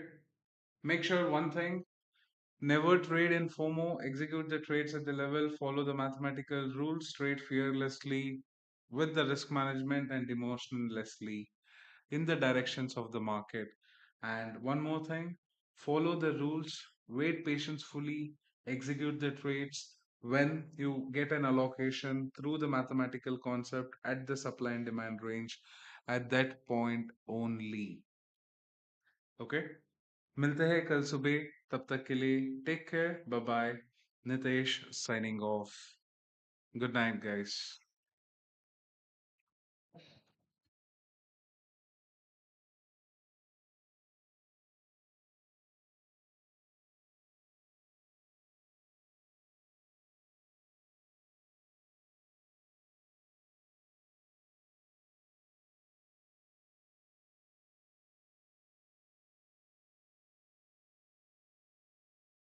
make sure one thing. Never trade in FOMO. Execute the trades at the level. Follow the mathematical rules. Trade fearlessly with the risk management and emotionlessly in the directions of the market. And one more thing, follow the rules, wait patiently, execute the trades when you get an allocation through the mathematical concept at the supply and demand range at that point only. Okay? मिलते हैं कल सुबह. तब तक के लिए take care, bye bye. Nitesh signing off. Good night guys.